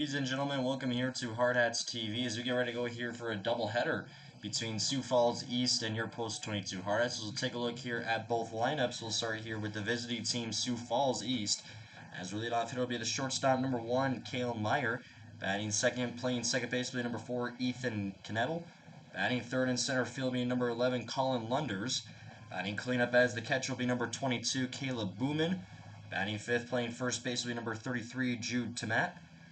Ladies and gentlemen, welcome here to Hardhats TV as we get ready to go here for a doubleheader between Sioux Falls East and your Post 22 Hardhats. We'll take a look here at both lineups. We'll start here with the visiting team Sioux Falls East. As we lead off, it'll be the shortstop number 1, Kale Meyer. Batting second, playing second base will be number 4, Ethan Knettel. Batting third and center field will be number 11, Colin Lunders. Batting cleanup as the catcher will be number 22, Caleb Booman. Batting fifth, playing first base will be number 33, Jude Tamat.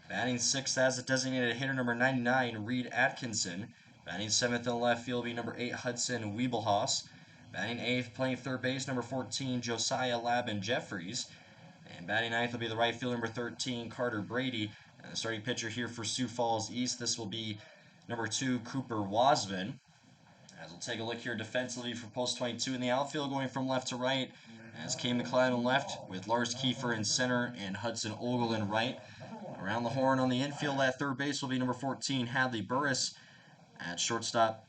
Batting sixth as a designated hitter, number 99, Reed Atkinson. Batting seventh in the left field will be number 8, Hudson Wiebelhaus. Batting eighth, playing third base, number 14, Josiah Labin Jeffries. And batting ninth will be the right fielder, number 13, Carter Brady. And the starting pitcher here for Sioux Falls East, this will be number 2, Cooper Wasvin. As we'll take a look here defensively for Post 22 in the outfield, going from left to right, as Kay McLeod in left, with Lars Kiefer in center and Hudson Ogle in right. Around the horn on the infield at third base will be number 14, Hadley Burris. At shortstop,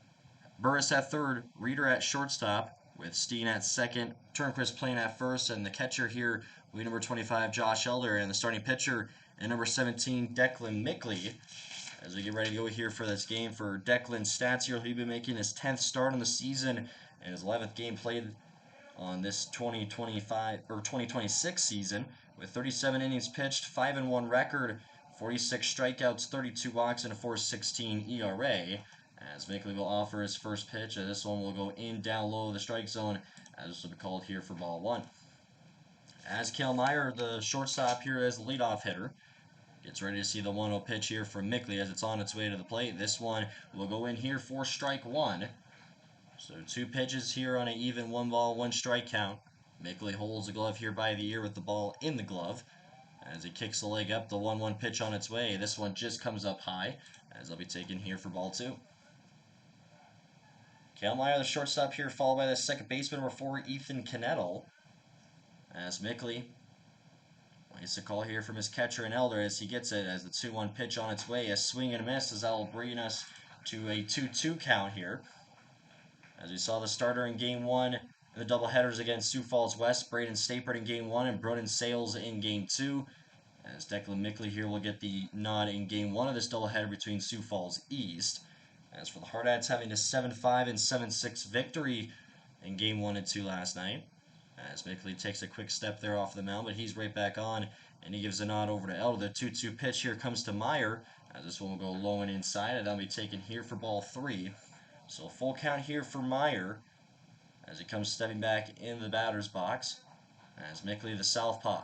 Burris at third, Reeder at shortstop, with Steen at second, Turnquist playing at first, and the catcher here will be number 25, Josh Elder, and the starting pitcher and number 17, Declan Mickley. As we get ready to go here for this game for Declan's stats here, he'll be making his 10th start on the season and his 11th game played on this 2025 or 2026 season with 37 innings pitched, 5-1 record, 46 strikeouts, 32 walks, and a 4.16 ERA. As Mickley will offer his first pitch, and this one will go in down low the strike zone, as this will be called here for ball one. As Kale Meyer, the shortstop here as the leadoff hitter, gets ready to see the 1-0 pitch here from Mickley as it's on its way to the plate. This one will go in here for strike one. So two pitches here on an even 1 ball, 1 strike count. Mickley holds the glove here by the ear with the ball in the glove. As he kicks the leg up, the 1-1 pitch on its way. This one just comes up high, as they'll be taken here for ball two. Kale Meyer, the shortstop here, followed by the second baseman, number 4, Ethan Knettel. As Mickley waits a call here from his catcher and Elder as he gets it, as the 2-1 pitch on its way. A swing and a miss, as that will bring us to a 2-2 count here. As we saw the starter in Game 1 in the doubleheaders against Sioux Falls West, Braden Stapert in Game 1 and Broden Sales in Game 2. As Declan Mickley here will get the nod in Game 1 of this doubleheader between Sioux Falls East. As for the Hardhats having a 7-5 and 7-6 victory in Game 1 and 2 last night. As Mickley takes a quick step there off the mound, but he's right back on, and he gives a nod over to Elder. The 2-2 pitch here comes to Meyer, as this one will go low and inside, and that'll be taken here for ball 3. So a full count here for Meyer as he comes stepping back in the batter's box. As Mickley, the southpaw,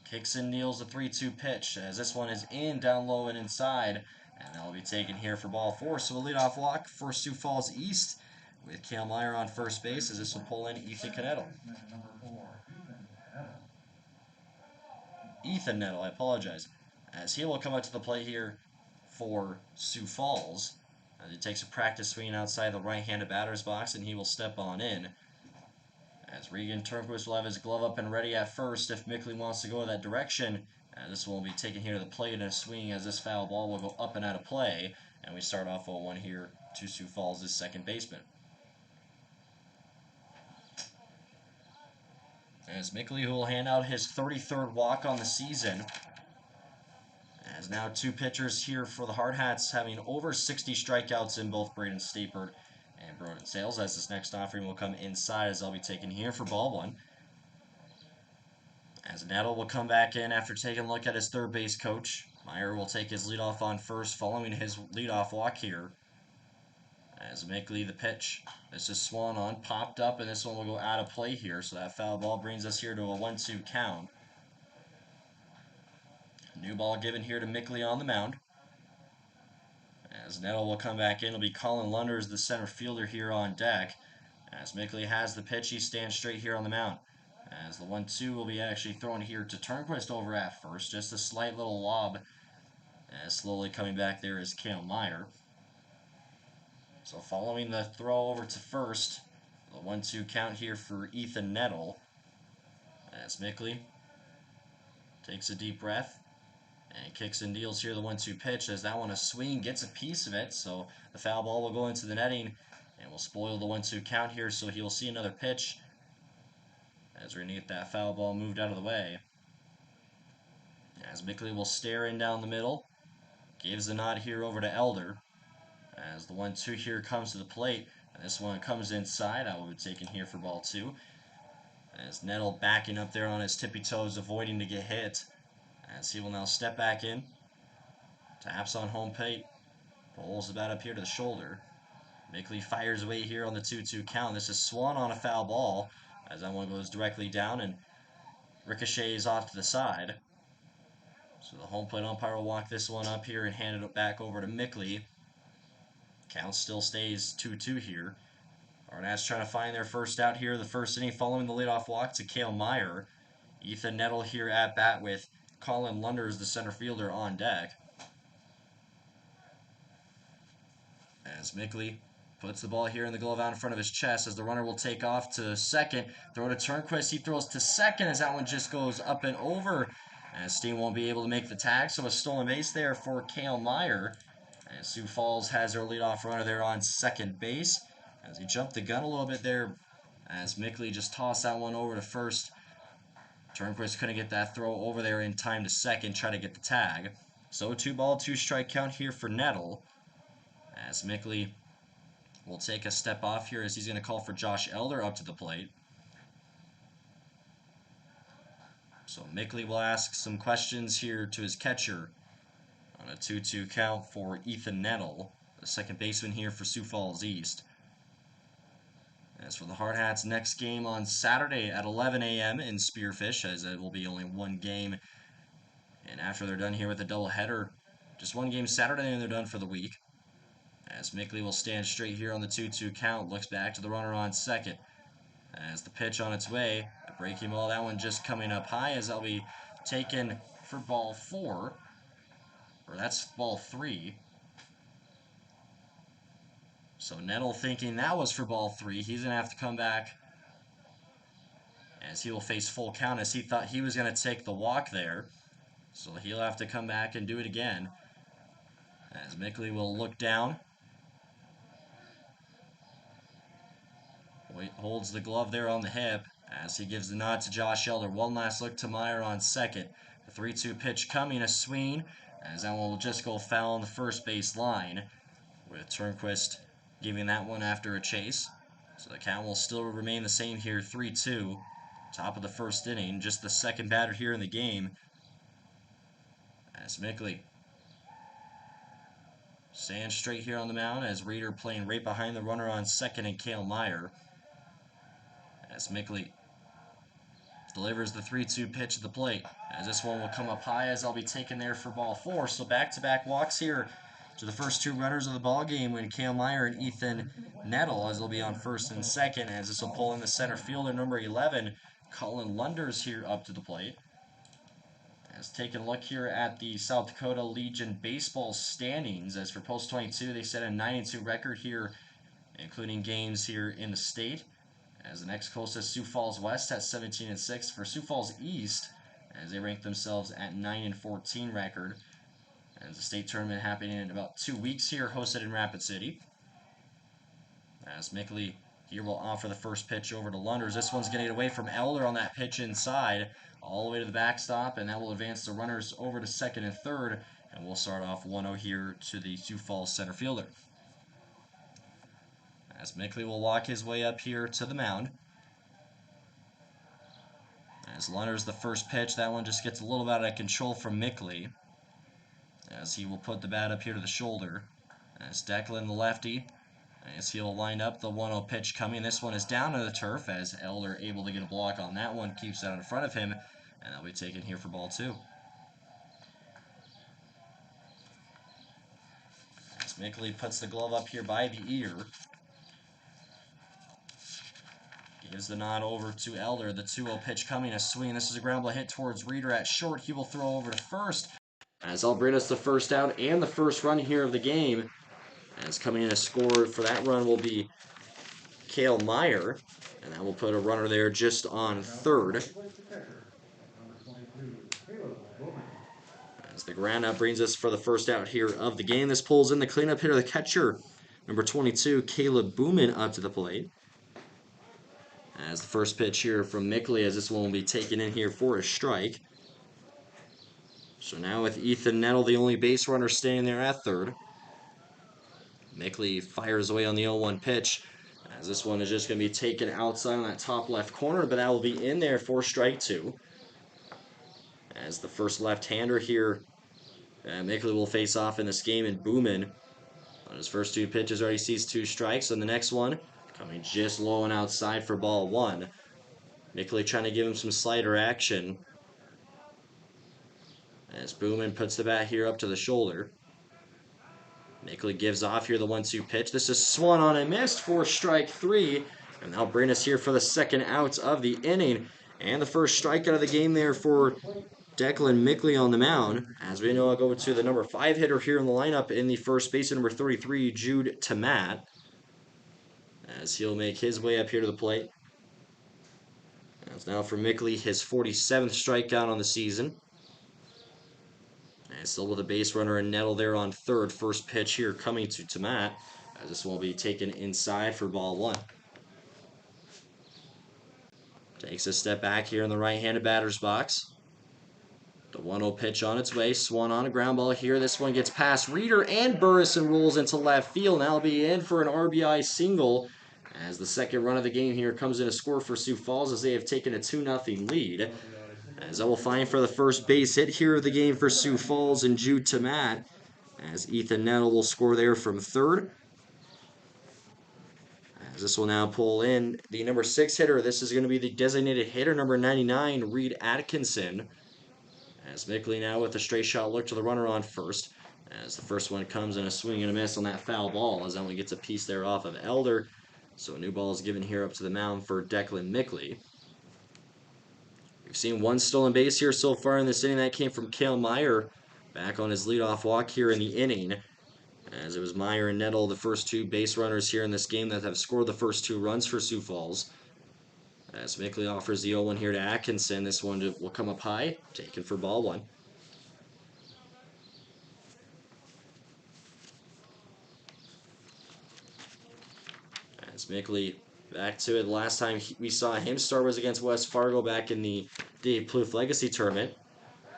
kicks and kneels the 3-2 pitch as this one is in down low and inside. And that'll be taken here for ball 4. So a leadoff walk for Sioux Falls East with Kale Meyer on first base as this will pull in Ethan Knettel. Ethan Knettel, I apologize. As he will come up to the plate here for Sioux Falls. As he takes a practice swing outside the right-handed batter's box, and he will step on in. As Regan Turnquist will have his glove up and ready at first if Mickley wants to go that direction. This one will be taken here to the plate in a swing as this foul ball will go up and out of play. And we start off 0-1 here to Sioux Falls' second baseman. As Mickley, who will hand out his 33rd walk on the season. As now two pitchers here for the Hardhats having over 60 strikeouts in both Braden Stapert and Broden Sales. As this next offering will come inside as they'll be taken here for ball 1. As Nettle will come back in after taking a look at his third base coach. Meyer will take his leadoff on first following his leadoff walk here. As Mickley, the pitch, this is swung on, popped up, and this one will go out of play here. So that foul ball brings us here to a 1-2 count. New ball given here to Mickley on the mound. As Nettle will come back in, it'll be Colin Lunders, the center fielder here on deck. As Mickley has the pitch, he stands straight here on the mound. As the 1-2 will be actually thrown here to Turnquist over at first. Just a slight little lob. As slowly coming back there is Kale Meyer. So following the throw over to first, the 1-2 count here for Ethan Nettle. As Mickley takes a deep breath. And kicks and deals here the 1-2 pitch as that one a swing gets a piece of it. So the foul ball will go into the netting and will spoil the 1-2 count here. So he will see another pitch as we're going to get that foul ball moved out of the way. As Mickley will stare in down the middle. Gives the nod here over to Elder. As the 1-2 here comes to the plate. And this one comes inside. I will be taken here for ball 2. As Nettle backing up there on his tippy toes, avoiding to get hit. As he will now step back in. Taps on home plate. Pulls the bat up here to the shoulder. Mickley fires away here on the 2-2 count. This is swung on a foul ball. As that one goes directly down and ricochets off to the side. So the home plate umpire will walk this one up here and hand it back over to Mickley. Count still stays 2-2 here. Hardhats trying to find their first out here. The first inning following the leadoff walk to Cale Meyer. Ethan Nettle here at bat with Colin Lunders, the center fielder, on deck. As Mickley puts the ball here in the glove out in front of his chest as the runner will take off to second. Throw to Turnquist. He throws to second as that one just goes up and over. As Steen won't be able to make the tag, so a stolen base there for Cale Meyer. And Sioux Falls has their leadoff runner there on second base. As he jumped the gun a little bit there, as Mickley just tossed that one over to first. Turnquist couldn't get that throw over there in time to second, try to get the tag. So 2-ball, 2-strike count here for Nettle. As Mickley will take a step off here as he's going to call for Josh Elder up to the plate. So Mickley will ask some questions here to his catcher on a 2-2 count for Ethan Nettle, the second baseman here for Sioux Falls East. As for the Hardhats, next game on Saturday at 11 a.m. in Spearfish, as it will be only one game. And after they're done here with the doubleheader, just one game Saturday and they're done for the week. As Mickley will stand straight here on the 2-2 count, looks back to the runner on second. As the pitch on its way, the breaking ball, that one just coming up high as that'll be taken for ball 4. Or that's ball 3. So Nettle thinking that was for ball 3. He's going to have to come back as he will face full count as he thought he was going to take the walk there. So he'll have to come back and do it again. As Mickley will look down. Holds the glove there on the hip as he gives the nod to Josh Elder. One last look to Meyer on second. The 3-2 pitch coming, a swing, as that one will just go foul on the first base line, with Turnquist giving that one after a chase. So the count will still remain the same here, 3-2. Top of the first inning, just the second batter here in the game. As Mickley stands straight here on the mound as Reeder playing right behind the runner on second and Cale Meyer. As Mickley delivers the 3-2 pitch at the plate. As this one will come up high as I'll be taken there for ball 4. So back-to-back walks here to the first two runners of the ball game when Cale Meyer and Ethan Nettle as they'll be on first and second as this will pull in the center fielder number 11, Colin Lunders here up to the plate. As taking a look here at the South Dakota Legion baseball standings, as for Post 22 they set a 9-2 record here, including games here in the state. As the next closest Sioux Falls West at 17-6 for Sioux Falls East, as they rank themselves at 9-14 record. As the state tournament happening in about 2 weeks here, hosted in Rapid City. As Mickley here will offer the first pitch over to Lunders. This one's going to get away from Elder on that pitch inside, all the way to the backstop, and that will advance the runners over to second and third, and we'll start off 1-0 here to the Sioux Falls center fielder. As Mickley will walk his way up here to the mound. As Lunders the first pitch, that one just gets a little bit out of control from Mickley. As he will put the bat up here to the shoulder. As Declan the lefty, as he'll line up the 1-0 pitch coming. This one is down to the turf as Elder able to get a block on that one, keeps that in front of him, and that'll be taken here for ball 2. As Mickley puts the glove up here by the ear. Gives the nod over to Elder. The 2-0 pitch coming, a swing. This is a ground ball hit towards Reeder at short. He will throw over to first. As I'll bring us the first out and the first run here of the game. As coming in a score for that run will be Cale Meyer. And that will put a runner there just on third. As the ground out brings us for the first out here of the game. This pulls in the cleanup hitter, the catcher, number 22, Caleb Booman, up to the plate. As the first pitch here from Mickley, as this one will be taken in here for a strike. So now with Ethan Nettle, the only base runner standing there at third. Mickley fires away on the 0-1 pitch, as this one is just going to be taken outside on that top left corner, but that will be in there for strike two. As the first left-hander here, Mickley will face off in this game, and Boomin on his first two pitches already sees two strikes. On the next one, coming just low and outside for ball one. Mickley trying to give him some slider action. As Boomin puts the bat here up to the shoulder. Mickley gives off here the 1-2 pitch. This is swung on and missed for strike three. And that'll bring us here for the second out of the inning. And the first strikeout of the game there for Declan Mickley on the mound. As we know, I'll go to the number 5 hitter here in the lineup in the first base, number 33, Jude Tamat. As he'll make his way up here to the plate. That's now for Mickley, his 47th strikeout on the season. And still with a base runner and Nettle there on third. First pitch here coming to Tamat, as this will be taken inside for ball one. Takes a step back here in the right-handed batter's box. The 1-0 pitch on its way. Swung on a ground ball here. This one gets past Reeder and Burris and rolls into left field. Now will be in for an RBI single, as the second run of the game here comes in a score for Sioux Falls, as they have taken a 2-0 lead. As I will find for the first base hit here of the game for Sioux Falls and Jude Tamat, as Ethan Nettle will score there from third. As this will now pull in the number 6 hitter. This is going to be the designated hitter, number 99, Reed Atkinson. As Mickley now with a straight shot look to the runner on first. As the first one comes in a swing and a miss on that foul ball, as that one gets a piece there off of Elder. So a new ball is given here up to the mound for Declan Mickley. We've seen one stolen base here so far in this inning. That came from Cale Meyer back on his leadoff walk here in the inning. As it was Meyer and Nettle, the first two base runners here in this game that have scored the first two runs for Sioux Falls. As Mickley offers the 0-1 here to Atkinson. This one will come up high, taken for ball one. As Mickley back to it. Last time we saw him start was against West Fargo back in the Dave Plouffe Legacy Tournament.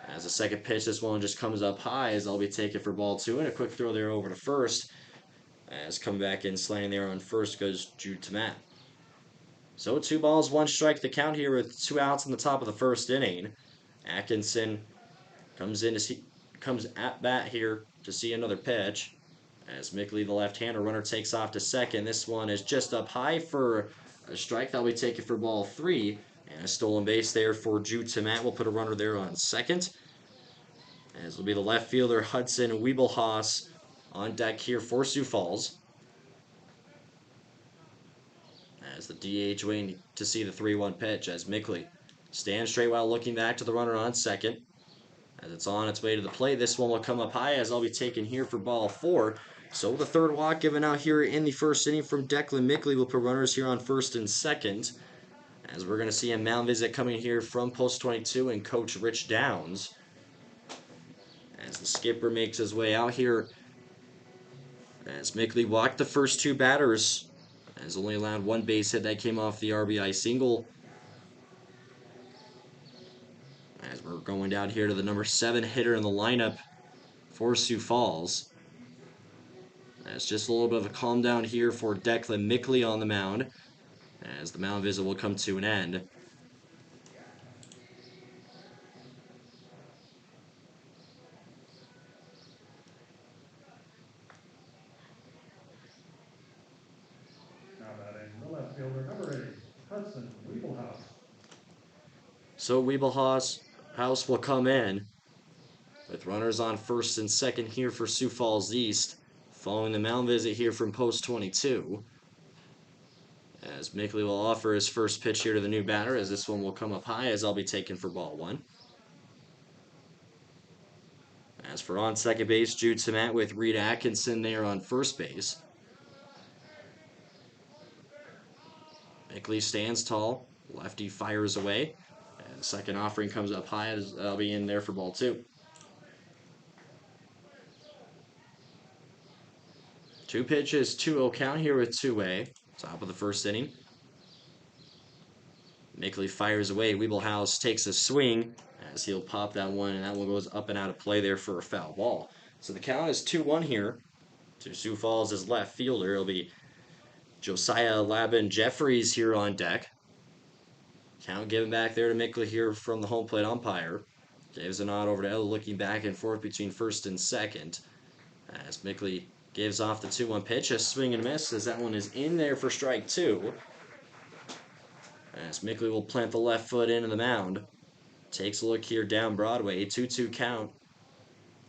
As the second pitch, this one just comes up high, as I'll be taken for ball two. And a quick throw there over to first. As come back in, slaying there on first goes Jude Tamat. So 2 balls, 1 strike the count here with 2 outs in the top of the first inning. Atkinson comes at bat here to see another pitch. As Mickley, the left-hander runner, takes off to second. This one is just up high for a strike. That'll be taken for ball 3. And a stolen base there for Jude Tamat. We'll put a runner there on second. As will be the left fielder Hudson Wiebelhaus on deck here for Sioux Falls. As the DH waiting to see the 3-1 pitch, as Mickley stands straight while looking back to the runner on second. As it's on its way to the plate, this one will come up high, as I'll be taken here for ball 4. So the third walk given out here in the first inning from Declan Mickley. Will put runners here on first and second. As we're going to see a mound visit coming here from Post 22 and Coach Rich Downs. As the skipper makes his way out here. As Mickley walked the first 2 batters. As only allowed 1 base hit that came off the RBI single. As we're going down here to the number 7 hitter in the lineup for Sioux Falls. As just a little bit of a calm down here for Declan Mickley on the mound, as the mound visit will come to an end. Now batting the left fielder, number 8, Hudson Wiebelhaus. So Wiebelhaus will come in with runners on first and second here for Sioux Falls East, following the mound visit here from Post 22. As Mickley will offer his first pitch here to the new batter, as this one will come up high, as I'll be taken for ball 1. As for on second base, Jude Tamat with Reed Atkinson there on first base. Mickley stands tall, lefty fires away, and the second offering comes up high, as I'll be in there for ball 2. 2 pitches, 2-0 count here with 2-A. Top of the first inning. Mickley fires away. Wiebelhaus takes a swing. as he'll pop that one, and that one goes up and out of play there for a foul ball. So the count is 2-1 here to Sioux Falls' left fielder. It'll be Josiah Labin Jeffries here on deck. Count given back there to Mickley here from the home plate umpire. Gives a nod over to Ella, looking back and forth between first and second. As Mickley gives off the 2-1 pitch, a swing and a miss as that one is in there for strike two. As Mickley will plant the left foot into the mound. Takes a look here down Broadway, 2-2 count.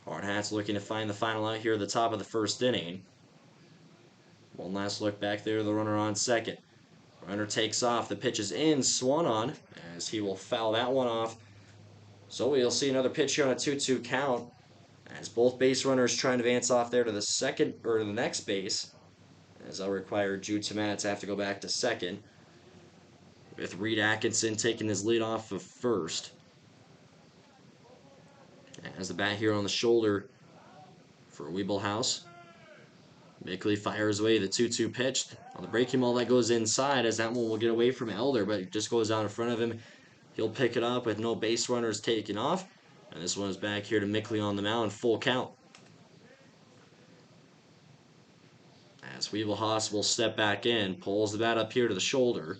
Hardhats looking to find the final out here at the top of the first inning. One last look back there, the runner on second. Runner takes off, the pitch is in, swung on, as he will foul that one off. So we'll see another pitch here on a 2-2 count, as both base runners trying to advance off there to the second, or to the next base, as I'll require Jude Tomat to have to go back to second, with Reed Atkinson taking his lead off of first. As the bat here on the shoulder for Weeblehouse. Mickley fires away the 2-2 pitch on the breaking ball that goes inside, as that one will get away from Elder, but it just goes out in front of him. He'll pick it up with no base runners taking off, and this one is back here to Mickley on the mound, full count. As Weeblehouse will step back in, pulls the bat up here to the shoulder.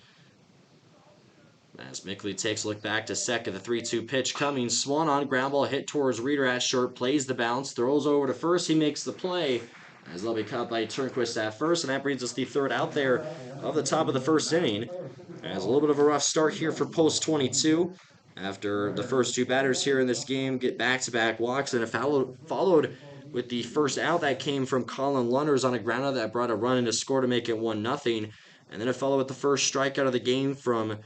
As Mickley takes a look back to second, the 3-2 pitch coming, swung on, ground ball hit towards Reeder at short, plays the bounce, throws over to first, he makes the play, as they'll be caught by Turnquist at first, and that brings us the third out there of the top of the first inning. As a little bit of a rough start here for post 22, after the first two batters here in this game get back-to-back walks, and it followed with the first out that came from Colin Lunders on a grounder that brought a run in to score to make it 1-0, and then it followed with the first strikeout of the game from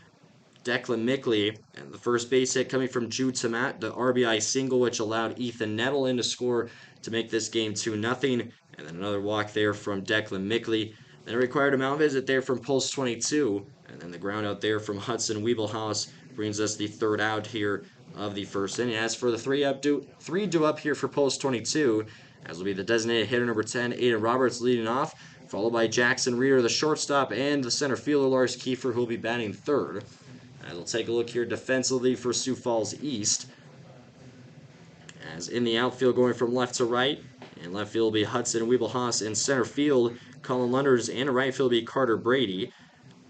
Declan Mickley, and the first base hit coming from Jude Tomat, the RBI single, which allowed Ethan Nettle in to score to make this game 2-0, and then another walk there from Declan Mickley. Then it required a mound visit there from Post 22, and then the ground out there from Hudson Weeblehouse brings us the third out here of the first inning. As for the three due up here for Post 22, as will be the designated hitter number 10, Aiden Roberts leading off, followed by Jackson Reeder, the shortstop, and the center fielder, Lars Kiefer, who will be batting third. As we'll take a look here defensively for Sioux Falls East. As in the outfield going from left to right, in left field will be Hudson Weeblehouse. In center field, Colin Lunders, and in right field will be Carter Brady.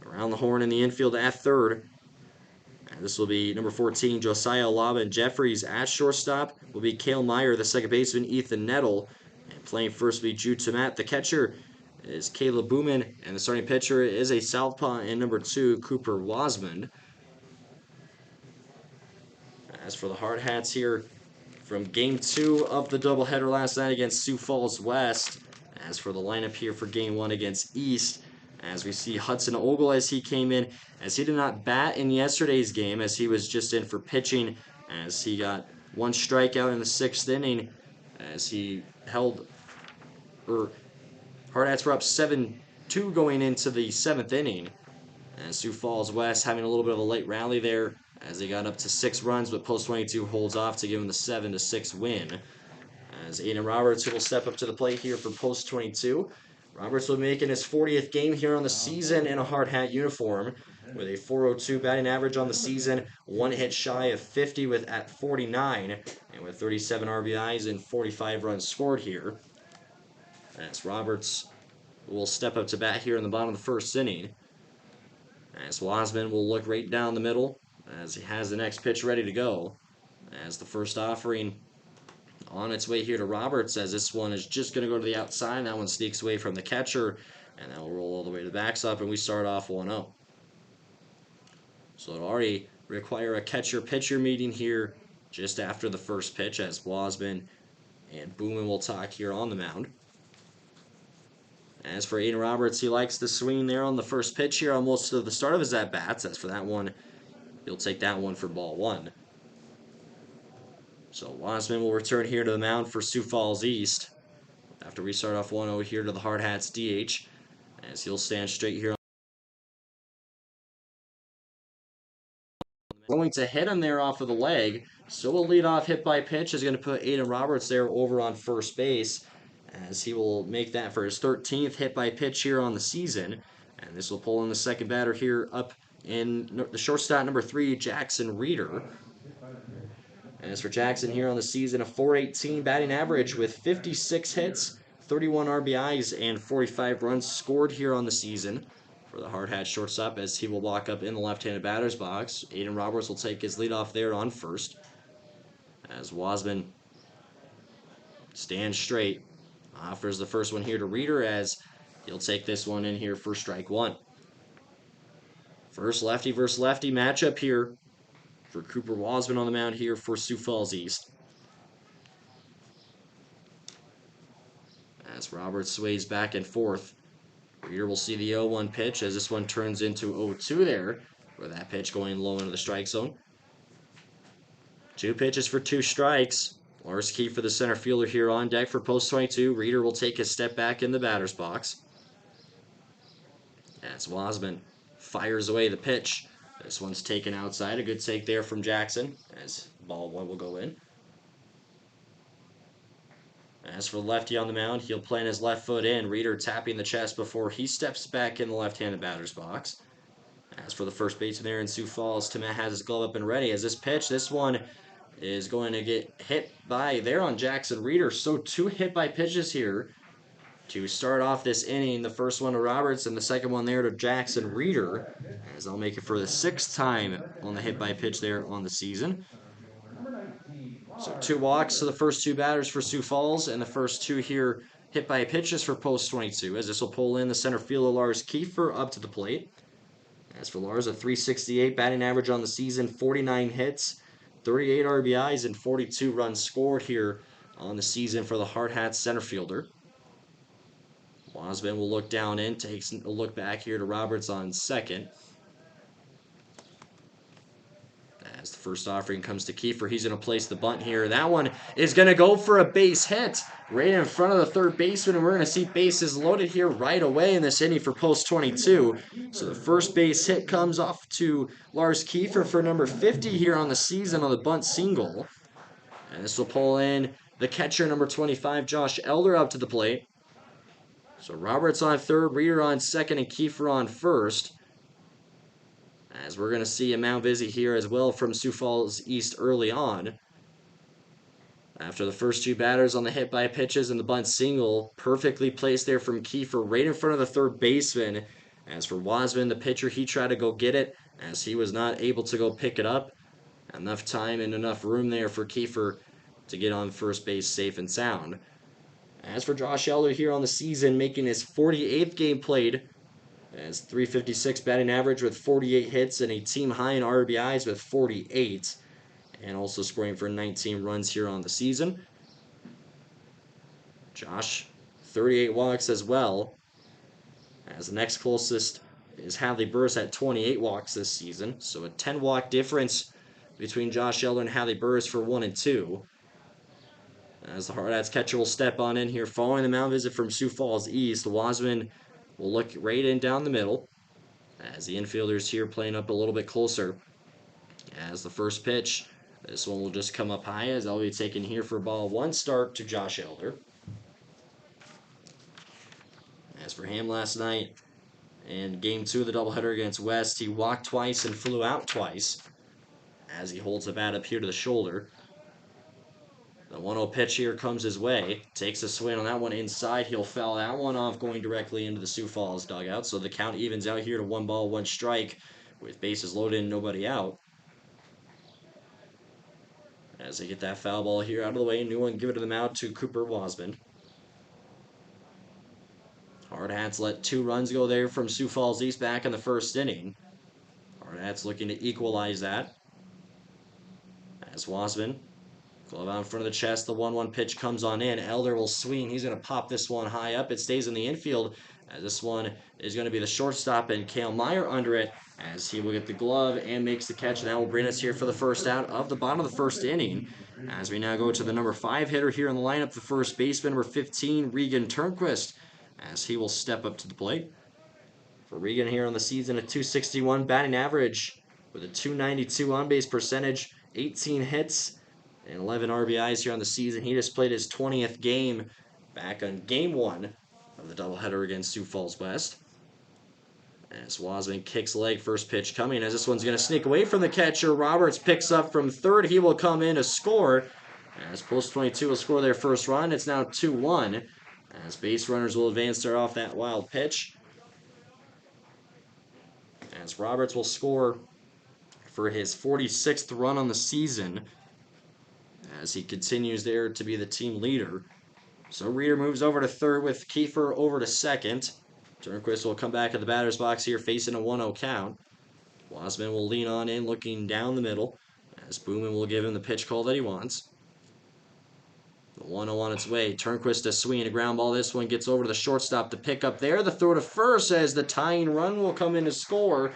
Around the horn in the infield at third. And this will be number 14, Josiah Labin Jeffries. At shortstop will be Cale Meyer, the second baseman, Ethan Nettle. And playing first will be Jude Tomat. The catcher is Caleb Booman, and the starting pitcher is a southpaw in number 2, Cooper Wasmond. As for the Hardhats here, from Game 2 of the doubleheader last night against Sioux Falls West. As for the lineup here for Game 1 against East, as we see Hudson Ogle as he came in, as he did not bat in yesterday's game, as he was just in for pitching, as he got one strikeout in the 6th inning, as he held, Hardhats were up 7-2 going into the 7th inning. And Sioux Falls West having a little bit of a late rally there, as they got up to 6 runs, but Post 22 holds off to give them the 7-6 win. As Aiden Roberts will step up to the plate here for Post 22. Roberts will be making his 40th game here on the season in a hard hat uniform, with a .402 batting average on the season, one hit shy of 50 at 49, and with 37 RBIs and 45 runs scored here. As Roberts will step up to bat here in the bottom of the first inning. As Wasman will look right down the middle, as he has the next pitch ready to go. As the first offering on its way here to Roberts, as this one is just going to go to the outside. That one sneaks away from the catcher, and that will roll all the way to the backstop, and we start off 1-0. So it'll already require a catcher-pitcher meeting here just after the first pitch, as Wasman and Booman will talk here on the mound. As for Aiden Roberts, he likes the swing there on the first pitch here almost to the start of his at-bats. As for that one, he'll take that one for ball one. So Wasman will return here to the mound for Sioux Falls East after we start off 1-0 here to the Hardhats DH, as he'll stand straight here. Going to hit him there off of the leg. So a leadoff hit by pitch is going to put Aiden Roberts there over on first base, as he will make that for his 13th hit by pitch here on the season. And this will pull in the second batter here up in the shortstop number 3, Jackson Reeder. As for Jackson here on the season, a .418 batting average with 56 hits, 31 RBIs, and 45 runs scored here on the season for the hard hat shortstop as he will walk up in the left-handed batter's box. Aiden Roberts will take his lead off there on first as Wasman stands straight. Offers the first one here to Reeder as he'll take this one in here for strike one. First lefty versus lefty matchup here for Cooper Wasman on the mound here for Sioux Falls East. As Roberts sways back and forth. Reeder will see the 0-1 pitch as this one turns into 0-2 there, with that pitch going low into the strike zone. 2 pitches for 2 strikes. Lars Key for the center fielder here on deck for post 22. Reeder will take his step back in the batter's box. As Wasman fires away the pitch. This one's taken outside. A good take there from Jackson as ball one will go in. As for the lefty on the mound, he'll plant his left foot in. Reeder tapping the chest before he steps back in the left-handed batter's box. As for the first baseman there in Sioux Falls, Timet has his glove up and ready. As this one is going to get hit by there on Jackson Reeder. So 2 hit by pitches here to start off this inning. The first one to Roberts and the second one there to Jackson Reeder. As they'll make it for the 6th time on the hit by pitch there on the season. So 2 walks to the first 2 batters for Sioux Falls, and the first 2 here hit by pitches for post 22, as this will pull in the center fielder Lars Kiefer up to the plate. As for Lars, a .368 batting average on the season, 49 hits, 38 RBIs, and 42 runs scored here on the season for the Hard Hats center fielder. Wasman will look down in, takes a look back here to Roberts on second. As the first offering comes to Kiefer, he's going to place the bunt here. That one is going to go for a base hit right in front of the third baseman, and we're going to see bases loaded here right away in this inning for post 22. So the first base hit comes off to Lars Kiefer for number 50 here on the season on the bunt single. And this will pull in the catcher, number 25, Josh Elder, up to the plate. So Roberts on third, Reeder on second, and Kiefer on first. As we're going to see a mound visit here as well from Sioux Falls East early on. After the first 2 batters on the hit by pitches and the bunt single, perfectly placed there from Kiefer right in front of the third baseman. As for Wasman, the pitcher, he tried to go get it as he was not able to go pick it up. Enough time and enough room there for Kiefer to get on first base safe and sound. As for Josh Elder here on the season, making his 48th game played, as .356 batting average with 48 hits and a team high in RBIs with 48, and also scoring for 19 runs here on the season. Josh, 38 walks as well, as the next closest is Hadley Burris at 28 walks this season, so a 10 walk difference between Josh Elder and Hadley Burris for 1 and 2. As the Hardhats catcher will step on in here following the mound visit from Sioux Falls East, Wasman will look right in down the middle as the infielders here playing up a little bit closer. As the first pitch, this one will just come up high as I'll be taken here for ball 1 start to Josh Elder. As for him last night, in game 2 of the doubleheader against West, he walked twice and flew out twice as he holds the bat up here to the shoulder. The 1-0 pitch here comes his way. Takes a swing on that one inside. He'll foul that one off going directly into the Sioux Falls dugout. So the count evens out here to 1 ball, 1 strike with bases loaded and nobody out. As they get that foul ball here out of the way, new one give it to them out to Cooper Wasman. Hardhats let 2 runs go there from Sioux Falls East back in the first inning. Hardhats looking to equalize that. As Wasman, glove out in front of the chest, the 1-1 pitch comes on in. Elder will swing. He's going to pop this one high up. It stays in the infield. As this one is going to be the shortstop and Cale Meyer under it as he will get the glove and makes the catch. And that will bring us here for the first out of the bottom of the first inning. As we now go to the number 5 hitter here in the lineup, the first baseman, number 15, Regan Turnquist, as he will step up to the plate. For Regan here on the season, a .261 batting average with a .292 on-base percentage, 18 hits, and 11 RBIs here on the season. He just played his 20th game back on game 1 of the doubleheader against Sioux Falls West. As Wasman kicks leg, first pitch coming, as this one's going to sneak away from the catcher. Roberts picks up from third. He will come in to score. As Post 22 will score their first run. It's now 2-1. As base runners will advance there off that wild pitch. As Roberts will score for his 46th run on the season. As he continues there to be the team leader. So Reeder moves over to third with Kiefer over to second. Turnquist will come back at the batter's box here facing a 1-0 count. Wasman will lean on in looking down the middle as Booman will give him the pitch call that he wants. The 1-0 on its way. Turnquist to swing, a ground ball. This one gets over to the shortstop to pick up there. The throw to first as the tying run will come in to score.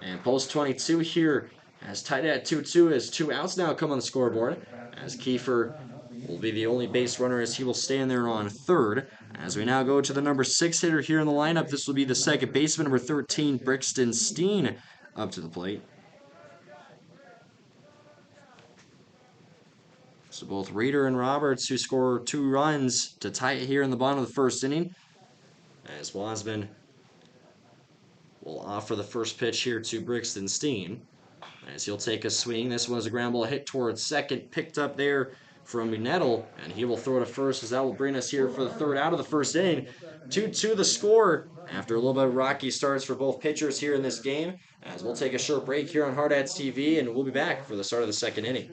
And Post 22 here has tied it at 2-2 as 2 outs now come on the scoreboard. As Kiefer will be the only base runner as he will stand there on third. As we now go to the number 6 hitter here in the lineup, this will be the second baseman, number 13, Brixton Steen, up to the plate. So both Reeder and Roberts, who score 2 runs to tie it here in the bottom of the first inning. As Wasman will offer the first pitch here to Brixton Steen. As he'll take a swing. This one is a ground ball hit towards second. Picked up there from Nettle. And he will throw to first as that will bring us here for the third out of the first inning. 2-2 the score after a little bit of rocky starts for both pitchers here in this game. As we'll take a short break here on Hardhats TV and we'll be back for the start of the second inning.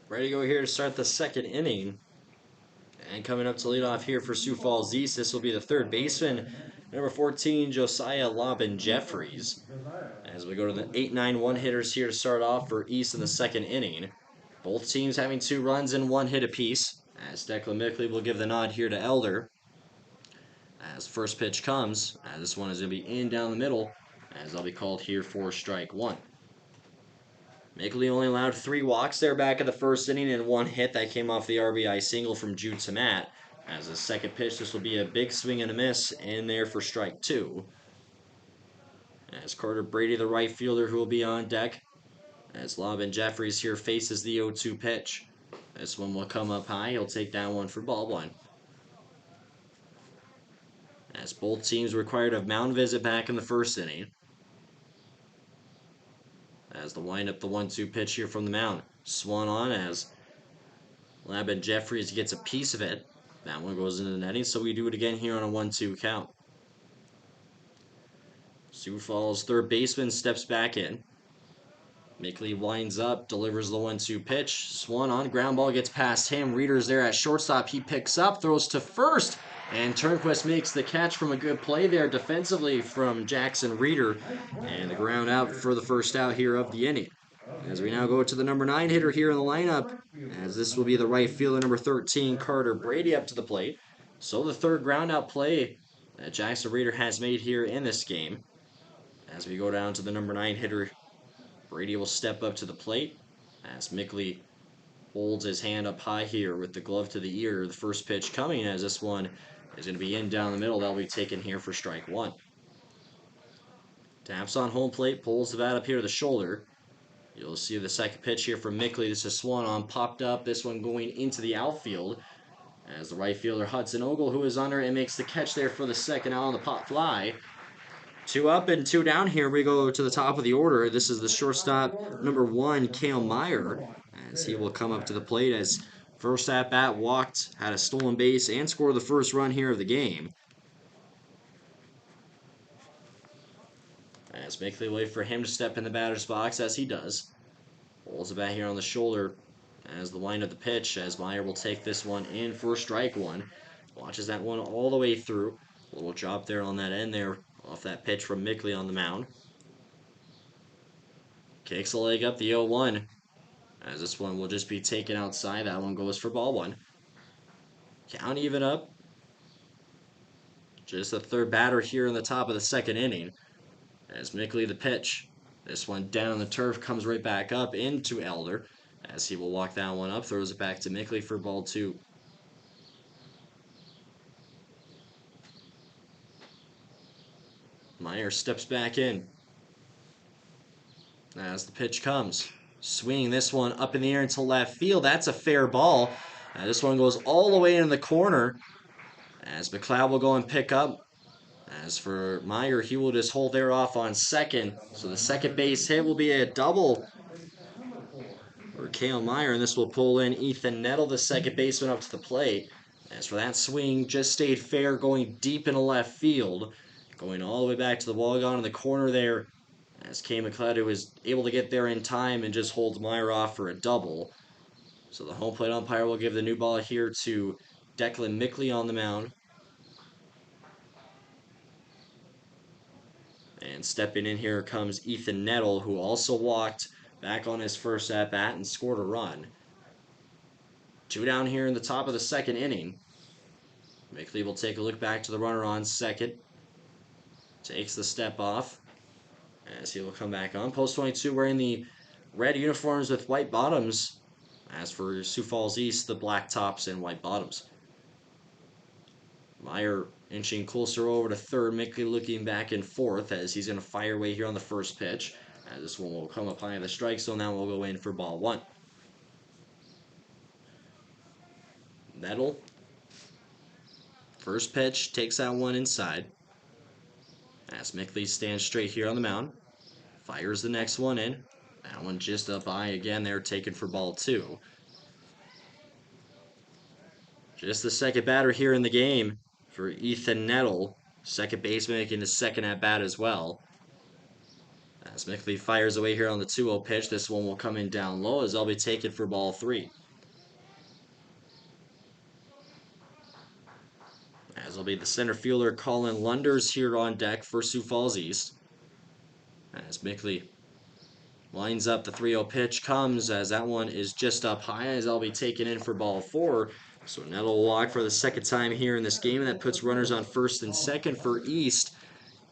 Ready to go here to start the second inning. And coming up to lead off here for Sioux Falls East, this will be the third baseman, number 14, Josiah Lobbin Jeffries. As we go to the 8-9-1 hitters here to start off for East in the second inning. Both teams having 2 runs and 1 hit apiece. As Declan Mickley will give the nod here to Elder. As first pitch comes, as this one is going to be in down the middle, as I'll be called here for strike 1. Mickley only allowed 3 walks there back in the first inning and 1 hit that came off the RBI single from Jude Tamat. As the second pitch, this will be a big swing and a miss in there for strike 2. As Carter Brady, the right fielder, who will be on deck. As Lobbin Jeffries here faces the 0-2 pitch. This one will come up high. He'll take down one for ball 1. As both teams required a mound visit back in the first inning. As the windup, the 1-2 pitch here from the mound. Swung on as Lobbin Jeffries gets a piece of it. That one goes into the netting, so we do it again here on a 1-2 count. Sioux Falls third baseman steps back in. Mickley winds up, delivers the 1-2 pitch. Swung on, ground ball gets past him. Reeder's there at shortstop. He picks up, throws to first. And Turnquist makes the catch from a good play there defensively from Jackson Reeder. And the ground out for the first out here of the inning. As we now go to the number 9 hitter here in the lineup. As this will be the right fielder, number 13, Carter Brady, up to the plate. So the third ground out play that Jackson Reeder has made here in this game. As we go down to the number 9 hitter, Brady will step up to the plate as Mickley holds his hand up high here with the glove to the ear. The first pitch coming as this one is going to be in down the middle. That'll be taken here for strike 1. Taps on home plate, pulls the bat up here to the shoulder. You'll see the second pitch here from Mickley. This is swung on, popped up. This one going into the outfield as the right fielder Hudson Ogle, who is under and makes the catch there for the second out on the pop fly. Two up and two down here. We go to the top of the order. This is the shortstop, number one, Kale Meyer, as he will come up to the plate as first at bat walked, had a stolen base, and scored the first run here of the game. As Mickley wait for him to step in the batter's box as he does. Holds the bat here on the shoulder as the wind of the pitch, as Meyer will take this one in for strike one. Watches that one all the way through. A little drop there on that end there off that pitch from Mickley on the mound. Kicks a leg up the 0-1. As this one will just be taken outside. That one goes for ball one. Count even up. Just the third batter here in the top of the second inning. As Mickley the pitch. This one down the turf comes right back up into Elder. As he will walk that one up. Throws it back to Mickley for ball two. Meyer steps back in. As the pitch comes. Swinging this one up in the air into left field. That's a fair ball. This one goes all the way in the corner. As McLeod will go and pick up. As for Meyer, he will just hold there off on second. So the second base hit will be a double for Kale Meyer. And this will pull in Ethan Nettle, the second baseman, up to the plate. As for that swing, just stayed fair, going deep into left field. Going all the way back to the wall, gone in the corner there. As Kay McLeod was able to get there in time and just holds Meyer off for a double. So the home plate umpire will give the new ball here to Declan Mickley on the mound. And stepping in here comes Ethan Nettle, who also walked back on his first at bat and scored a run. Two down here in the top of the second inning. Mickley will take a look back to the runner on second. Takes the step off as he will come back on. Post 22 wearing the red uniforms with white bottoms. As for Sioux Falls East, the black tops and white bottoms. Meyer inching closer over to third. Mickley looking back in fourth as he's going to fire away here on the first pitch. As this one will come up high in the strike zone. That will go in for ball one. Nettle. First pitch takes that one inside. As Mickley stands straight here on the mound. Fires the next one in. That one just up high again there, taken for ball two. Just the second batter here in the game for Ethan Nettle. Second baseman making his second at bat as well. As Mickley fires away here on the 2-0 pitch, this one will come in down low as they'll be taken for ball three. As will be the center fielder Colin Lunders here on deck for Sioux Falls East. As Mickley lines up, the 3-0 pitch comes as that one is just up high as I'll be taken in for ball four. So Nettle will walk for the second time here in this game, and that puts runners on first and second for East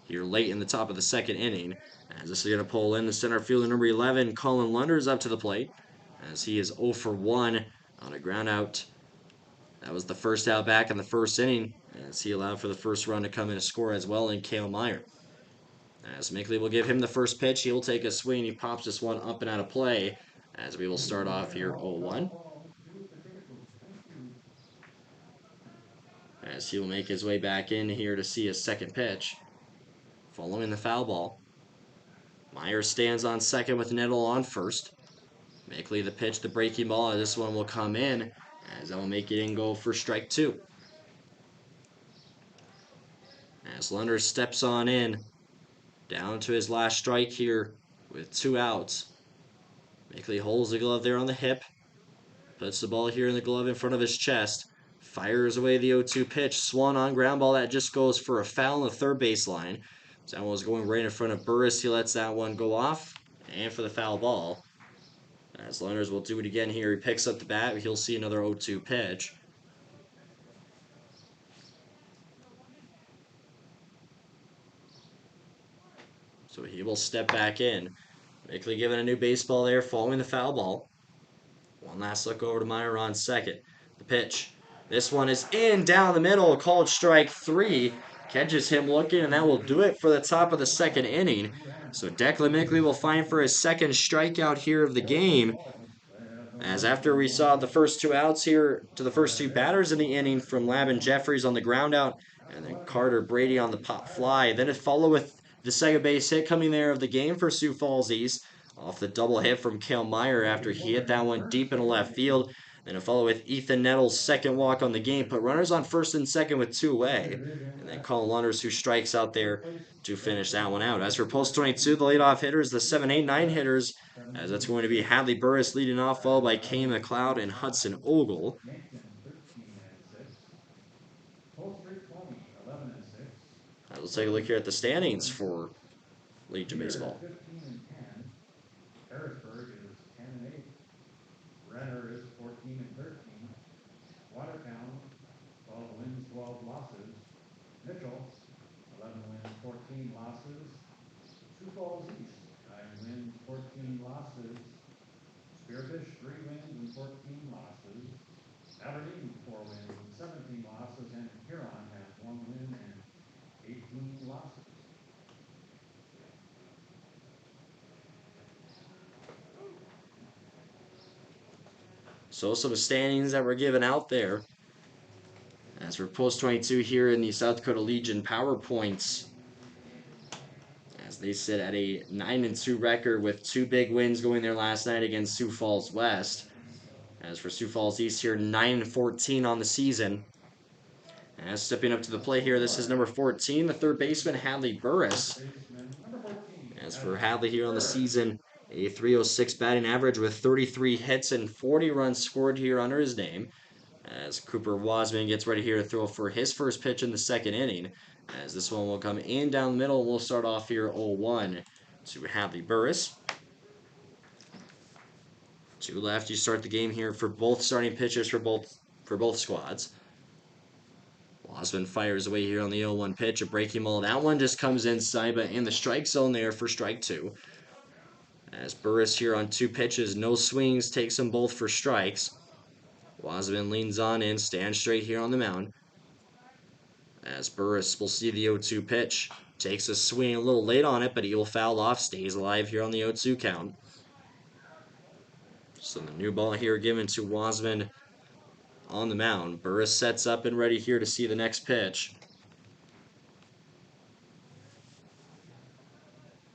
here late in the top of the second inning. As this is going to pull in the center fielder number 11, Colin Lunders, up to the plate as he is 0 for 1 on a ground out. That was the first out back in the first inning as he allowed for the first run to come in to score as well in Kale Meyer. As Mickley will give him the first pitch, he will take a swing. He pops this one up and out of play as we will start off here 0-1. As he will make his way back in here to see his second pitch. Following the foul ball. Meyer stands on second with Nettle on first. Mickley the pitch, the breaking ball. This one will come in as that will make it in go for strike two. As Lunders steps on in. Down to his last strike here with 2 outs. Mickley holds the glove there on the hip. Puts the ball here in the glove in front of his chest. Fires away the 0-2 pitch. Swung on ground ball that just goes for a foul on the third baseline. That one was going right in front of Burris. He lets that one go off. And for the foul ball. As Lunders will do it again here. He picks up the bat. He'll see another 0-2 pitch. So he will step back in. Mickley given a new baseball there following the foul ball. One last look over to Meyer on second. The pitch. This one is in down the middle. Called strike three. Catches him looking, and that will do it for the top of the second inning. So Declan Mickley will find for his second strikeout here of the game. As after we saw the first two outs here to the first two batters in the inning from Lavin Jeffries on the ground out, and then Carter Brady on the pop fly. Then it followed with the second base hit coming there of the game for Sioux Falls East off the double hit from Kale Meyer after he hit that one deep in the left field. Then it followed with Ethan Nettles' second walk on the game, put runners on first and second with two away. And then Colin Launders, who strikes out there to finish that one out. As for post 22, the leadoff hitters, the 7, 8, 9 hitters, as that's going to be Hadley Burris leading off, followed by Kane McLeod and Hudson Ogle. Let's take a look here at the standings for Legion Baseball. 15-10. Harrisburg is 10-8. Renner is 14-13. Watertown, 12 wins, 12 losses. Mitchell, 11 wins, 14 losses. Sioux Falls East, 9 wins, 14 losses. Spearfish, 3 wins and 14 losses. Aberdeen, 4 wins and 17 losses. And Huron has 1 win and 18 losses. So some standings that were given out there. As for post 22 here in the South Dakota Legion PowerPoints, as they sit at a 9-2 record with two big wins going there last night against Sioux Falls West. As for Sioux Falls East here, 9-14 on the season. As stepping up to the plate here, this is number 14, the third baseman, Hadley Burris. As for Hadley here on the season, a 306 batting average with 33 hits and 40 runs scored here under his name. As Cooper Wasman gets ready here to throw for his first pitch in the second inning. As this one will come in down the middle, we'll start off here 0-1 to Hadley Burris. To left, you start the game here for both starting pitchers for both squads. Wasman fires away here on the 0-1 pitch, a breaking ball. That one just comes inside, but in the strike zone there for strike two. As Burris here on two pitches, no swings, takes them both for strikes. Wasman leans on in, stands straight here on the mound. As Burris will see the 0-2 pitch, takes a swing a little late on it, but he will foul off, stays alive here on the 0-2 count. So the new ball here given to Wasman on the mound. Burris sets up and ready here to see the next pitch.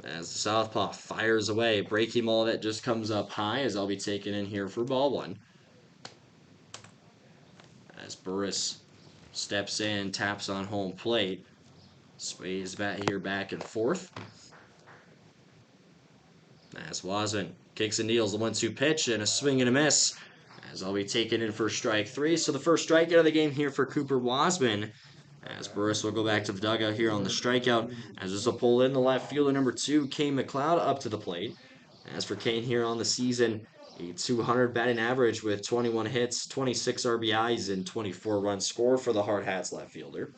As the southpaw fires away, breaking ball that just comes up high as I'll be taken in here for ball one. As Burris steps in, taps on home plate, sways bat here back and forth. As Wasman kicks and deals the 1-2 pitch and a swing and a miss. As I'll be taken in for strike three. So the first strikeout of the game here for Cooper Wasman. As Burris will go back to the dugout here on the strikeout. As this will pull in the left fielder number 2, Kane McLeod, up to the plate. As for Kane here on the season, a 200 batting average with 21 hits, 26 RBIs, and 24 runs scored for the Hardhats left fielder.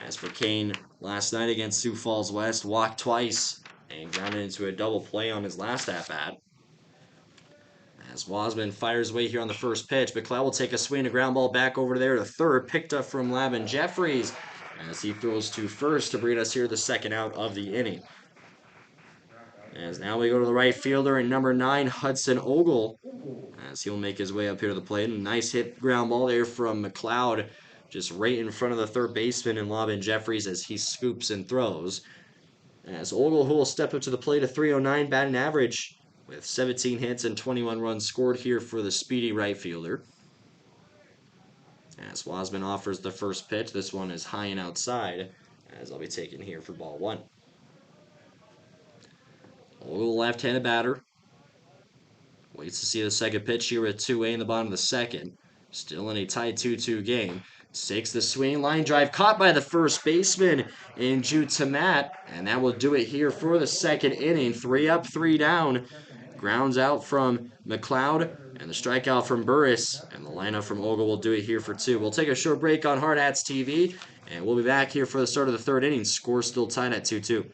As for Kane, last night against Sioux Falls West, walked twice and grounded into a double play on his last at-bat. As Wasman fires away here on the first pitch, McLeod will take a swing, a ground ball back over there to third, picked up from Lavin Jeffries as he throws to first to bring us here the second out of the inning. As now we go to the right fielder and number 9, Hudson Ogle, as he'll make his way up here to the plate. And nice hit ground ball there from McLeod, just right in front of the third baseman and Lavin Jeffries as he scoops and throws. As Ogle, who will step up to the plate, a 309 batting average with 17 hits and 21 runs scored here for the speedy right fielder. As Wasman offers the first pitch, this one is high and outside, as I'll be taking here for ball one. Ogle, left-handed batter, waits to see the second pitch here with 2A in the bottom of the second. Still in a tied 2-2 game. Takes the swing, line drive, caught by the first baseman in Jude Tamat, and that will do it here for the second inning. 3 up, 3 down. Grounds out from McLeod, and the strikeout from Burris, and the lineup from Ogle will do it here for 2. We'll take a short break on Hardhats TV, and we'll be back here for the start of the third inning. Score still tied at 2-2.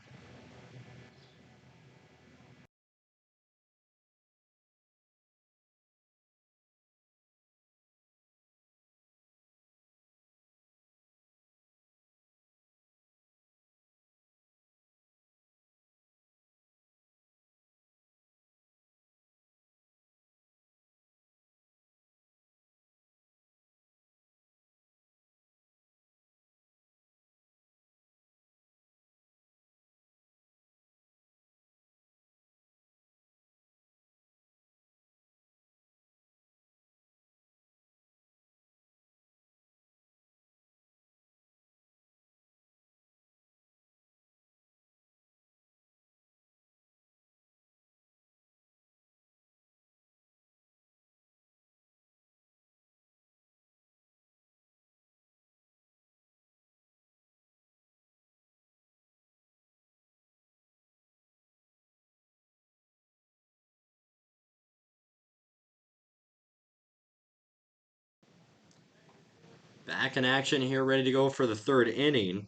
Back in action here, ready to go for the third inning.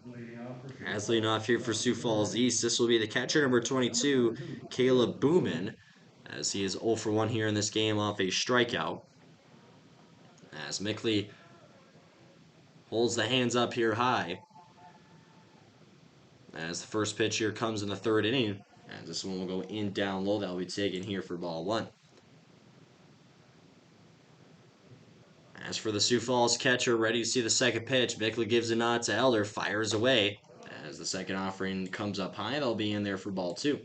As leading off here for Sioux Falls East, this will be the catcher number 22, Caleb Booman, as he is 0 for 1 here in this game off a strikeout. As Mickley holds the hands up here high. As the first pitch here comes in the third inning. And this one will go in down low. That will be taken here for ball one. As for the Sioux Falls catcher, ready to see the second pitch. Mickley gives a nod to Elder, fires away. As the second offering comes up high, they'll be in there for ball two.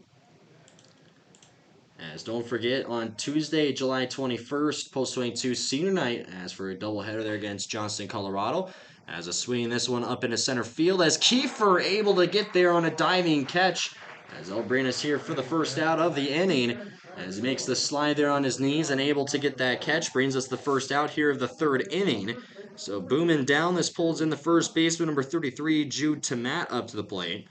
As don't forget, on Tuesday, July 21st, Post 22 senior night, as for a doubleheader there against Johnston, Colorado. As a swing, this one up into center field, as Kiefer able to get there on a diving catch. As they'll bring us here for the first out of the inning. As he makes the slide there on his knees and able to get that catch, brings us the first out here of the third inning. So booming down, this pulls in the first baseman, number 33, Jude Tamat, up to the plate.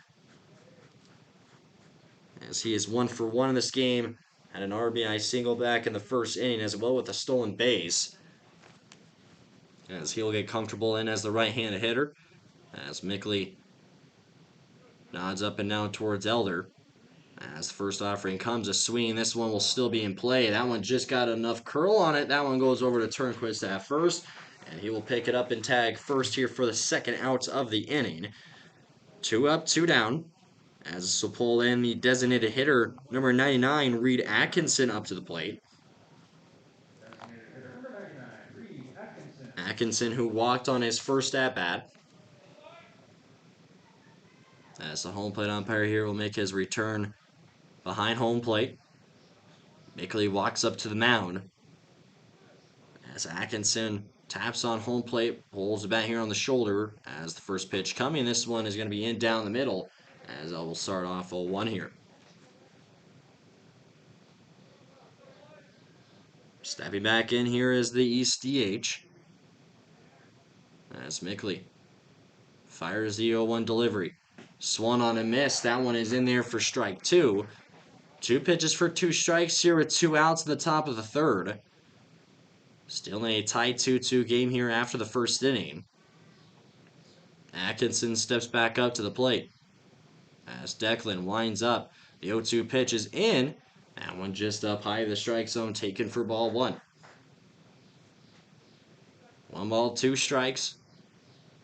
As he is 1 for 1 in this game. Had an RBI single back in the first inning as well with a stolen base. As he'll get comfortable in as the right-handed hitter. As Mickley nods up and down towards Elder. As the first offering comes, a swing. This one will still be in play. That one just got enough curl on it. That one goes over to Turnquist at first. And he will pick it up and tag first here for the second out of the inning. 2 up, 2 down. As this will pull in the designated hitter, number 99, Reed Atkinson, up to the plate. Atkinson, who walked on his first at-bat. As the home plate umpire here will make his return behind home plate. Mickley walks up to the mound. As Atkinson taps on home plate, pulls the bat here on the shoulder. As the first pitch coming, this one is going to be in down the middle. As I will start off 0-1 here. Stepping back in here is the East DH. As Mickley fires the 0-1 delivery. Swung on a miss. That one is in there for strike two. 2 pitches for 2 strikes here with 2 outs at the top of the third. Still in a tied 2-2 game here after the first inning. Atkinson steps back up to the plate. As Declan winds up, the 0-2 pitch is in. That one just up high of the strike zone, taken for ball one. 1 ball, 2 strikes.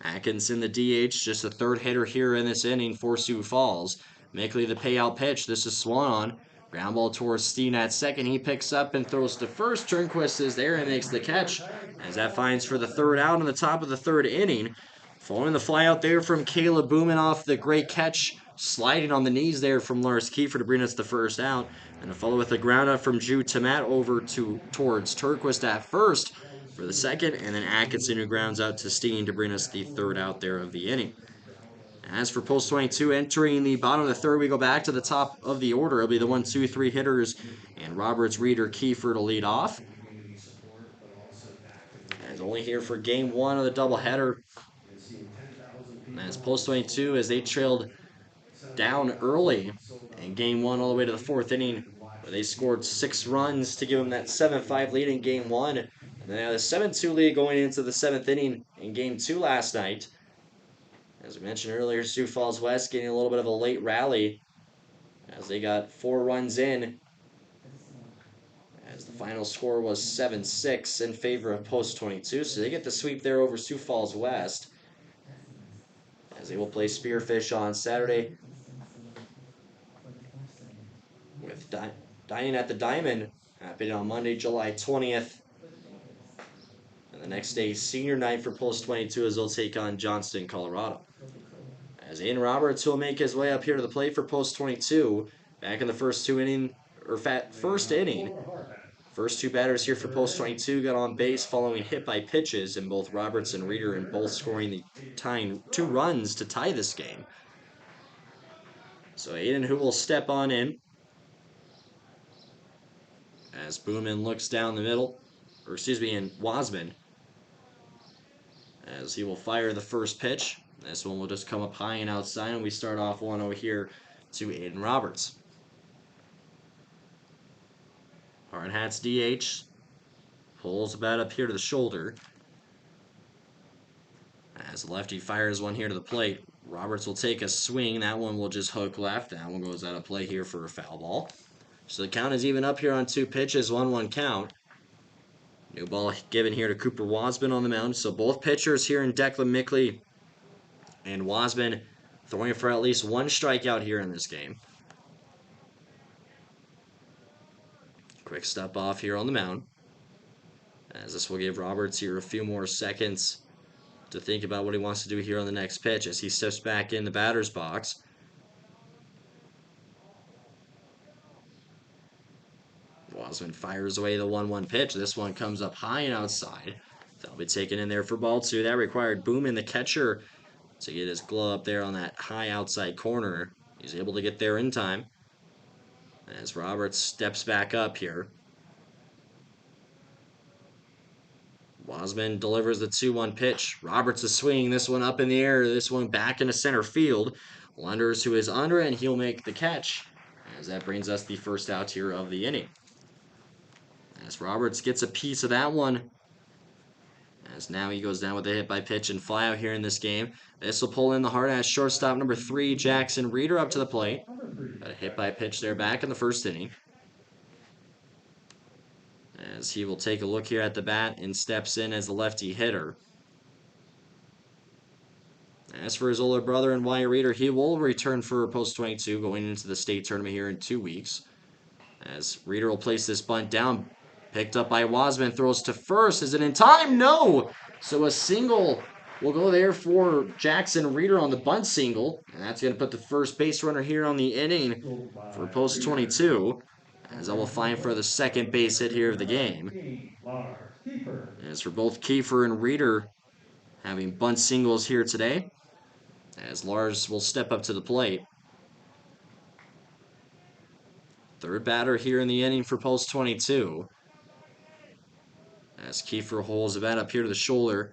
Atkinson, the DH, just the third hitter here in this inning for Sioux Falls. Mickley, the payout pitch. This is swung on. Ground ball towards Steen at second. He picks up and throws to first. Turnquist is there and makes the catch. As that finds for the third out in the top of the third inning. Following the fly out there from Caleb Booman off the great catch. Sliding on the knees there from Lars Kiefer to bring us the first out. And a follow with a ground out from Jude Tamat over towards Turnquist at first for the second, and then Atkinson who grounds out to Steen to bring us the third out there of the inning. As for Post 22, entering the bottom of the third, we go back to the top of the order. It'll be the 1, 2, 3 hitters, and Roberts, Reeder, Kiefer to lead off. And only here for game 1 of the doubleheader. As Post 22, as they trailed down early in game 1 all the way to the 4th inning, where they scored 6 runs to give them that 7-5 lead in game 1. And they had a 7-2 lead going into the 7th inning in game 2 last night. As we mentioned earlier, Sioux Falls West getting a little bit of a late rally as they got 4 runs in. As the final score was 7-6 in favor of Post 22. So they get the sweep there over Sioux Falls West. As they will play Spearfish on Saturday with Dining at the Diamond happening on Monday, July 20th. And the next day, senior night for Post 22 as they'll take on Johnston, Colorado. As Ian Roberts will make his way up here to the plate for Post 22. Back in the first inning. First 2 batters here for Post 22 got on base following hit by pitches, and both Roberts and Reeder and both scoring the tying 2 runs to tie this game. So Aiden who will step on in as Booman looks down the middle, and Wasman, as he will fire the first pitch. This one will just come up high and outside, and we start off 1-0 here to Aiden Roberts. Hardhats DH pulls the bat up here to the shoulder. As the lefty fires one here to the plate, Roberts will take a swing. That one will just hook left. That one goes out of play here for a foul ball. So the count is even up here on 2 pitches, 1-1 count. New ball given here to Cooper Wasman on the mound. So both pitchers here in Declan Mickley and Wasman throwing for at least 1 strikeout here in this game. Quick step off here on the mound. As this will give Roberts here a few more seconds to think about what he wants to do here on the next pitch as he steps back in the batter's box. Wasman fires away the 1-1 pitch. This one comes up high and outside. That'll be taken in there for ball 2. That required Boomin, the catcher, to get his glove up there on that high outside corner. He's able to get there in time as Roberts steps back up here. Wasman delivers the 2-1 pitch. Roberts is swinging this one up in the air. This one back into center field. Lunders, who is under, and he'll make the catch. As that brings us the first out here of the inning. As Roberts gets a piece of that one. As now he goes down with a hit by pitch and flyout here in this game. This will pull in the Hardhats shortstop number 3, Jackson Reeder, up to the plate. Got a hit by pitch there back in the first inning. As he will take a look here at the bat and steps in as the lefty hitter. As for his older brother and Wyatt Reeder, he will return for post 22 going into the state tournament here in 2 weeks. As Reeder will place this bunt down. Picked up by Wasman, throws to first. Is it in time? No! So a single will go there for Jackson Reeder on the bunt single. And that's going to put the first base runner here on the inning for post 22. As I will find for the second base hit here of the game. As for both Kiefer and Reeder having bunt singles here today. As Lars will step up to the plate. Third batter here in the inning for post 22. As Kiefer holds the bat up here to the shoulder.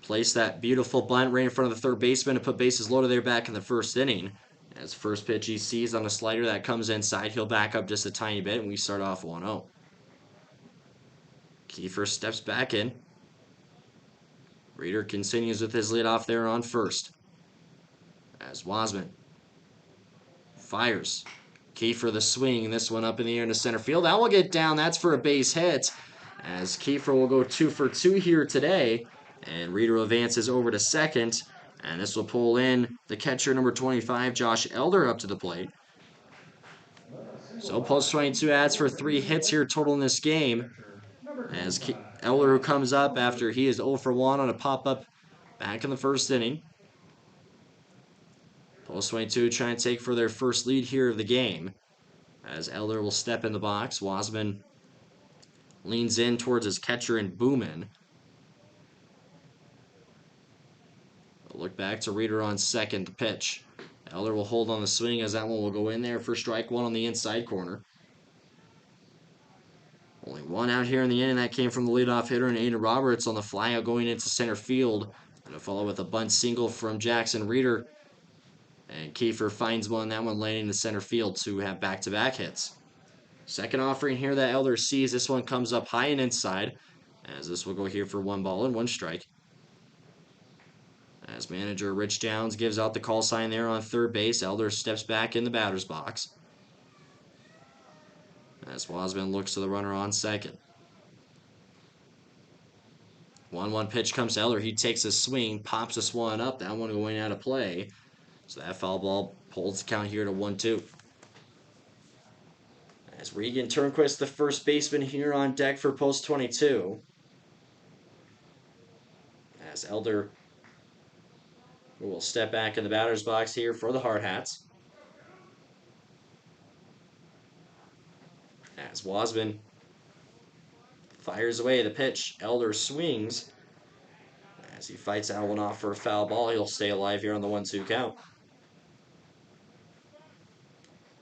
Place that beautiful bunt right in front of the third baseman to put bases loaded there back in the first inning. As first pitch he sees on a slider that comes inside, he'll back up just a tiny bit and we start off 1-0. Kiefer steps back in. Reeder continues with his leadoff there on first. As Wasman fires. Kiefer the swing, this one up in the air into center field. That will get down, that's for a base hit. As Kiefer will go 2 for 2 here today. And Reeder advances over to second. And this will pull in the catcher number 25, Josh Elder, up to the plate. So post 22 adds for 3 hits here total in this game. As Elder comes up after he is 0 for 1 on a pop-up back in the first inning. Post 22 trying to take for their first lead here of the game. As Elder will step in the box. Wasman leans in towards his catcher and Boomin. Look back to Reeder on second pitch. Elder will hold on the swing as that one will go in there for strike 1 on the inside corner. Only 1 out here in the inning. That came from the leadoff hitter and Aiden Roberts on the flyout going into center field. And to follow with a bunt single from Jackson Reeder. And Kiefer finds one. That one landing in center field to have back-to-back hits. Second offering here that Elder sees. This one comes up high and inside. As this will go here for 1 ball and 1 strike. As manager Rich Downs gives out the call sign there on third base. Elder steps back in the batter's box. As Wasman looks to the runner on second. 1-1 pitch comes to Elder. He takes a swing, pops this one up. That one going out of play. So that foul ball pulls the count here to 1-2. As Regan Turnquist, the first baseman here on deck for post 22. As Elder will step back in the batter's box here for the Hardhats. As Wasman fires away the pitch, Elder swings. As he fights that one off for a foul ball, he'll stay alive here on the 1-2 count.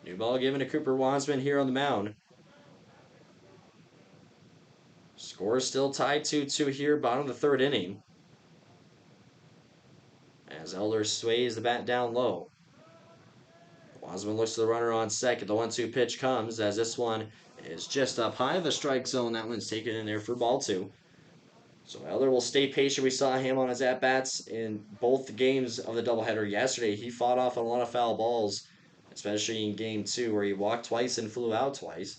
New ball given to Cooper Wasman here on the mound. Score is still tied 2-2 here, bottom of the third inning. As Elder sways the bat down low. Wasman looks to the runner on second. The 1-2 pitch comes as this one is just up high of the strike zone. That one's taken in there for ball 2. So Elder will stay patient. We saw him on his at-bats in both games of the doubleheader yesterday. He fought off a lot of foul balls, especially in game 2 where he walked twice and flew out twice.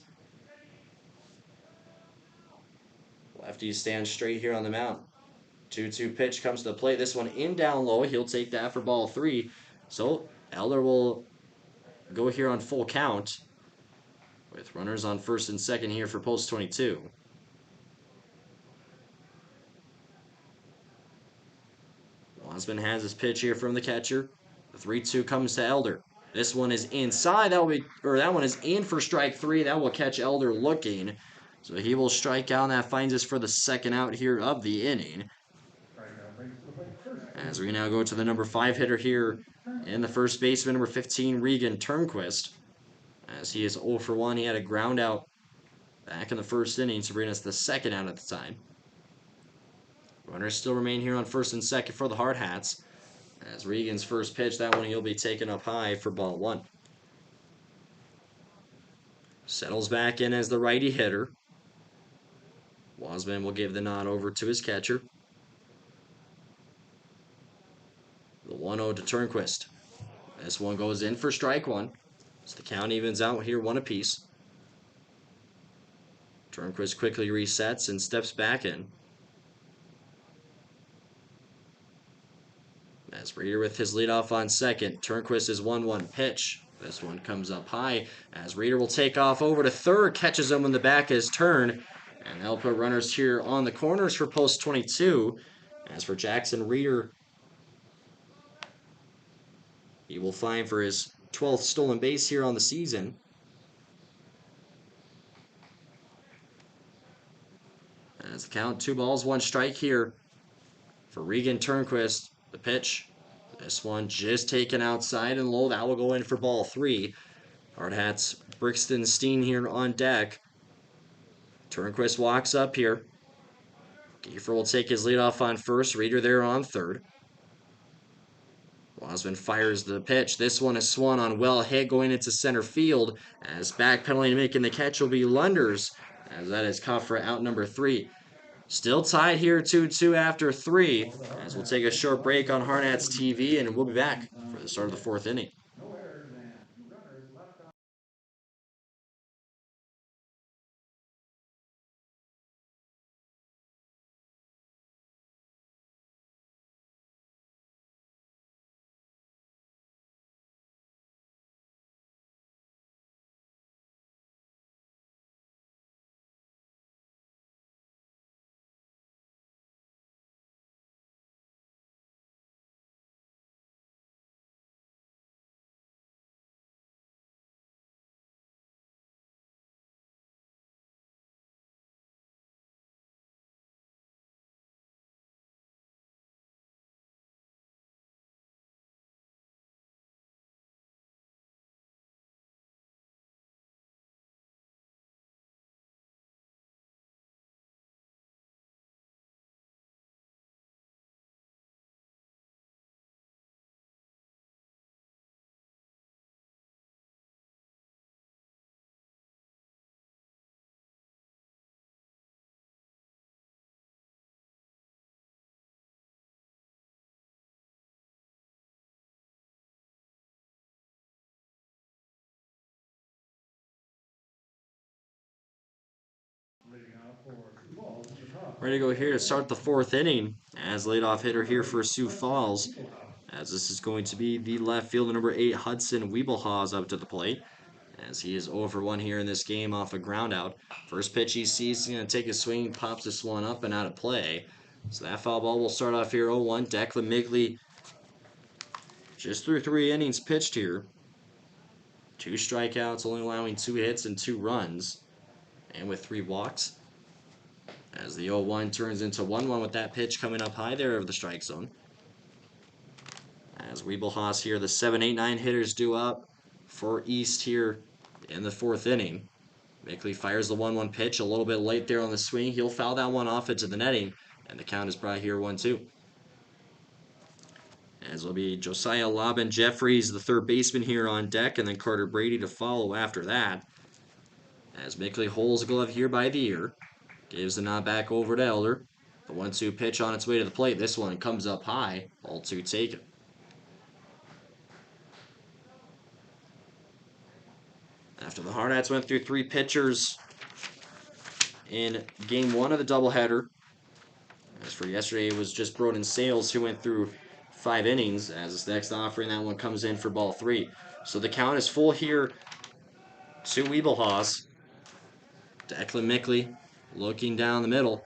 Lefty stands straight here on the mound. 2-2 pitch comes to the plate. This one in down low. He'll take that for ball 3. So Elder will go here on full count with runners on first and second here for post 22. Wasman has his pitch here from the catcher. The 3-2 comes to Elder. This one is inside. That one is in for strike 3. That will catch Elder looking. So he will strike out, and that finds us for the second out here of the inning. As we now go to the number 5 hitter here in the first baseman, number 15, Regan Turnquist. As he is 0 for 1, he had a ground out back in the first inning to bring us the second out at the time. Runners still remain here on first and second for the Hardhats. As Regan's first pitch, that one he'll be taken up high for ball 1. Settles back in as the righty hitter. Wasman will give the nod over to his catcher. The 1-0 to Turnquist. This one goes in for strike 1. So the count evens out here 1 apiece. Turnquist quickly resets and steps back in. As Reeder with his leadoff on second. Turnquist is 1-1 pitch. This one comes up high as Reeder will take off over to third. Catches him when the back is turned. And they'll put runners here on the corners for post 22. As for Jackson Reeder, he will find for his 12th stolen base here on the season. As the count, 2 balls, 1 strike here for Regan Turnquist. The pitch, this one just taken outside and low. That will go in for ball 3. Hardhats Brixton Steen here on deck. Turnquist walks up here. Giefer will take his leadoff on first. Reeder there on third. Wasman fires the pitch. This one is swung on well hit going into center field. As backpedaling making the catch will be Lunders. As that is caught for out number 3. Still tied here 2-2 after 3. As we'll take a short break on Hardhats TV and we'll be back for the start of the 4th inning. Ready to go here to start the 4th inning as leadoff hitter here for Sioux Falls. As this is going to be the left fielder number 8, Hudson Wiebelhaus up to the plate. As he is 0 for 1 here in this game off a ground out. First pitch he sees, he's going to take a swing, pops this one up and out of play. So that foul ball will start off here 0-1. Declan Migley just through 3 innings pitched here. 2 strikeouts, only allowing 2 hits and 2 runs. And with 3 walks. As the 0-1 turns into 1-1 with that pitch coming up high there of the strike zone. As Wiebelhaus here, the 7-8-9 hitters due up for East here in the 4th inning. Migley fires the 1-1 pitch a little bit late there on the swing. He'll foul that one off into the netting, and the count is brought here 1-2. As will be Josiah Lobbin Jeffries, the 3rd baseman here on deck, and then Carter Brady to follow after that. As Migley holds a glove here by the ear. Gives the nod back over to Elder. The 1-2 pitch on its way to the plate. This one comes up high. Ball 2 taken. After the Hardhats went through 3 pitchers in game 1 of the doubleheader. As for yesterday, it was just Broden Sales who went through 5 innings. As this next offering, that one comes in for ball 3. So the count is full here to Wiebelhaus. Declan Mickley looking down the middle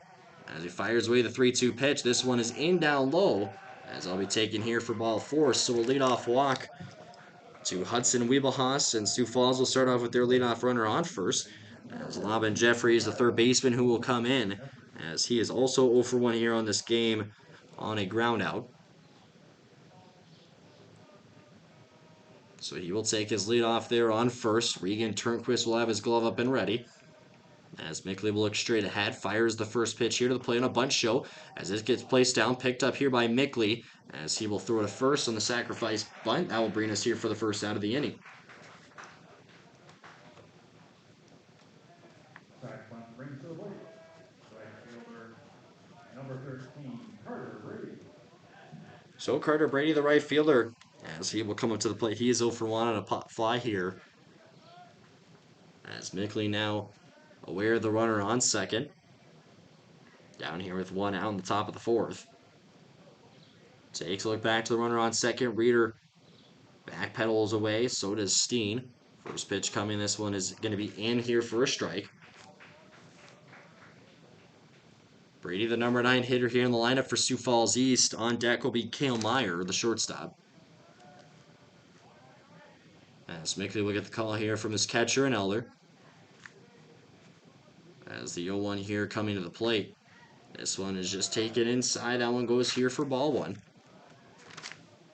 as he fires away the 3-2 pitch. This one is in down low, as I'll be taking here for ball 4. So we'll lead off walk to Hudson Wiebelhaus, and Sioux Falls will start off with their leadoff runner on first. As Lobbin Jeffries, the third baseman, who will come in, as he is also 0 for 1 here on this game on a ground out. So he will take his leadoff there on first. Regan Turnquist will have his glove up and ready. As Mickley will look straight ahead, fires the first pitch here to the plate on a bunt show. As it gets placed down, picked up here by Mickley, as he will throw to first on the sacrifice bunt. That will bring us here for the first out of the inning. Sack bunt brings to the plate. Right fielder, number 13, Carter Brady. So Carter Brady, the right fielder, as he will come up to the plate. He is 0 for 1 on a pop fly here. As Mickley now aware of the runner on second. Down here with 1 out in the top of the 4th. Takes a look back to the runner on second. Reeder backpedals away. So does Steen. First pitch coming. This one is going to be in here for a strike. Brady, the number 9 hitter here in the lineup for Sioux Falls East. On deck will be Cale Meyer, the shortstop. As Mickley will get the call here from his catcher and Elder. As the 0-1 here coming to the plate. This one is just taken inside. That one goes here for ball 1.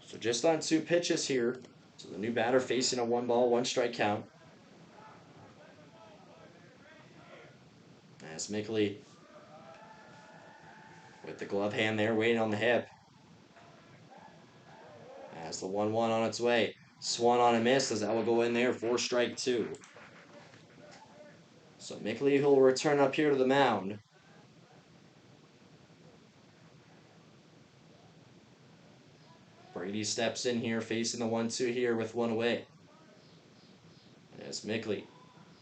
So just on 2 pitches here. So the new batter facing a 1-ball, 1-strike count. As Mickley with the glove hand there, waiting on the hip. As the 1-1 on its way. Swung on a miss, as that will go in there for strike 2. So Mickley will return up here to the mound. Brady steps in here, facing the 1-2 here with 1 away. As Mickley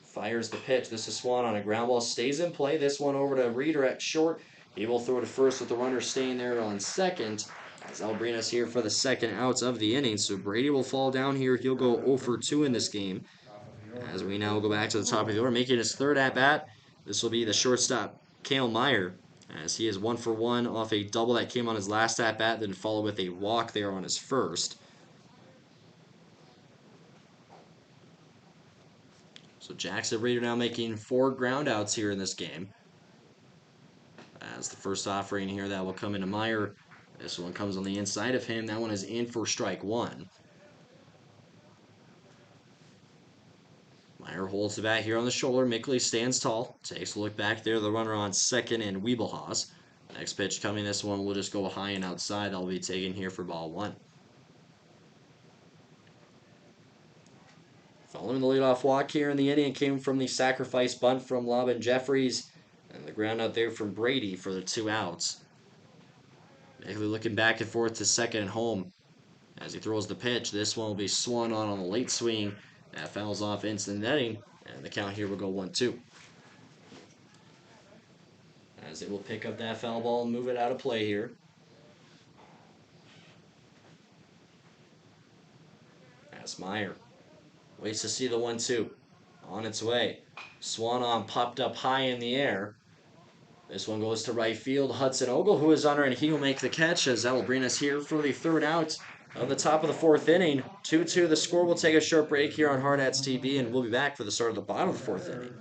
fires the pitch. This is Swan on a ground ball. Stays in play. This one over to Reeder at short. He will throw to first with the runner staying there on second. As that'll bring us here for the second outs of the inning. So Brady will fall down here. He'll go 0 for 2 in this game. As we now go back to the top of the order, making his third at-bat. This will be the shortstop, Cale Meyer, as he is 1 for 1 off a double that came on his last at-bat, then followed with a walk there on his first. So Jackson Reeder now making 4 groundouts here in this game. As the first offering here, that will come into Meyer. This one comes on the inside of him. That one is in for strike 1. Meyer holds the bat here on the shoulder. Mickley stands tall. Takes a look back there. The runner on second and Wiebelhaus. Next pitch coming. This one will just go high and outside. That'll be taken here for ball 1. Following the leadoff walk here in the inning came from the sacrifice bunt from Lobbin Jeffries. And the ground out there from Brady for the 2 outs. Mickley looking back and forth to second and home. As he throws the pitch, this one will be swung on the late swing. That fouls off into the netting. And the count here will go 1-2. As they will pick up that foul ball and move it out of play here. As Meyer waits to see the 1-2 on its way. Swan on popped up high in the air. This one goes to right field. Hudson Ogle, who is under, and he will make the catch, as that will bring us here for the third out of the top of the 4th inning. 2-2 the score. We'll take a short break here on Hardhats TV, and we'll be back for the start of the bottom of the 4th inning.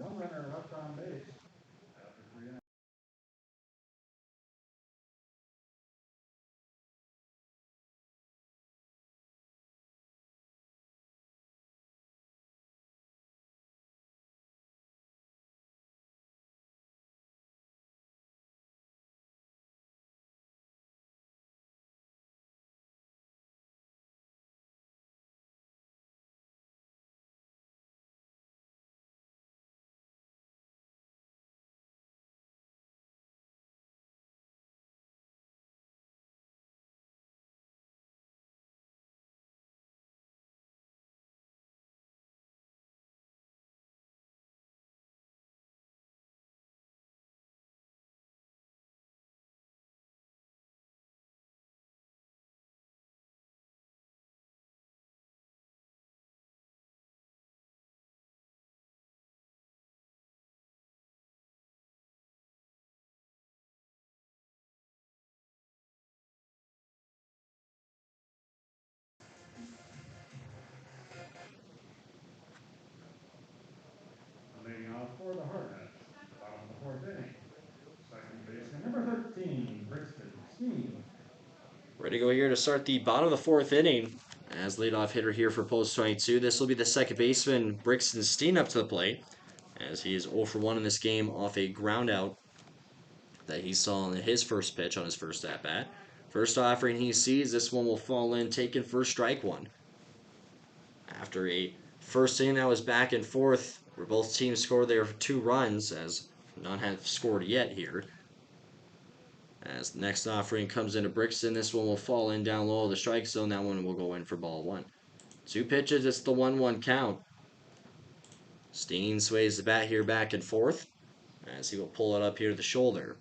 to go here to start the bottom of the fourth inning. As leadoff hitter here for post 22, this will be the second baseman, Brixton Steen, up to the plate. As he is 0 for 1 in this game off a ground out that he saw on his first pitch on his first at bat. First offering he sees, this one will fall in, taken for strike one. After a first inning that was back and forth, where both teams scored their 2 runs, as none have scored yet here. As the next offering comes into Brixton, this one will fall in down low of the strike zone. That one will go in for ball 1. 2 pitches, it's the 1-1 count. Steen sways the bat here back and forth, as he will pull it up here to the shoulder.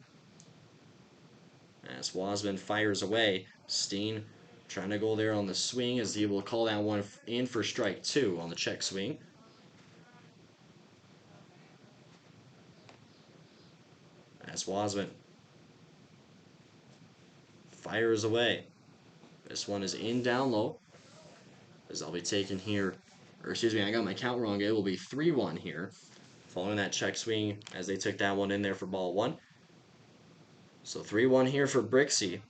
As Wasman fires away, Steen trying to go there on the swing, as he will call that one in for strike 2 on the check swing. As Wasman fires away. This one is in down low, as I'll be taking here, or excuse me, I got my count wrong. It will be 3-1 here, following that check swing as they took that one in there for ball 1. So 3-1 here for Brixie.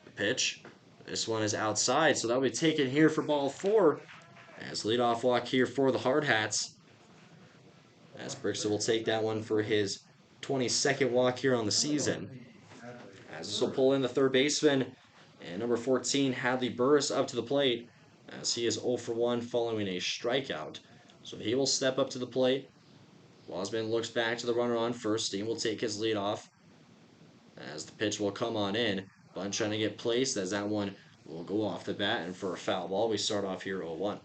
The pitch. This one is outside, so that'll be taken here for ball 4. As leadoff walk here for the Hardhats. As Brixie will take that one for his 22nd walk here on the season. As this will pull in the third baseman, and number 14, Hadley Burris, up to the plate, as he is 0 for 1 following a strikeout. So he will step up to the plate. Wasman looks back to the runner on first. Steen will take his lead off, as the pitch will come on in. Bunt trying to get placed, as that one will go off the bat, and for a foul ball, we start off here 0-1.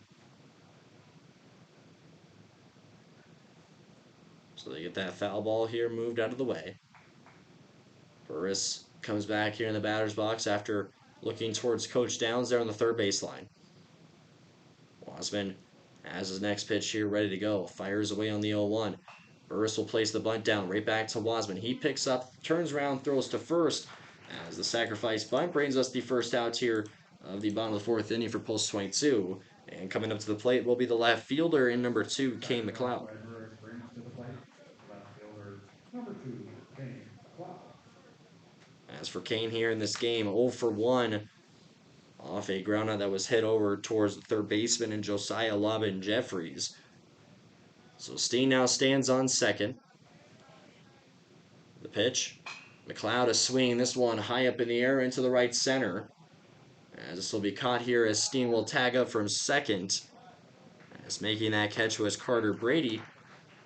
So they get that foul ball here moved out of the way. Burris comes back here in the batter's box after looking towards Coach Downs there on the third baseline. Wasman has his next pitch here ready to go. Fires away on the 0-1. Burris will place the bunt down right back to Wasman. He picks up, turns around, throws to first, as the sacrifice bunt brings us the first out here of the bottom of the fourth inning for post 22. And coming up to the plate will be the left fielder in number 2, Kane McLeod. As for Kane here in this game, 0 for 1 off a groundout that was hit over towards the third baseman and Josiah Lobbin Jeffries. So Steen now stands on second. The pitch. McLeod is swinging this one high up in the air into the right center. As this will be caught here as Steen will tag up from second. As making that catch was Carter Brady.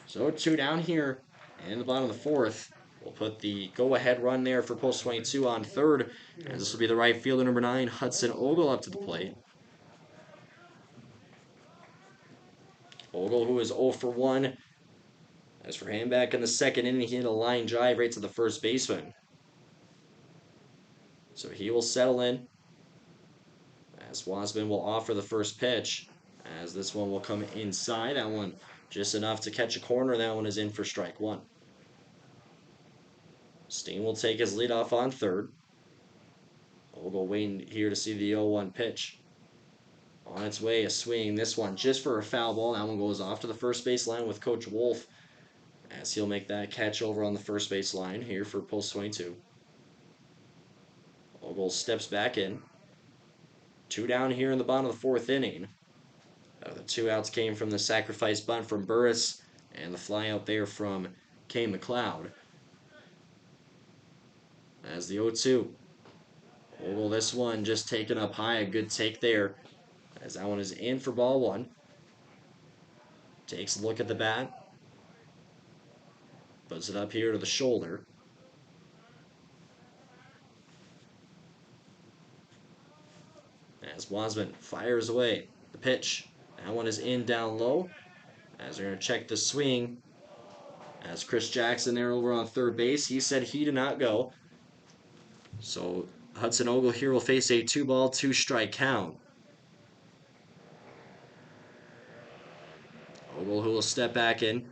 So 2 down here in the bottom of the fourth. We'll put the go-ahead run there for post 22 on third. As this will be the right fielder, number 9, Hudson Ogle, up to the plate. Ogle, who is 0 for 1. As for him, back in the second inning, he hit a line drive right to the first baseman. So he will settle in, as Wasman will offer the first pitch, as this one will come inside. That one just enough to catch a corner. That one is in for strike 1. Steen will take his lead off on third. Ogle waiting here to see the 0-1 pitch. On its way, a swing. This one just for a foul ball. That one goes off to the first base line with Coach Wolf, as he'll make that catch over on the first base line here for post 22. Ogle steps back in. 2 down here in the bottom of the fourth inning. The 2 outs came from the sacrifice bunt from Burris and the fly out there from Kane McLeod. As the 0-2. Ogle, this one just taken up high. A good take there, as that one is in for ball 1. Takes a look at the bat. Puts it up here to the shoulder. As Wasman fires away. The pitch. That one is in down low. As they're going to check the swing. As Chris Jackson there over on third base, he said he did not go. So Hudson Ogle here will face a 2-ball, 2-strike count. Ogle, who will step back in.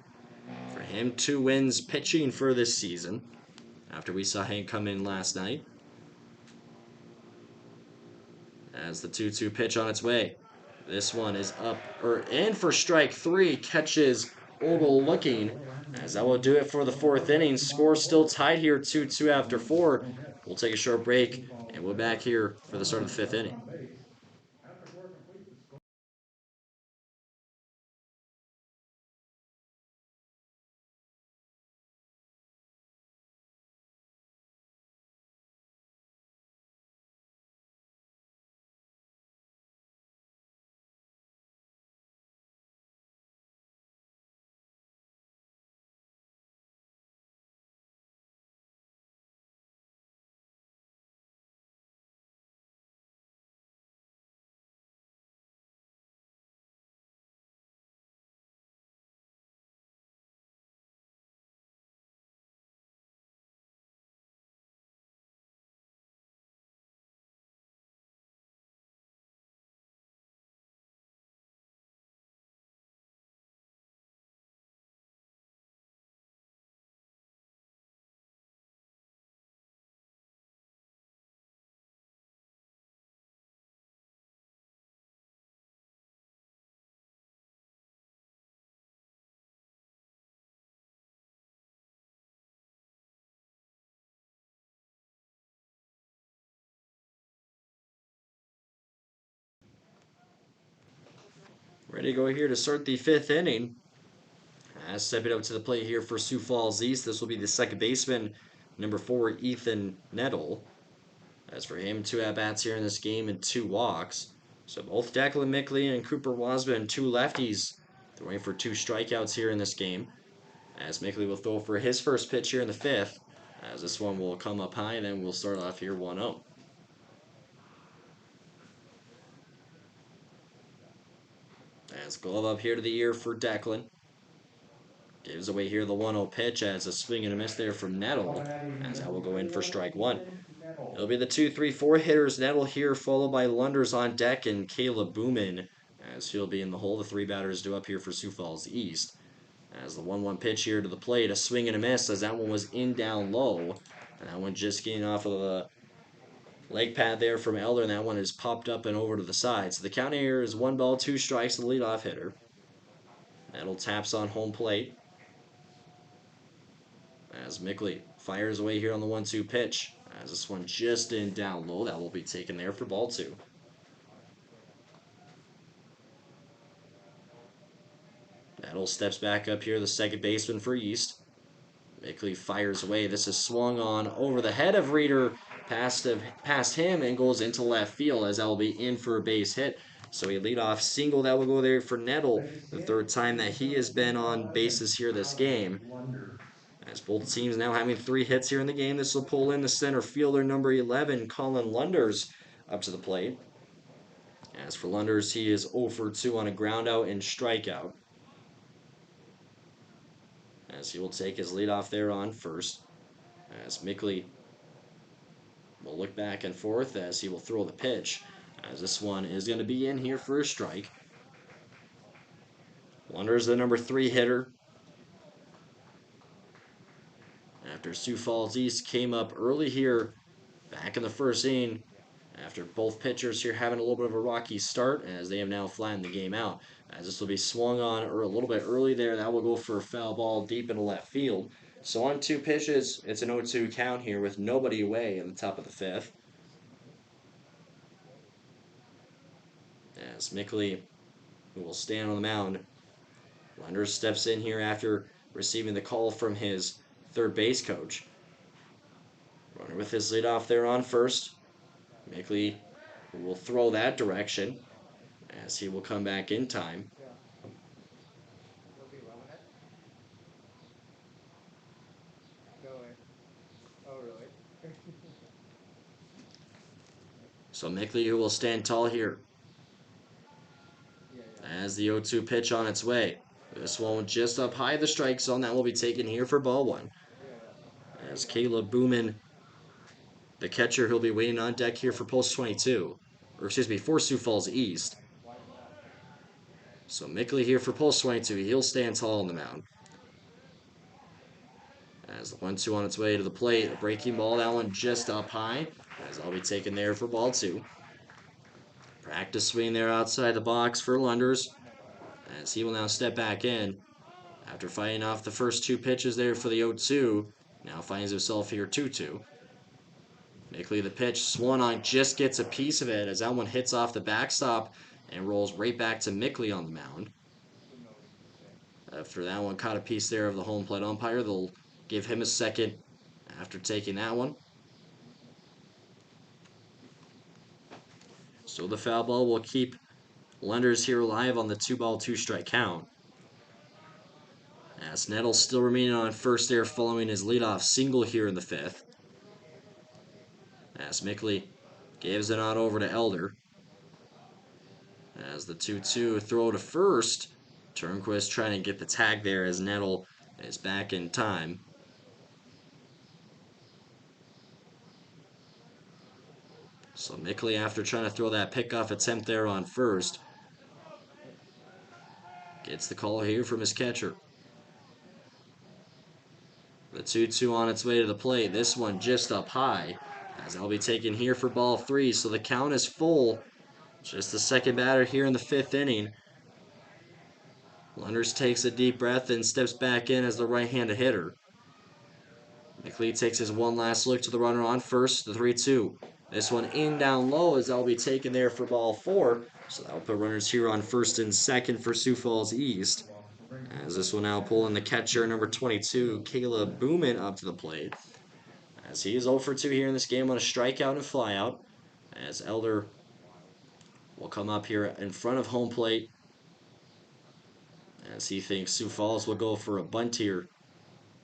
For him, 2 wins pitching for this season, after we saw Hank come in last night. As the 2-2 pitch on its way. This one is up, or in for strike 3. Catches Ogle looking, as that will do it for the fourth inning. Score still tied here, 2-2 after 4. We'll take a short break, Sioux Falls and we're back error. here for the start of Runners the fifth left inning. on base. After 4 complete, the score. Ready to go here to start the fifth inning. Stepping up to the plate here for Sioux Falls East, this will be the second baseman, number 4, Ethan Nettle. As for him, 2 at-bats here in this game and 2 walks. So both Declan Mickley and Cooper Wasman, 2 lefties, throwing for 2 strikeouts here in this game. As Mickley will throw for his first pitch here in the fifth. As this one will come up high, and then we'll start off here 1-0. As glove up here to the ear for Declan. Gives away here the 1-0 pitch as a swing and a miss there from Nettle. As that will go in for strike one. It'll be the 2-3-4 hitters. Nettle here, followed by Lunders on deck and Caleb Boomin. As he'll be in the hole. The 3 batters due up here for Sioux Falls East. As the 1-1 pitch here to the plate, a swing and a miss as that one was in down low. And that one just getting off of the leg pad there from Elder, and that one is popped up and over to the side. So the count here is 1 ball, 2 strikes to the leadoff hitter. Nettle taps on home plate. As Mickley fires away here on the 1-2 pitch. As this one just in down low, that will be taken there for ball 2. Nettle steps back up here, the second baseman for East. Mickley fires away. This is swung on over the head of Reeder, past him, and goes into left field as that will be in for a base hit. So a leadoff single that will go there for Nettle, the third time that he has been on bases here this game. As both teams now having 3 hits here in the game, this will pull in the center fielder number 11, Colin Lunders, up to the plate. As for Lunders, he is 0 for 2 on a groundout and strikeout. As he will take his leadoff there on first. As Mickley will look back and forth as he will throw the pitch. As this one is going to be in here for a strike. Lunders, the number 3 hitter. After Sioux Falls East came up early here back in the first inning, after both pitchers here having a little bit of a rocky start, as they have now flattened the game out. As this will be swung on a little bit early there, that will go for a foul ball deep into left field. So on 2 pitches, it's an 0-2 count here with nobody away in the top of the fifth. As Mickley, who will stand on the mound, Lunders steps in here after receiving the call from his third base coach. Runner with his leadoff there on first. Mickley will throw that direction as he will come back in time. So Mickley, who will stand tall here as the 0-2 pitch on its way. This one just up high the strike zone. That will be taken here for ball 1. As Caleb Boomin, the catcher, who'll be waiting on deck here for post 22. Or excuse me, for Sioux Falls East. So Mickley here for post 22. He'll stand tall on the mound. As the 1-2 on its way to the plate. A breaking ball. That one just up high. As I'll be taken there for ball 2. Practice swing there outside the box for Lunders. As he will now step back in. After fighting off the first 2 pitches there for the 0-2, now finds himself here 2-2. Mickley the pitch, swung on, just gets a piece of it as that one hits off the backstop and rolls right back to Mickley on the mound. After that one caught a piece there of the home plate umpire, they'll give him a second after taking that one. So the foul ball will keep Lenders here alive on the 2-ball, 2-strike count. As Nettles still remaining on first there following his leadoff single here in the 5th. As Mickley gives it on over to Elder. As the 2-2 throw to first. Turnquist trying to get the tag there as Nettle is back in time. So Mickley, after trying to throw that pickoff attempt there on first, gets the call here from his catcher. The 2-2 on its way to the plate. This one just up high, as that'll be taken here for ball 3. So the count is full. Just the second batter here in the 5th inning. Lenders takes a deep breath and steps back in as the right-handed hitter. Mickley takes his one last look to the runner on first, the 3-2. This one in down low as that'll be taken there for ball 4. So that'll put runners here on first and second for Sioux Falls East. As this one now pulling the catcher, number 22, Caleb Booman, up to the plate. As he is 0 for 2 here in this game on a strikeout and flyout. As Elder will come up here in front of home plate. As he thinks Sioux Falls will go for a bunt here.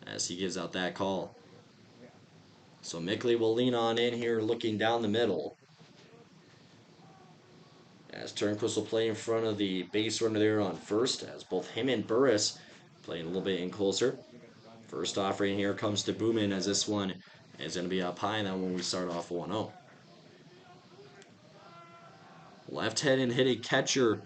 As he gives out that call. So Mickley will lean on in here looking down the middle. As Turnquist will play in front of the base runner there on first. As both him and Burris playing a little bit in closer. First offering here comes to Booman as this one is going to be up high. And then when we start off 1-0. Left-handed hitting catcher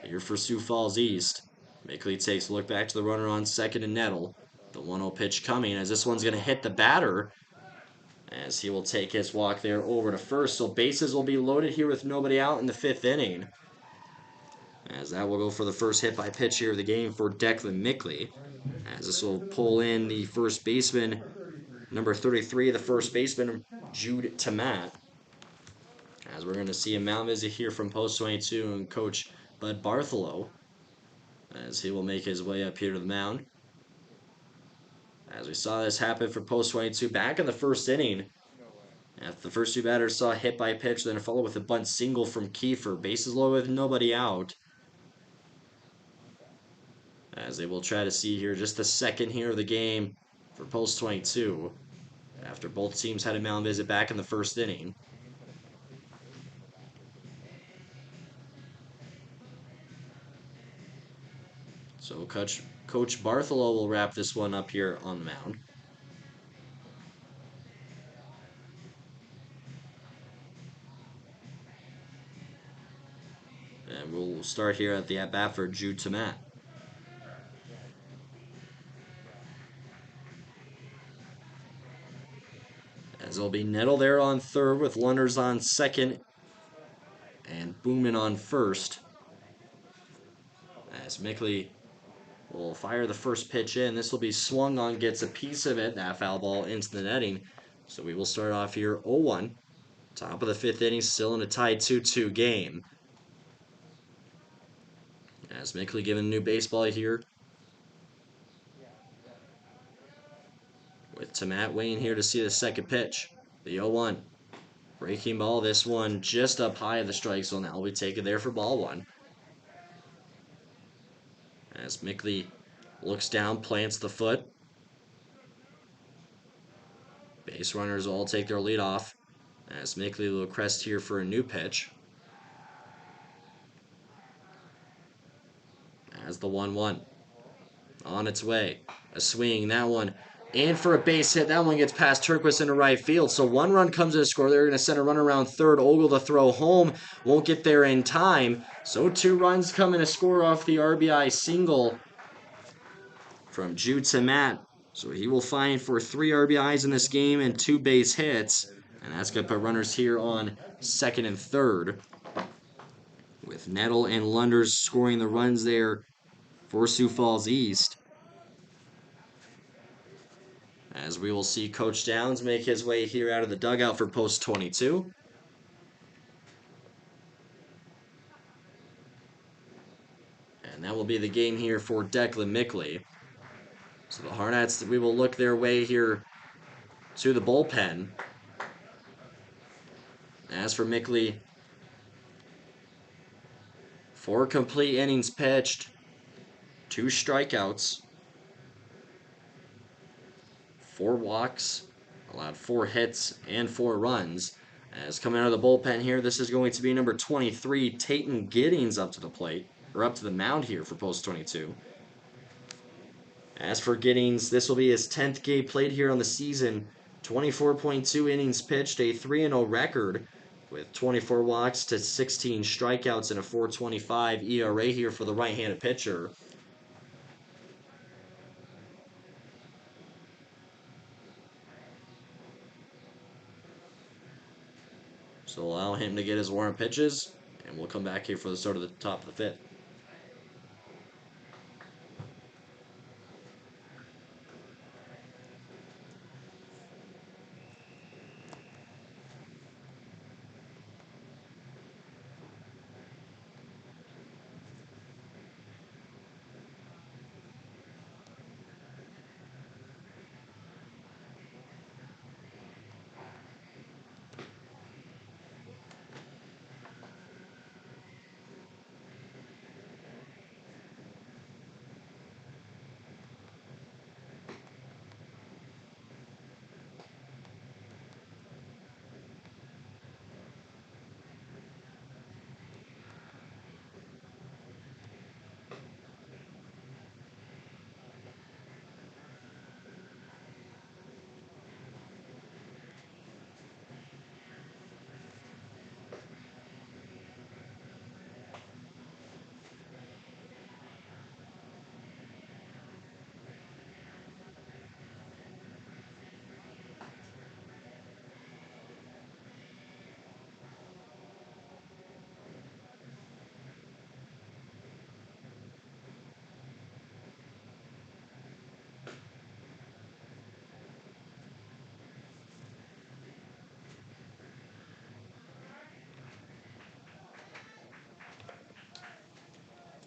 here for Sioux Falls East. Mickley takes a look back to the runner on second and Nettle. The 1-0 pitch coming as this one's going to hit the batter. As he will take his walk there over to first. So bases will be loaded here with nobody out in the 5th inning. As that will go for the first hit by pitch here of the game for Declan Mickley. As this will pull in the first baseman, number 33, the first baseman, Jude Tamat. As we're going to see a mound visit here from Post 22 and Coach Bud Bartholow. As he will make his way up here to the mound. As we saw this happen for Post 22 back in the first inning. After the first 2 batters saw a hit by pitch, then followed with a bunt single from Kiefer. Bases loaded with nobody out. As they will try to see here just the second here of the game for Post 22. After both teams had a mound visit back in the first inning. So Coach Bartholow will wrap this one up here on the mound. And we'll start here at the at-bat for Jude Tamat. As it'll be Nettle there on third with Lunders on second and Booman on first. As Mickley will fire the first pitch in. This will be swung on, gets a piece of it. That foul ball into the netting. So we will start off here 0-1. Top of the 5th inning, still in a tied 2-2 game. As Mickley given a new baseball here. With Tamat waiting here to see the second pitch. The 0-1. Breaking ball, this one just up high of the strike zone. Now we take it there for ball 1. As Mickley looks down, plants the foot. Base runners will all take their lead off. As Mickley will crest here for a new pitch. As the 1-1. On its way. A swing, that one. And for a base hit, that one gets past Turnquist into right field. So 1 run comes in to score. They're going to send a runner around third. Ogle to throw home. Won't get there in time. So 2 runs come in to score off the RBI single from Jude Tamat. So he will find for 3 RBIs in this game and 2 base hits. And that's going to put runners here on second and third. With Nettle and Lunders scoring the runs there for Sioux Falls East. As As we will see Coach Downs make his way here out of the dugout for post 22. And that will be the game here for Declan Mickley. So the Hardhats, we will look their way here to the bullpen. As for Mickley, 4 complete innings pitched, 2 strikeouts, 4 walks, allowed 4 hits and 4 runs. As coming out of the bullpen here, this is going to be number 23, Tatum Giddings up to the plate, or up to the mound here for post 22. As for Giddings, this will be his 10th game played here on the season. 24.2 innings pitched, a 3-0 record with 24 walks to 16 strikeouts and a 4.25 ERA here for the right-handed pitcher. So allow him to get his warm pitches, and we'll come back here for the start of the top of the 5th.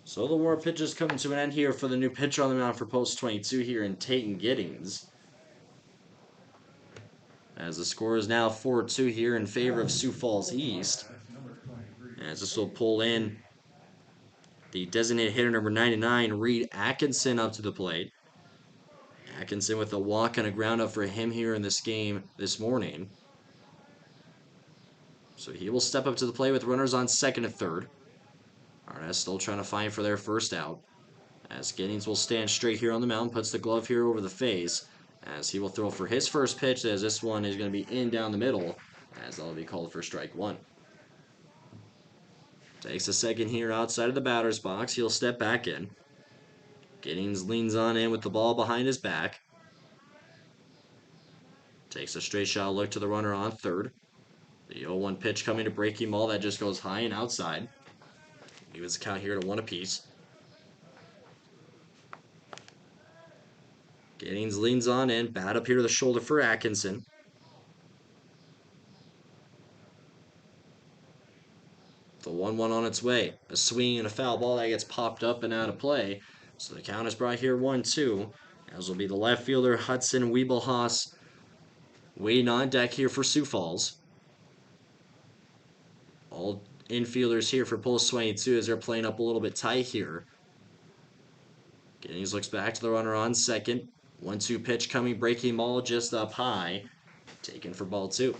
So the war pitches coming to an end here for the new pitcher on the mound for post 22 here in Tatum Giddings. As the score is now 4-2 here in favor of Sioux Falls East. As this will pull in the designated hitter number 99, Reed Atkinson, up to the plate. Atkinson with a walk and a ground up for him here in this game this morning. So he will step up to the plate with runners on second and third. Hardhats still trying to find for their first out. As Giddings will stand straight here on the mound, puts the glove here over the face. As he will throw for his first pitch, as this one is going to be in down the middle. As that'll be called for strike 1. Takes a second here outside of the batter's box. He'll step back in. Giddings leans on in with the ball behind his back. Takes a straight shot look to the runner on third. The 0-1 pitch coming to breaking ball that just goes high and outside. Evens the count here to 1 apiece. Giddings leans on in. Bat up here to the shoulder for Atkinson. The 1-1 on its way. A swing and a foul ball that gets popped up and out of play. So the count is brought here 1-2. As will be the left fielder Hudson Wiebelhaus waiting on deck here for Sioux Falls. All infielders here for post 22 as they're playing up a little bit tight here. Giddings looks back to the runner on second. 1-2 pitch coming, breaking ball just up high. Taken for ball 2.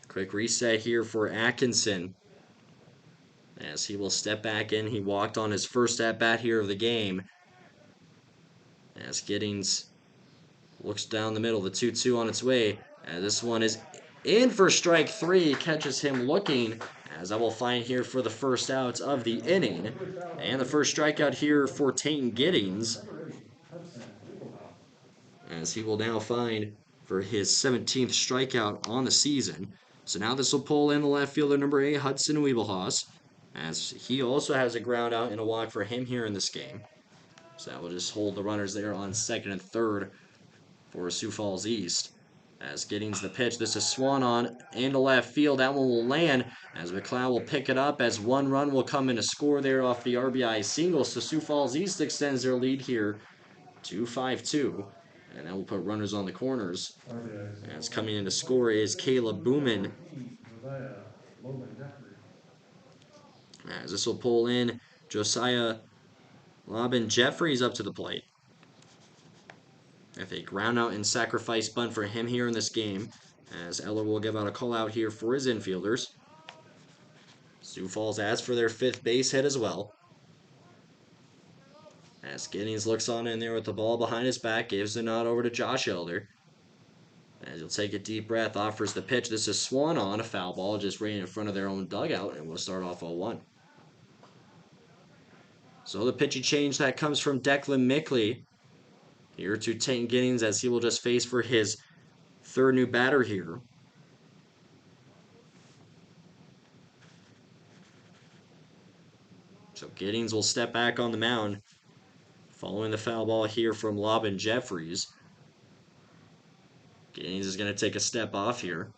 Quick reset here for Atkinson. As he will step back in. He walked on his first at-bat here of the game. As Giddings looks down the middle. The 2-2 on its way. And this one is in for strike 3. Catches him looking. As I will find here for the first out of the inning. And the first strikeout here for Tatum Giddings. As he will now find for his 17th strikeout on the season. So now this will pull in the left fielder number 8, Hudson Wiebelhaus. As he also has a ground out and a walk for him here in this game. So that will just hold the runners there on second and third for Sioux Falls East. As Giddings the pitch, this is Swan on into left field. That one will land as McLeod will pick it up as one run will come in to score there off the RBI single. So Sioux Falls East extends their lead here to 5-2. And that will put runners on the corners. As coming in to score is Caleb Booman. Josiah Logan Jeffries. As this will pull in Josiah Lobbin Jeffries up to the plate. If a ground out and sacrifice bunt for him here in this game, as Eller will give out a call out here for his infielders. Sioux Falls asks for their fifth base hit as well. As Giddings looks on in there with the ball behind his back, gives the nod over to Josh Elder. As he'll take a deep breath, offers the pitch. This is Swan on a foul ball just right in front of their own dugout, and we'll start off 0-1. So the pitching change that comes from Declan Mickley here to Tank Giddings as he will just face for his third new batter here. So Giddings will step back on the mound following the foul ball here from Lobbin Jeffries. Giddings is going to take a step off here.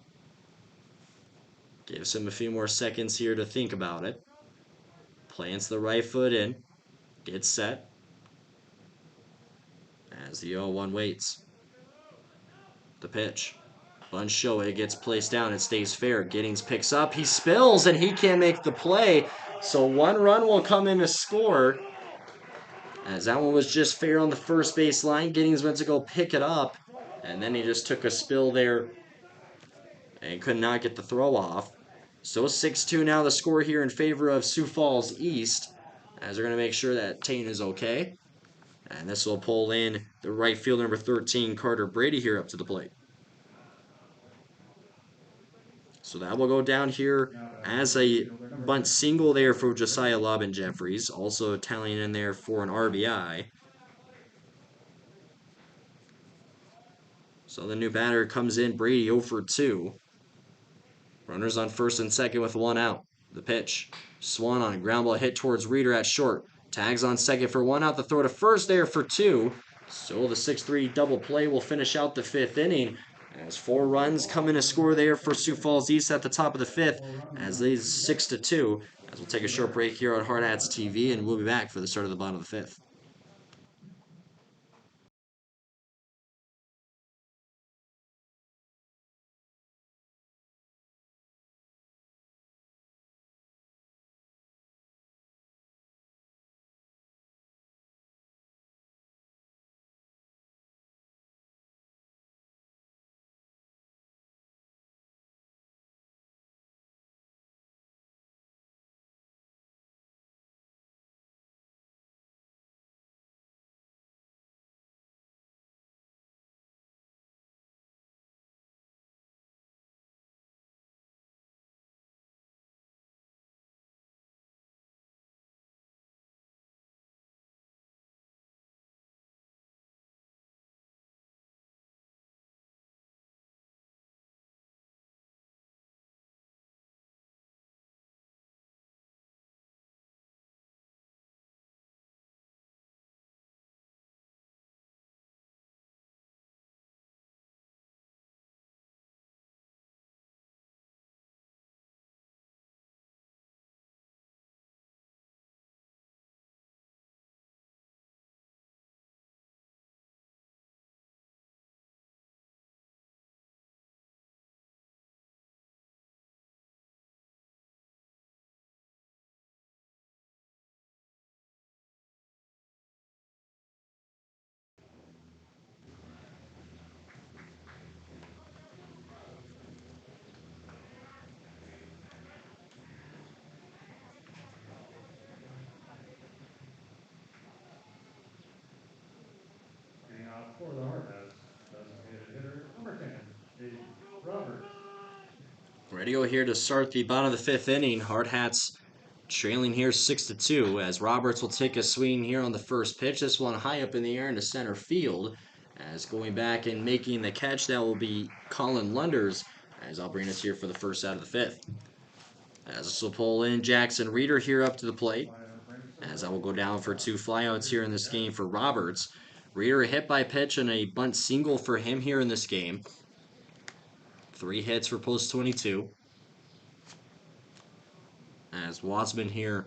Gives him a few more seconds here to think about it. Plants the right foot in. Gets set. As the 0-1 waits. The pitch. Bunch show it gets placed down. It stays fair. Giddings picks up. He spills and he can't make the play. So one run will come in to score. As that one was just fair on the first base line. Giddings went to go pick it up. And then he just took a spill there and could not get the throw off. So 6-2 now the score here in favor of Sioux Falls East. As they're going to make sure that Tain is okay. And this will pull in the right fielder number 13, Carter Brady, here up to the plate. So that will go down here as a bunt single there for Josiah Lobbin Jeffries. Also tallying in there for an RBI. So the new batter comes in, Brady 0 for 2. Runners on first and second with one out. The pitch. Swan on a ground ball hit towards Reeder at short. Tags on second for one out. The throw to first there for 2. So the 6-3 double play will finish out the fifth inning. As 4 runs come in to score there for Sioux Falls East at the top of the fifth. As leads 6-2. As we'll take a short break here on Hardhats TV, and we'll be back for the start of the bottom of the fifth. Getting out for the Hardhats, designated hitter number 10, Jake Roberts. Ready to go here to start the bottom of the fifth inning. Hardhats trailing here 6-2 as Roberts will take a swing here on the first pitch. This one high up in the air into center field. As going back and making the catch, that will be Colin Lunders. As I'll bring us here for the first out of the fifth. As this will pull in Jackson Reeder here up to the plate. As I will go down for 2 flyouts here in this game for Roberts. Reader a hit by pitch and a bunt single for him here in this game. 3 hits for post 22. As Wasman here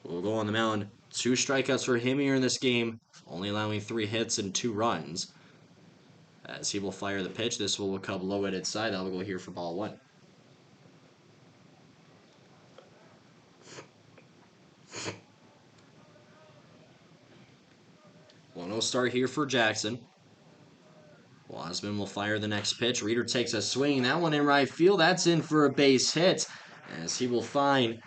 will go on the mound. 2 strikeouts for him here in this game, only allowing 3 hits and 2 runs. As he will fire the pitch, this will come low at inside. That will go here for ball 1. 1-0 start here for Jackson. Wasman will fire the next pitch. Reader takes a swing. That one in right field. That's in for a base hit. As he will find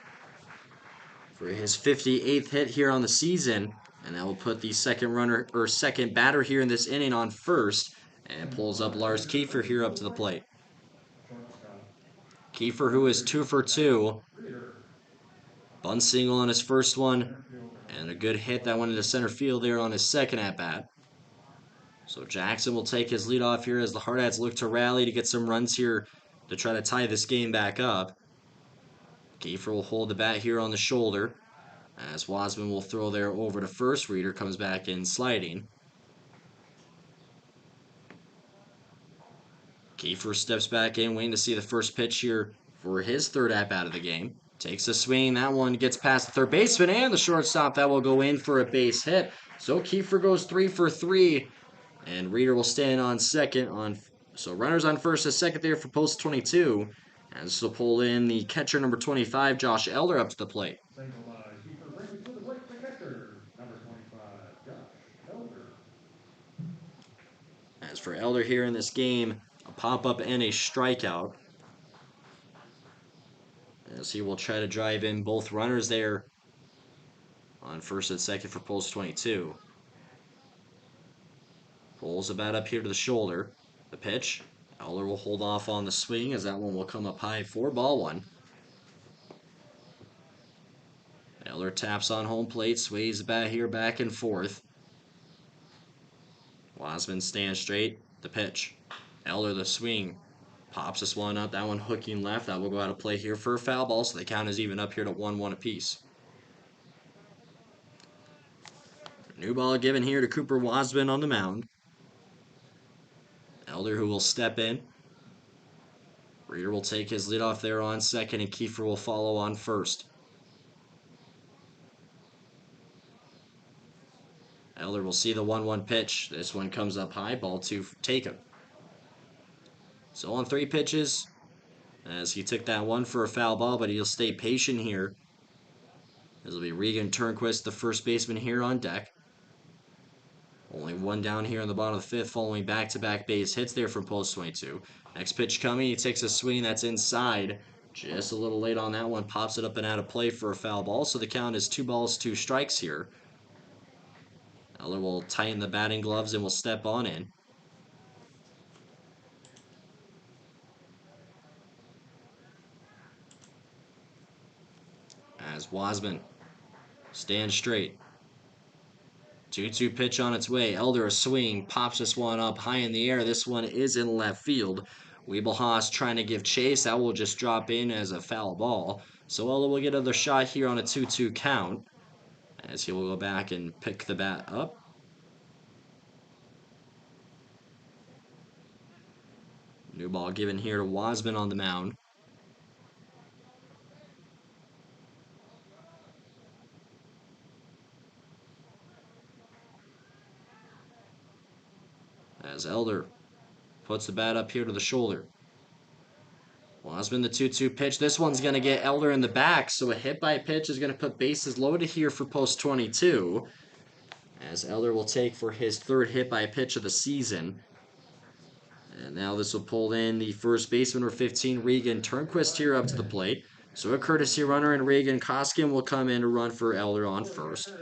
for his 58th hit here on the season. And that will put the second batter here in this inning on first. And pulls up Lars Kiefer here up to the plate. Kiefer, who is 2 for 2. Bunt single on his first one. And a good hit that went into center field there on his second at bat. So Jackson will take his lead off here as the Hardhats look to rally to get some runs here to try to tie this game back up. Kiefer will hold the bat here on the shoulder as Wasman will throw there over to first. Reader comes back in sliding. Kiefer steps back in, waiting to see the first pitch here for his third at-bat of the game. Takes a swing. That one gets past the third baseman and the shortstop. That will go in for a base hit. So Kiefer goes 3 for 3. And Reader will stand on second. So runners on first and second there for post 22. And this will pull in the catcher number 25, Josh Elder, up to the plate. As for Elder here in this game, a pop-up and a strikeout. As he will try to drive in both runners there on first and second for post 22. Pulls the bat up here to the shoulder. The pitch. Elder will hold off on the swing as that one will come up high for ball 1. Elder taps on home plate, sways the bat here back and forth. Wasman stands straight. The pitch. Elder the swing. Pops this one up. That one hooking left. That will go out of play here for a foul ball, so the count is even up here to 1-1 apiece. New ball given here to Cooper Wasman on the mound. Elder who will step in. Reader will take his lead off there on second, and Kiefer will follow on first. Elder will see the 1-1 pitch. This one comes up high. Ball 2, take him. So on 3 pitches, as he took that one for a foul ball, but he'll stay patient here. This will be Regan Turnquist, the first baseman here on deck. Only one down here in the bottom of the 5th, following back-to-back base hits there from post 22. Next pitch coming, he takes a swing that's inside. Just a little late on that one, pops it up and out of play for a foul ball, so the count is 2 balls, 2 strikes here. Elder will tighten the batting gloves and will step on in. As Wasman stands straight. 2-2 pitch on its way. Elder a swing, pops this one up high in the air. This one is in left field. Wiebelhaus trying to give chase. That will just drop in as a foul ball. So Elder will get another shot here on a 2-2 count as he will go back and pick the bat up. New ball given here to Wasman on the mound. As Elder puts the bat up here to the shoulder. Wasman the 2-2 pitch. This one's going to get Elder in the back, so a hit by pitch is going to put bases loaded here for post 22. As Elder will take for his 3rd hit by pitch of the season. And now this will pull in the first baseman, number 15, Regan Turnquist here up to the plate. So a courtesy runner and Regan Koskin will come in to run for Elder on first.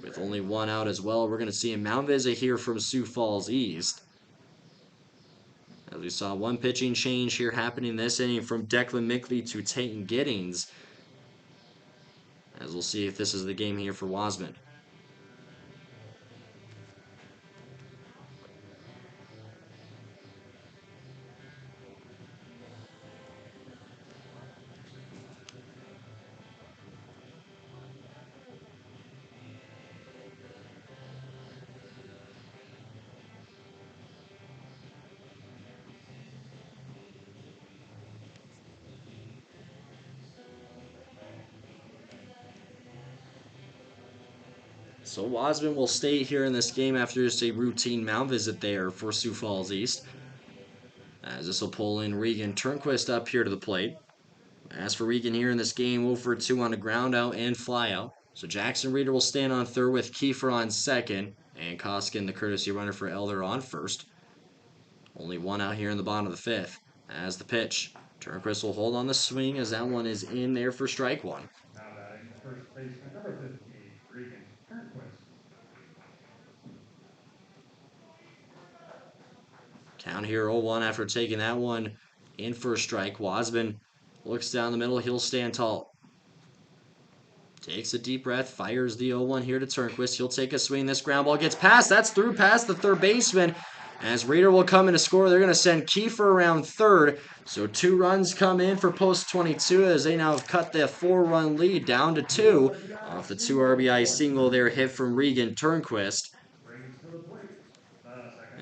With only 1 out as well, we're going to see a mound visit here from Sioux Falls East. As we saw 1 pitching change here happening this inning from Declan Mickley to Tayton Giddings. As we'll see if this is the game here for Wasman. So Wasman will stay here in this game after just a routine mound visit there for Sioux Falls East. As this will pull in Regan Turnquist up here to the plate. As for Regan here in this game, 0 for 2 on a ground out and fly out. So Jackson Reeder will stand on third with Kiefer on second, and Koskin, the courtesy runner for Elder, on first. Only one out here in the bottom of the fifth. As the pitch, Turnquist will hold on the swing as that one is in there for strike one. Now batting first baseman number 50, Regan Turnquist. Count here 0-1 after taking that one in for a strike. Wasman looks down the middle. He'll stand tall. Takes a deep breath, fires the 0-1 here to Turnquist. He'll take a swing. This ground ball gets past. That's through past the third baseman. As Reeder will come in to score, they're going to send Kiefer around third. So 2 runs come in for post 22 as they now have cut the 4-run lead down to 2 off the 2 RBI single there hit from Regan Turnquist. Brings to the plate.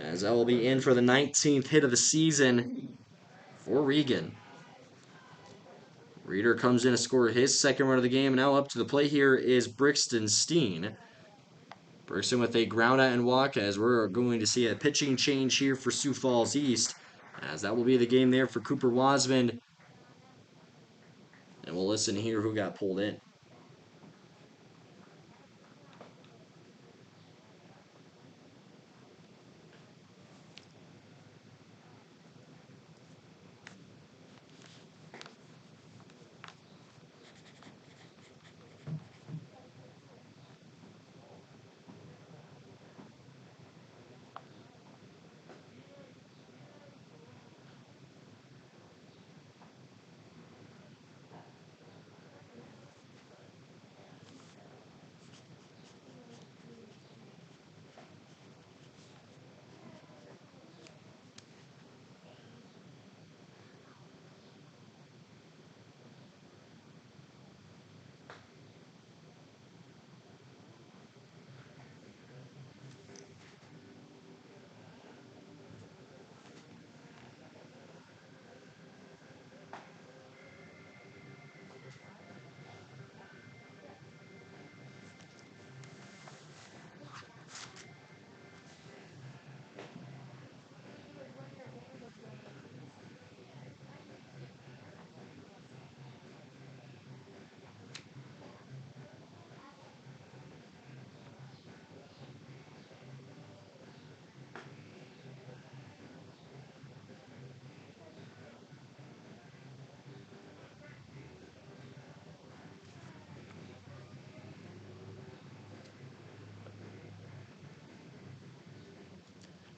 As that will be in for the 19th hit of the season for Regan. Reeder comes in to score his second run of the game. Now up to the plate here is Brixton Steen. Brixton with a ground out and walk as we're going to see a pitching change here for Sioux Falls East. As that will be the game there for Cooper Wasman. And we'll listen here who got pulled in.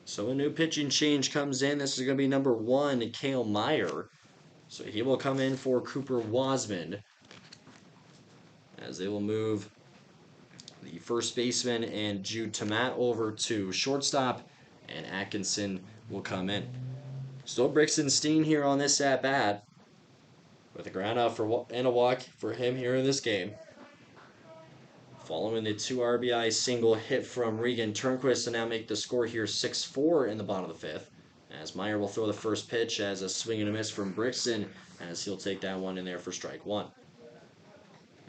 So a new pitching change comes in. This is going to be number 1, Kale Meyer. So he will come in for Cooper Wasman. As they will move the first baseman and Jude Tomat over to shortstop. And Atkinson will come in. Still Brixton Steen here on this at-bat. With a ground out and a walk for him here in this game. Following the 2 RBI single hit from Regan Turnquist to now make the score here 6-4 in the bottom of the fifth. As Meyer will throw the first pitch as a swing and a miss from Brixton as he'll take that one in there for strike 1.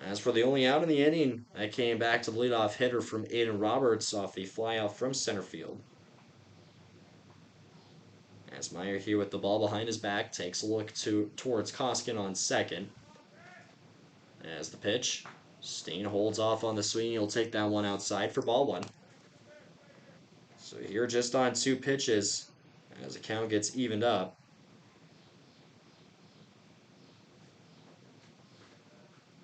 As for the only out in the inning, that came back to the leadoff hitter from Aiden Roberts off the flyout from center field. As Meyer here with the ball behind his back takes a look towards Koskin on second. As the pitch, Steen holds off on the swing. He'll take that one outside for ball 1. So here just on 2 pitches as the count gets evened up.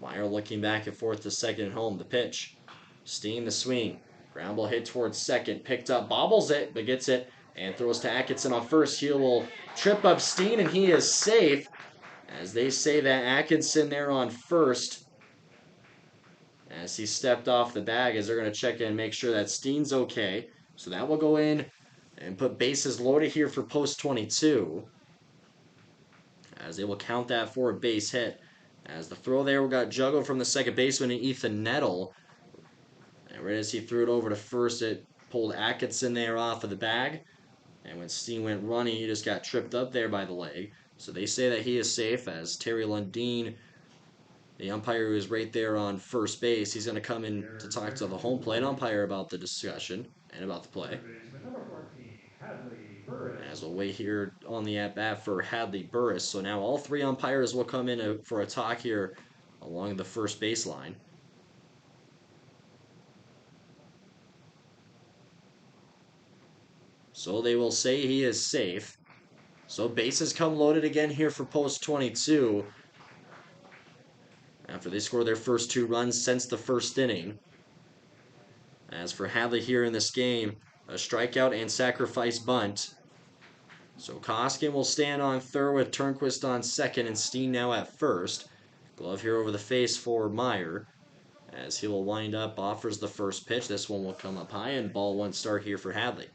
Meyer looking back and forth to second and home. The pitch. Steen the swing. Ground ball hit towards second. Picked up, bobbles it, but gets it. And throws to Atkinson on first. He will trip up Steen and he is safe. As they say that Atkinson there on first. As he stepped off the bag as they're going to check in and make sure that Steen's okay. So that will go in and put bases loaded here for post 22. As they will count that for a base hit. As the throw there got juggled from the second baseman, Ethan Nettle. And right as he threw it over to first, it pulled Atkinson there off of the bag. And when Steen went running, he just got tripped up there by the leg. So they say that he is safe as Terry Lundeen The umpire who is right there on first base, he's going to come in to Error talk to the cleared home to plate plate. umpire about the discussion and about the play. Third baseman, number 14, Hadley Burris. As we'll wait here on the at-bat for Hadley Burris. So now all three umpires will come in for a talk here along the first baseline. So they will say he is safe. So bases come loaded again here for post 22 after they score their first 2 runs since the first inning. As for Hadley here in this game, a strikeout and sacrifice bunt. So Koskin will stand on third with Turnquist on second and Steen now at first. Glove here over the face for Meyer. As he will wind up, offers the first pitch. This one will come up high and ball one start here for Hadley.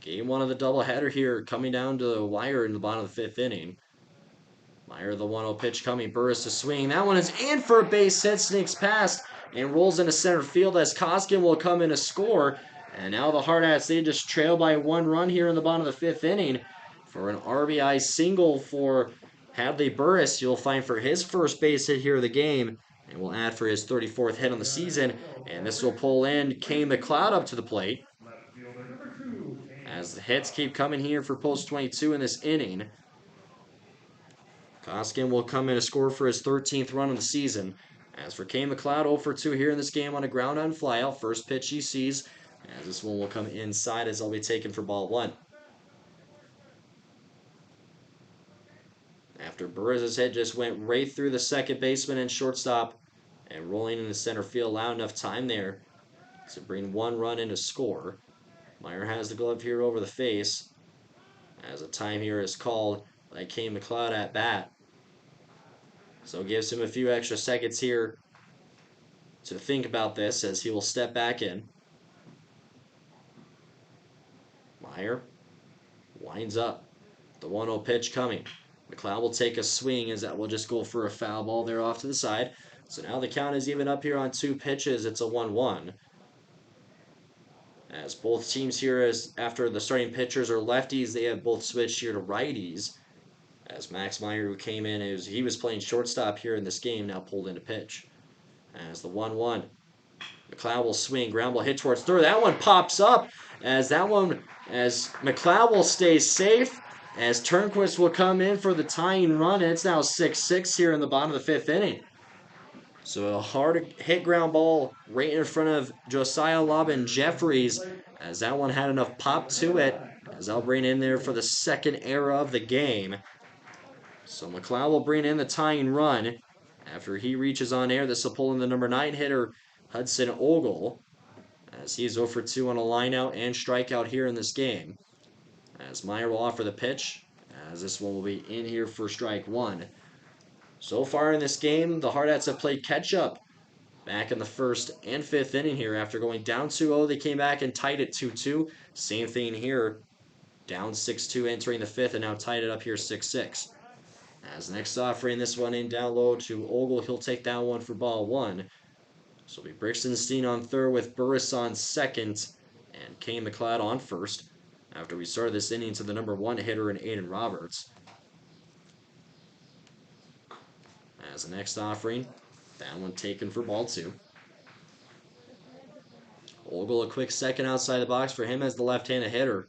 Game one of the doubleheader here coming down to the wire in the bottom of the fifth inning. Meyer, the 1-0 pitch coming. Burris to swing. That one is in for a base hit. Sneaks past and rolls into center field as Koskin will come in to score. And now the Hardhats, they just trail by 1 run here in the bottom of the fifth inning for an RBI single for Hadley Burris. You'll find for his first base hit here of the game. And will add for his 34th hit on the season. And this will pull in Kane McLeod up to the plate. Left fielder, number 2, As the hits keep coming here for post 22 in this inning. Koskin will come in to score for his 13th run of the season. As for Kane McLeod, 0 for 2 here in this game on a ground on flyout. First pitch he sees, as this one will come inside as I'll be taken for ball 1. After Burris' hit just went right through the second baseman and shortstop and rolling into center field, allowed enough time there to bring 1 run in to score. Meyer has the glove here over the face as a time here is called by Kane McLeod at bat. So it gives him a few extra seconds here to think about this as he will step back in. Meyer winds up. The 1-0 pitch coming. McLeod will take a swing as that will just go for a foul ball there off to the side. So now the count is even up here on 2 pitches. It's a 1-1. As both teams here, as after the starting pitchers are lefties, they have both switched here to righties. As Max Meyer, who came in, he was playing shortstop here in this game, now pulled into pitch. As the 1-1. McLeod will swing, ground ball hit towards third. That one pops up as McLeod will stay safe as Turnquist will come in for the tying run. And it's now 6-6 here in the bottom of the fifth inning. So a hard hit ground ball right in front of Josiah Lobbin Jeffries as that one had enough pop to it as I'll bring in there for the second error of the game. So McLeod will bring in the tying run. After he reaches on air, this will pull in the number 9 hitter, Hudson Ogle, as he is 0 for 2 on a lineout and strikeout here in this game. As Meyer will offer the pitch, as this one will be in here for strike 1. So far in this game, the Hardhats have played catch-up back in the first and fifth inning here. After going down 2-0, they came back and tied it 2-2. Same thing here, down 6-2 entering the fifth, and now tied it up here 6-6. As next offering this one in down low to Ogle, he'll take that one for ball 1. So it'll be Brixton on third with Burris on second and Kane McLeod on first. After we started this inning to the number 1 hitter in Aiden Roberts. As the next offering, that one taken for ball 2. Ogle a quick second outside the box for him as the left-handed hitter.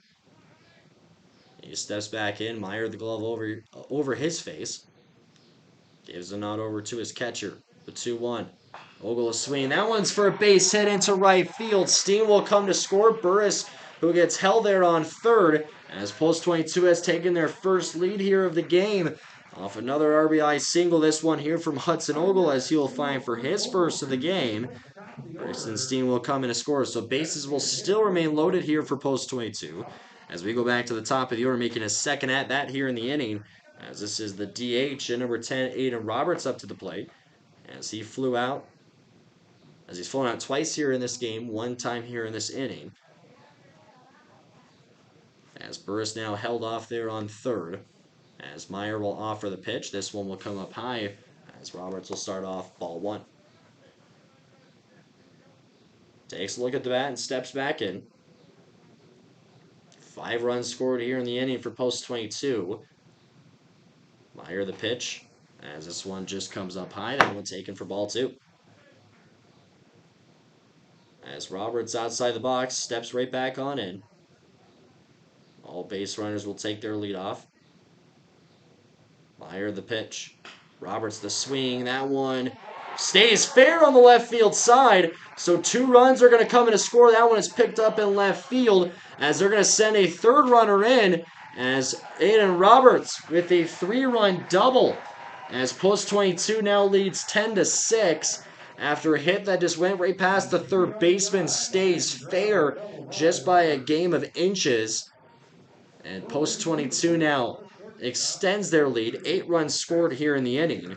He steps back in, Meyer the glove over his face. Gives a nod over to his catcher. The 2-1. Ogle a swing. That one's for a base hit into right field. Steen will come to score. Burris, who gets held there on third, as Post 22 has taken their first lead here of the game. Off another RBI single, this one here from Hudson Ogle, as he will find for his first of the game. Brixton Steen will come in to score, so bases will still remain loaded here for Post 22. As we go back to the top of the order, making his second at bat here in the inning, as this is the DH and number 10, Aiden Roberts up to the plate, as he flew out, as he's flown out twice here in this game, 1 time here in this inning. As Burris now held off there on third, as Meyer will offer the pitch. This one will come up high, as Roberts will start off ball 1. Takes a look at the bat and steps back in. 5 runs scored here in the inning for Post 22. Meyer the pitch. As this one just comes up high, that one taken for ball two. As Roberts outside the box, steps right back on in. All base runners will take their lead off. Meyer the pitch. Roberts the swing. That one stays fair on the left field side. So 2 runs are going to come in to score. That one is picked up in left field as they're going to send a 3rd runner in as Aiden Roberts with a 3-run double as Post 22 now leads 10-6 after a hit that just went right past the third baseman, stays fair just by a game of inches. And Post 22 now extends their lead. 8 runs scored here in the inning.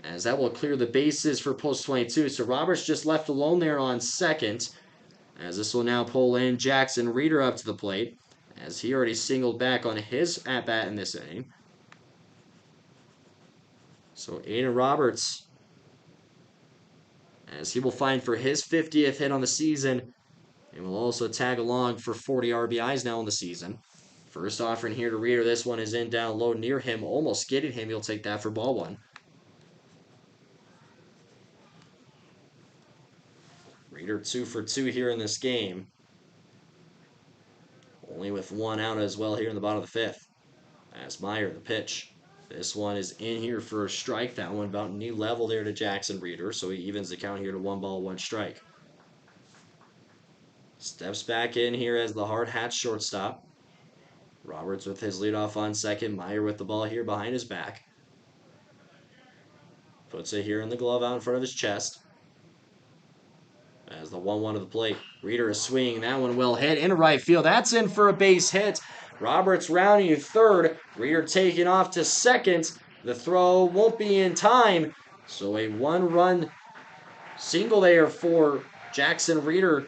As that will clear the bases for Post 22. So Roberts just left alone there on second. As this will now pull in Jackson Reeder up to the plate. As he already singled back on his at-bat in this inning. So Aiden Roberts, as he will find for his 50th hit on the season, and will also tag along for 40 RBIs now in the season. First offering here to Reeder. This one is in down low near him, almost getting him. He'll take that for ball one. Reeder 2 for 2 here in this game. Only with 1 out as well here in the bottom of the 5th. As Meyer the pitch. This one is in here for a strike. That one about knee level there to Jackson Reeder. So he evens the count here to 1 ball, 1 strike. Steps back in here as the Hardhats shortstop. Roberts with his leadoff on second. Meyer with the ball here behind his back. Puts it here in the glove out in front of his chest. As the 1-1 of the plate. Reeder is swinging. That one well hit into right field. That's in for a base hit. Roberts rounding third. Reeder taking off to second. The throw won't be in time. So a 1-run single there for Jackson Reeder.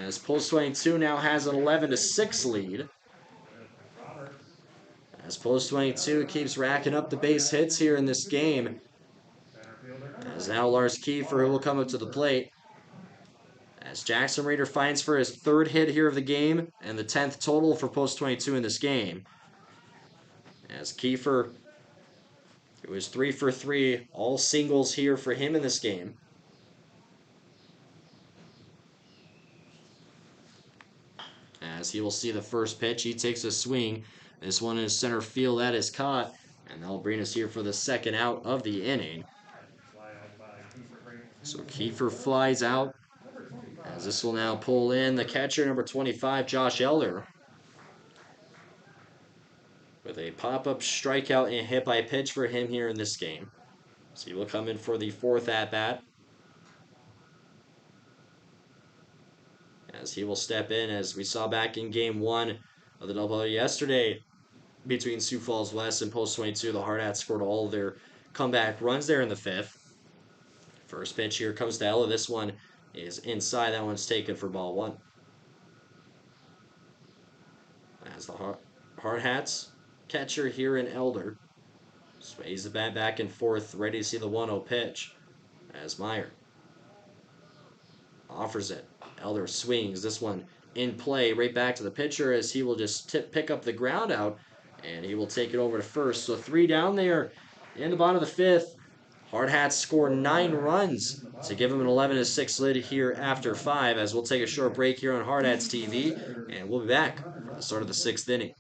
As Post 22 now has an 11-6 lead. As Post 22 keeps racking up the base hits here in this game. As now Lars Kiefer, who will come up to the plate. As Jackson Reeder finds for his 3rd hit here of the game and the 10th total for Post 22 in this game. As Kiefer, it was 3 for 3, all singles here for him in this game. As he will see the first pitch, he takes a swing. This one in center field, that is caught, and that'll bring us here for the 2nd out of the inning. So Kiefer flies out. As this will now pull in the catcher, number 25, Josh Elder. With a pop-up strikeout and hit by pitch for him here in this game. So he will come in for the 4th at-bat. As he will step in, as we saw back in Game 1 of the doubleheader yesterday between Sioux Falls West and Post 22. The Hardhats scored all of their comeback runs there in the 5th. First pitch here comes to Ella. This one is inside. That one's taken for ball 1. As the Hardhats catcher here in Elder sways the bat back and forth, ready to see the 1-0 pitch. As Meyer offers it. Elder swings. This one in play right back to the pitcher as he will just pick up the ground out and he will take it over to first. So 3 down there in the bottom of the 5th. Hardhats score 9 runs to give them an 11-6 lead here after 5 as we'll take a short break here on Hardhats TV and we'll be back for the start of the 6th inning.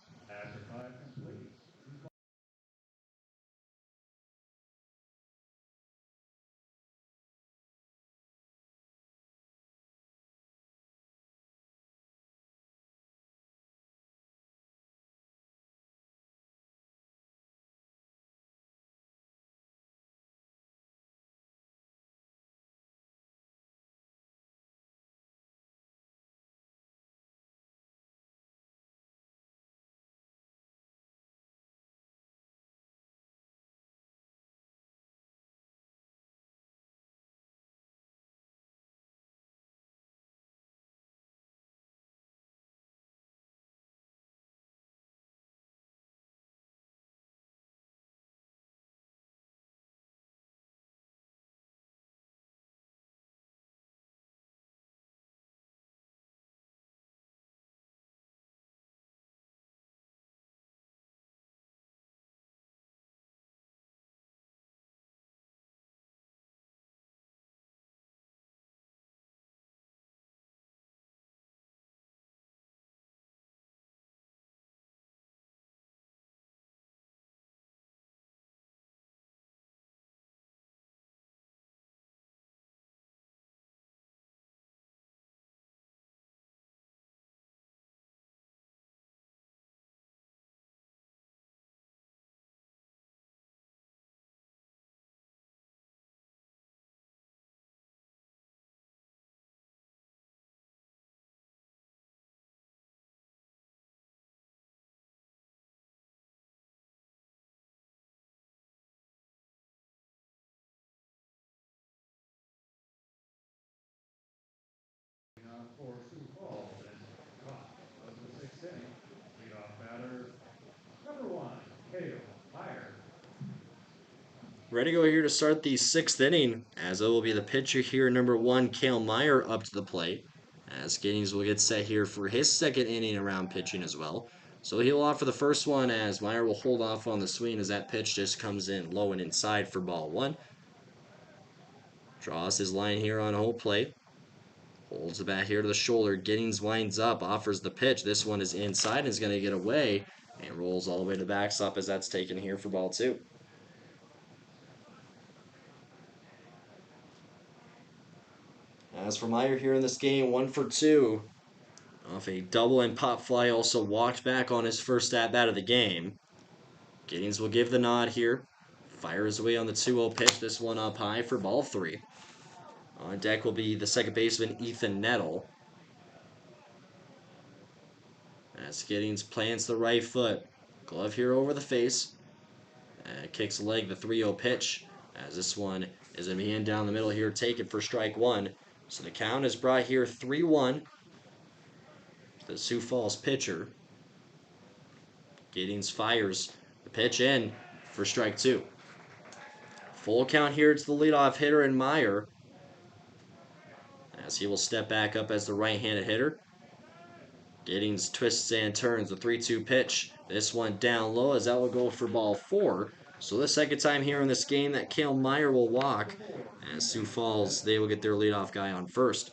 Ready to go here to start the 6th inning, as it will be the pitcher here, number 1, Cale Meyer, up to the plate. As Giddings will get set here for his 2nd inning around pitching as well. So he'll offer the first one as Meyer will hold off on the swing as that pitch just comes in low and inside for ball 1. Draws his line here on home plate. Holds the bat here to the shoulder. Giddings winds up, offers the pitch. This one is inside and is going to get away and rolls all the way to the backstop as that's taken here for ball 2. As for Meyer here in this game, 1 for 2. Off a double and pop fly, also walked back on his first at-bat of the game. Giddings will give the nod here. Fires away on the 2-0 pitch. This one up high for ball 3. On deck will be the second baseman, Ethan Nettle. As Giddings plants the right foot. Glove here over the face. Kicks a leg, the 3-0 pitch. As this one is going to be in down the middle here, taken for strike 1. So the count is brought here 3-1. The Sioux Falls pitcher. Giddings fires the pitch in for strike 2. Full count here to the leadoff hitter and Meyer. As he will step back up as the right-handed hitter. Giddings twists and turns the 3-2 pitch. This one down low as that will go for ball 4. So the second time here in this game that Cale Meyer will walk. As Sioux Falls, they will get their leadoff guy on first.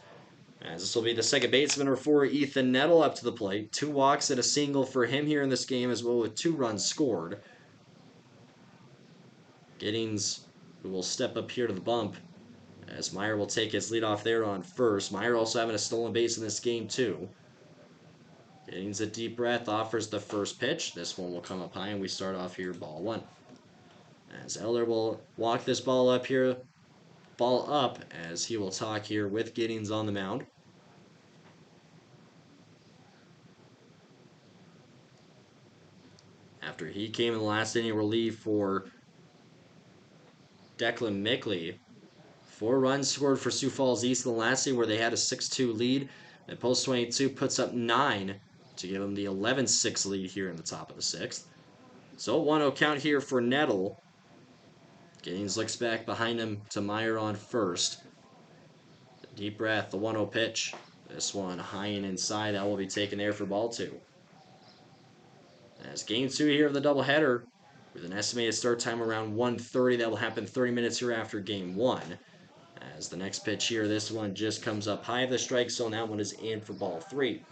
As this will be the second baseman, number 4, Ethan Nettle, up to the plate. 2 walks and a single for him here in this game as well, with 2 runs scored. Giddings, who will step up here to the bump, as Meyer will take his leadoff there on first. Meyer also having a stolen base in this game too. Giddings a deep breath, offers the first pitch. This one will come up high, and we start off here ball 1. As Elder will walk this ball up here, ball up, as he will talk here with Giddings on the mound. After he came in the last inning relief for Declan Mickley. 4 runs scored for Sioux Falls East in the last inning where they had a 6-2 lead. And Post 22 puts up 9 to give them the 11-6 lead here in the top of the 6th. So 1-0 count here for Nettle. Giddings looks back behind him to Meyer on first. Deep breath, the 1-0 pitch. This one high and inside. That will be taken there for ball 2. As game 2 here of the doubleheader, with an estimated start time around 1:30, that will happen 30 minutes here after game 1. As the next pitch here, this one just comes up high of the strike zone. That one is in for ball 3.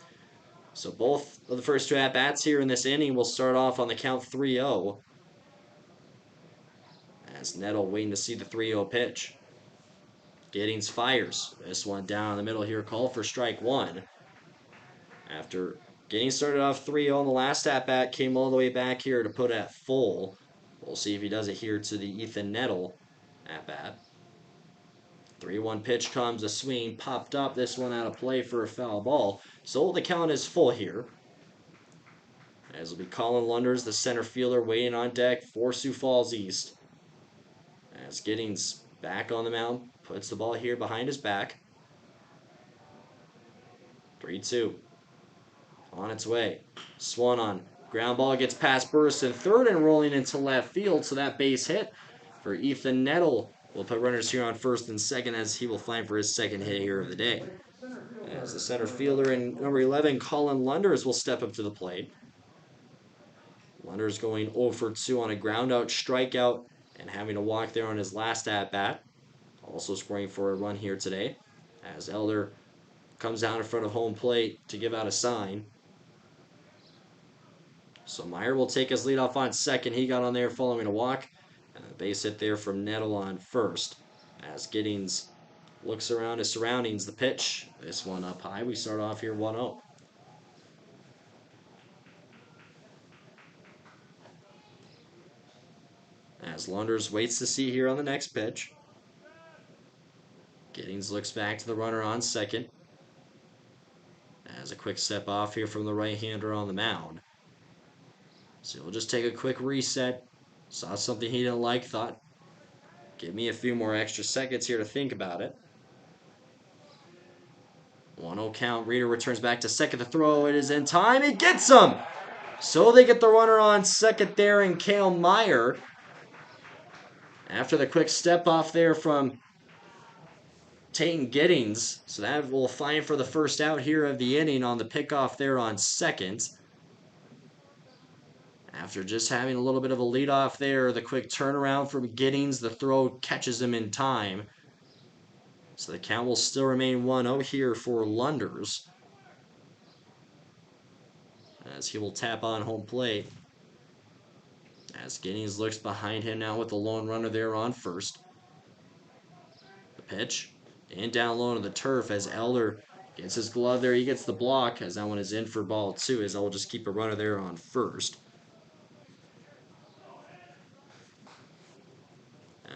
So both of the first 2 at-bats here in this inning will start off on the count 3-0. As Nettle waiting to see the 3-0 pitch. Giddings fires. This one down the middle here, called for strike 1. After Giddings started off 3-0 in the last at-bat, came all the way back here to put at full. We'll see if he does it here to the Ethan Nettle at-bat. 3-1 pitch comes, a swing, popped up, this one out of play for a foul ball. So the count is full here. As will be Colin Lunders, the center fielder, waiting on deck for Sioux Falls East. As Giddings back on the mound, puts the ball here behind his back. 3-2. On its way. Swung on. Ground ball gets past Burris in third and rolling into left field. So that base hit for Ethan Nettle. We'll put runners here on first and second as he will find for his second hit here of the day. As the center fielder and number 11, Colin Lunders, will step up to the plate. Lunders going 0 for 2 on a ground out strikeout and having to walk there on his last at-bat. Also scoring for a run here today. As Elder comes down in front of home plate to give out a sign. So Meyer will take his lead off on second. He got on there following a walk. And a base hit there from Nettle on first. As Giddings looks around his surroundings, the pitch. This one up high. We start off here 1-0. As Lunders waits to see here on the next pitch. Giddings looks back to the runner on second. As a quick step off here from the right-hander on the mound. So he'll just take a quick reset. Saw something he didn't like, thought, give me a few more extra seconds here to think about it. 1-0 count. Reeder returns back to second. The throw, it is in time. It gets him! So they get the runner on second there, and Cale Meyer. After the quick step off there from Tate Giddings, so that will find for the first out here of the inning on the pickoff there on second. After just having a little bit of a lead off there, the quick turnaround from Giddings, the throw catches him in time. So the count will still remain 1-0 here for Lunders, as he will tap on home plate. As Giddings looks behind him now with the lone runner there on first. The pitch, and down low to the turf as Elder gets his glove there. He gets the block as that one is in for ball two, as I will just keep a runner there on first.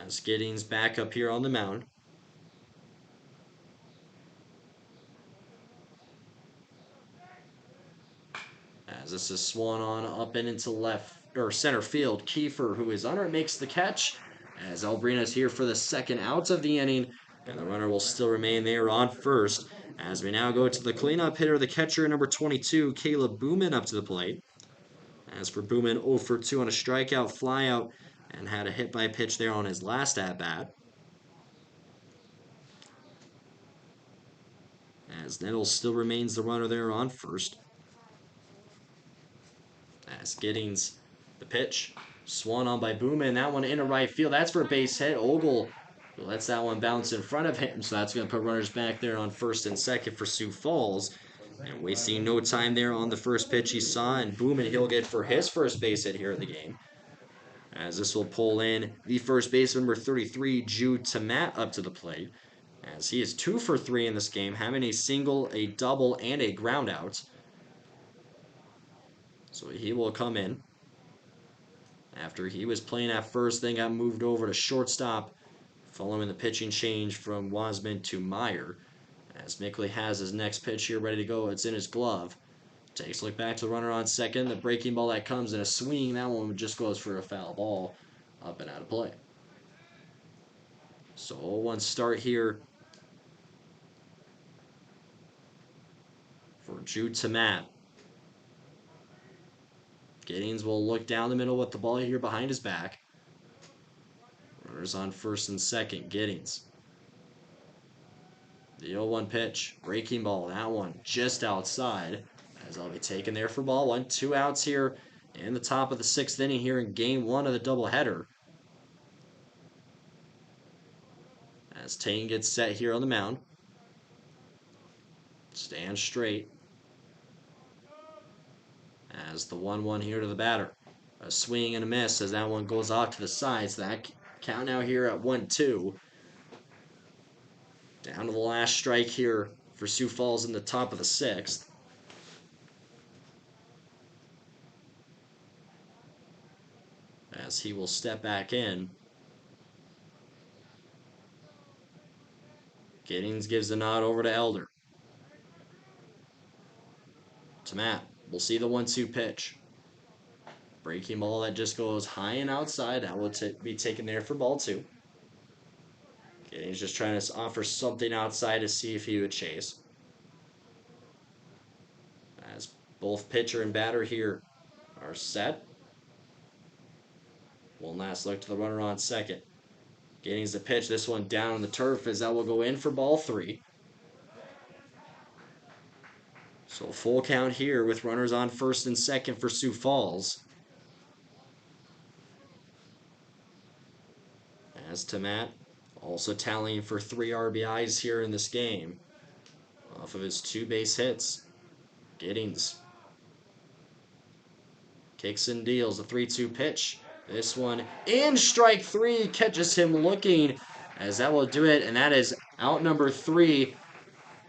As Giddings back up here on the mound. As this is swung on up and into left or center field. Kiefer, who is under it, makes the catch. As Albrina's here for the second out of the inning, and the runner will still remain there on first. As we now go to the cleanup hitter, the catcher number 22, Caleb Booman, up to the plate. As for Booman, 0 for 2 on a strikeout, flyout, and had a hit by pitch there on his last at bat. As Nettles still remains the runner there on first. As Giddings, the pitch, swung on by Booman. That one into right field. That's for a base hit. Ogle lets that one bounce in front of him, so that's going to put runners back there on first and second for Sioux Falls. And wasting no time there on the first pitch he saw, and Booman he'll get for his first base hit here of the game. As this will pull in the first baseman, number 33, Jude Tamat, up to the plate. As he is 2 for 3 in this game, having a single, a double, and a ground out. So he will come in. After he was playing at first, then got moved over to shortstop, following the pitching change from Wasman to Meyer. As Mickley has his next pitch here ready to go, it's in his glove. Takes a look back to the runner on second. The breaking ball that comes in a swing, that one just goes for a foul ball, up and out of play. So 0-1 start here for Jude Tamat. Giddings will look down the middle with the ball here behind his back. Runners on first and second. Giddings. The 0-1 pitch. Breaking ball. That one just outside. As I'll be taken there for ball one. 2 outs here in the top of the 6th inning here in game 1 of the doubleheader. As Tane gets set here on the mound. Stand straight. As the 1-1 here to the batter. A swing and a miss as that one goes off to the side. So that count now here at 1-2. Down to the last strike here for Sioux Falls in the top of the 6th. As he will step back in. Giddings gives the nod over to Elder. To Matt. We'll see the 1-2 pitch. Breaking ball that just goes high and outside. That will be taken there for ball 2. Giddings just trying to offer something outside to see if he would chase. As both pitcher and batter here are set. One last look to the runner on second. Giddings the pitch. This one down on the turf as that will go in for ball 3. So full count here with runners on first and second for Sioux Falls. As to Matt, also tallying for 3 RBIs here in this game. Off of his 2 base hits. Giddings kicks and deals a 3-2 pitch. This one in strike 3 catches him looking as that will do it. And that is out number 3.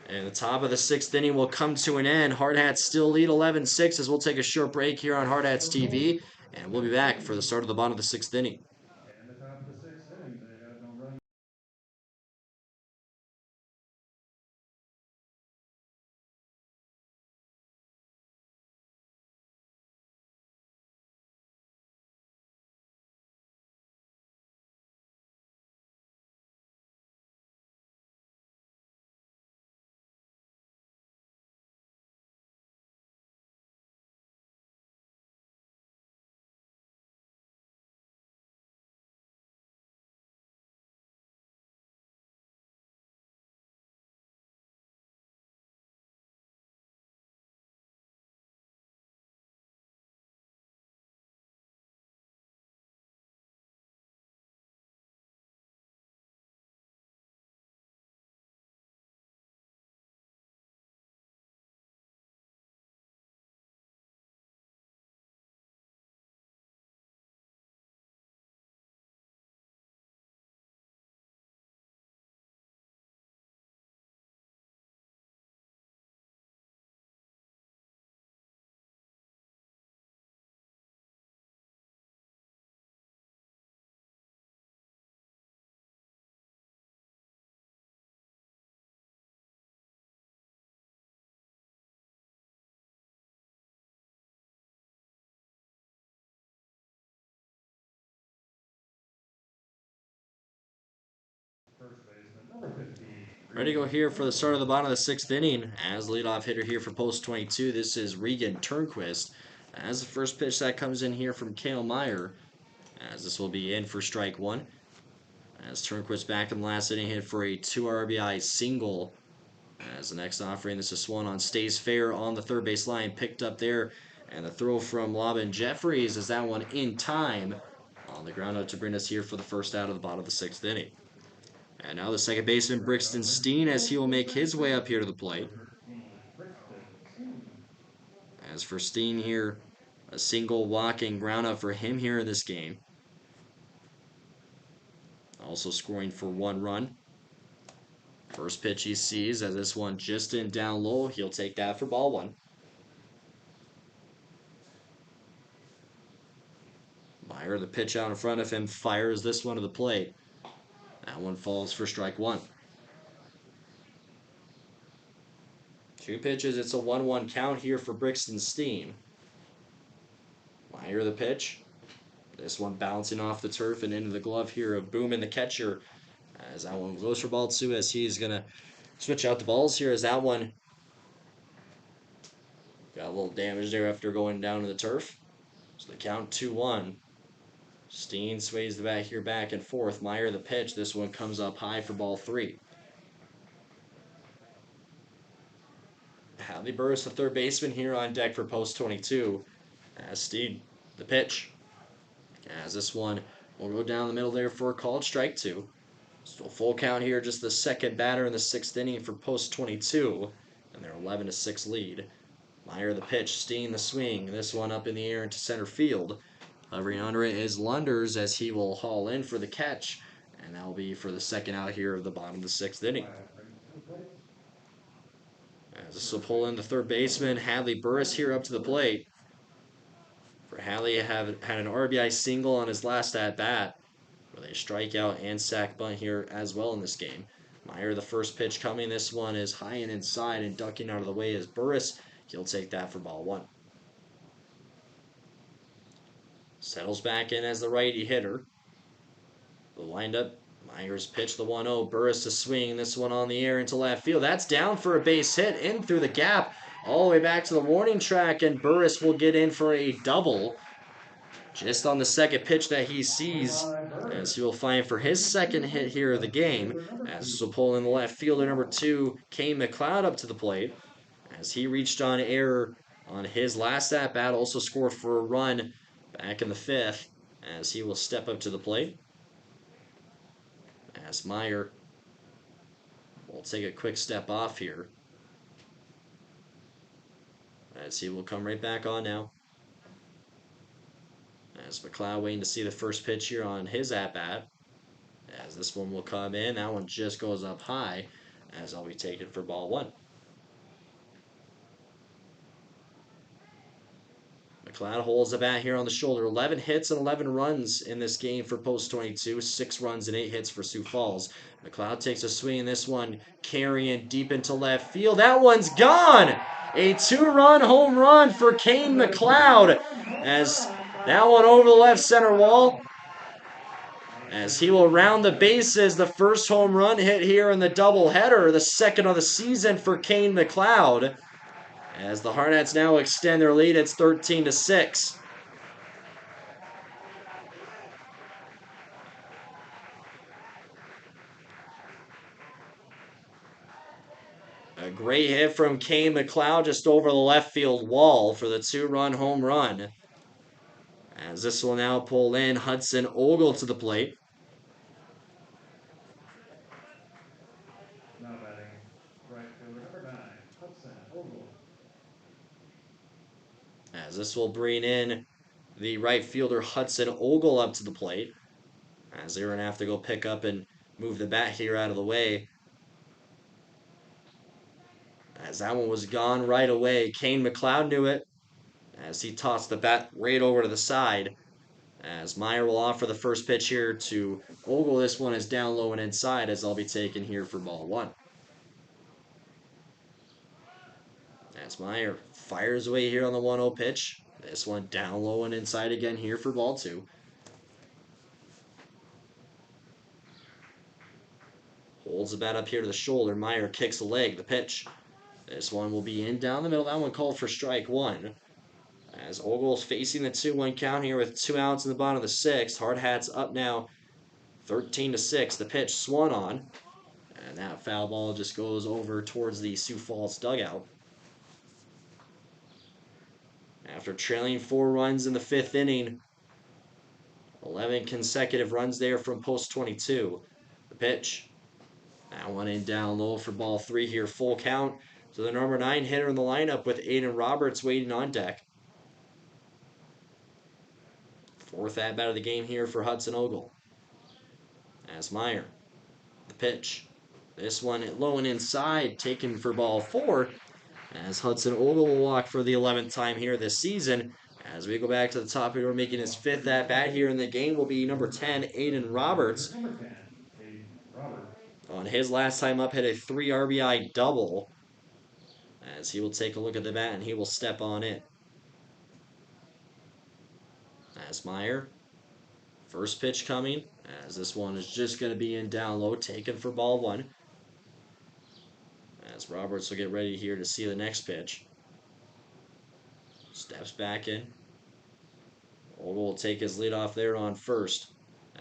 And the top of the 6th inning will come to an end. Hardhats still lead 11-6 as we'll take a short break here on Hardhats TV. And we'll be back for the start of the bottom of the 6th inning. In the top of the 6th inning, they had no run. Ready to go here for the start of the bottom of the sixth inning. As leadoff hitter here for post 22, this is Regan Turnquist. As the first pitch that comes in here from Kale Meyer, as this will be in for strike one. As Turnquist back in the last inning hit for a 2 RBI single. As the next offering, this is swung on, stays fair on the third base line, picked up there. And the throw from Lobbin Jeffries is that one in time on the ground out to bring us here for the first out of the bottom of the sixth inning. And now the second baseman, Brixton Steen, as he will make his way up here to the plate. As for Steen here, a single walking ground out for him here in this game. Also scoring for 1 run. First pitch he sees, as this one just in down low. He'll take that for ball one. Meyer, the pitch out in front of him, fires this one to the plate. That one falls for strike one. 2 pitches, it's a 1-1 count here for Brixton Steen. Meyer, the pitch. This one bouncing off the turf and into the glove here of Boomin, the catcher. As that one goes for ball 2, as he's going to switch out the balls here, as that one got a little damage there after going down to the turf. So the count 2-1. Steen sways the bat here back and forth. Meyer, the pitch. This one comes up high for ball 3. Hadley Burris, the third baseman, here on deck for post 22. As Steen, the pitch. As this one will go down the middle there for a called strike 2. So full count here, just the second batter in the sixth inning for post 22. And their 11-6 lead. Meyer, the pitch. Steen, the swing. This one up in the air into center field. Hovering under it is Lunders, as he will haul in for the catch. And that will be for the second out here of the bottom of the sixth inning. As this will pull in the third baseman, Hadley Burris here up to the plate. For Hadley, had an RBI single on his last at-bat, with a strikeout and sac bunt here as well in this game. Meyer, the first pitch coming. This one is high and inside, and ducking out of the way is Burris. He'll take that for ball 1. Settles back in as the righty hitter. The windup, Myers pitch the 1-0. Burris to swing. This one on the air into left field. That's down for a base hit in through the gap, all the way back to the warning track, and Burris will get in for a double. Just on the second pitch that he sees, as he will find for his second hit here of the game, as this will pull in the left fielder number 2, Kane McLeod, up to the plate, as he reached on error on his last at-bat, also scored for a run back in the 5th, as he will step up to the plate. As Meyer will take a quick step off here, as he will come right back on now. As McLeod waiting to see the first pitch here on his at-bat. As this one will come in. That one just goes up high, as I'll be taken for ball 1. McLeod holds the bat here on the shoulder. 11 hits and 11 runs in this game for post 22. 6 runs and 8 hits for Sioux Falls. McLeod takes a swing in this one, carrying deep into left field. That one's gone! A 2-run home run for Kane McLeod, as that one over the left center wall, as he will round the bases. The first home run hit here in the doubleheader, the second of the season for Kane McLeod, as the Hardhats now extend their lead. It's 13-6. A great hit from Kane McLeod just over the left field wall for the 2-run home run. As this will now pull in Hudson Ogle to the plate. Now batting, right fielder number 9, Hudson Ogle. As this will bring in the right fielder Hudson Ogle up to the plate, as they're going to have to go pick up and move the bat here out of the way. As that one was gone right away. Kane McLeod knew it, as he tossed the bat right over to the side. As Meyer will offer the first pitch here to Ogle. This one is down low and inside, as I'll be taken here for ball 1. As Meyer fires away here on the 1-0 pitch. This one down low and inside again here for ball 2. Holds the bat up here to the shoulder. Meyer kicks the leg. The pitch. This one will be in down the middle. That one called for strike one. As Ogle's facing the 2-1 count here with 2 outs in the bottom of the sixth. Hardhats up now 13-6. The pitch swung on. And that foul ball just goes over towards the Sioux Falls dugout. After trailing 4 runs in the 5th inning, 11 consecutive runs there from post 22. The pitch. That one in down low for ball 3 here, full count. So the number 9 hitter in the lineup with Aiden Roberts waiting on deck. 4th at-bat of the game here for Hudson Ogle. As Meyer. The pitch. This one low and inside, taken for ball 4. As Hudson Ogle will walk for the 11th time here this season. As we go back to the top here, we're making his 5th at-bat here in the game will be number 10, Aiden Roberts. Number 10, Aiden Roberts. On his last time up, hit a 3 RBI double. As he will take a look at the bat and he will step on it. As Meyer. First pitch coming. As this one is just going to be in down low, taken for ball 1. As Roberts will get ready here to see the next pitch. Steps back in. Ogle will take his lead off there on first.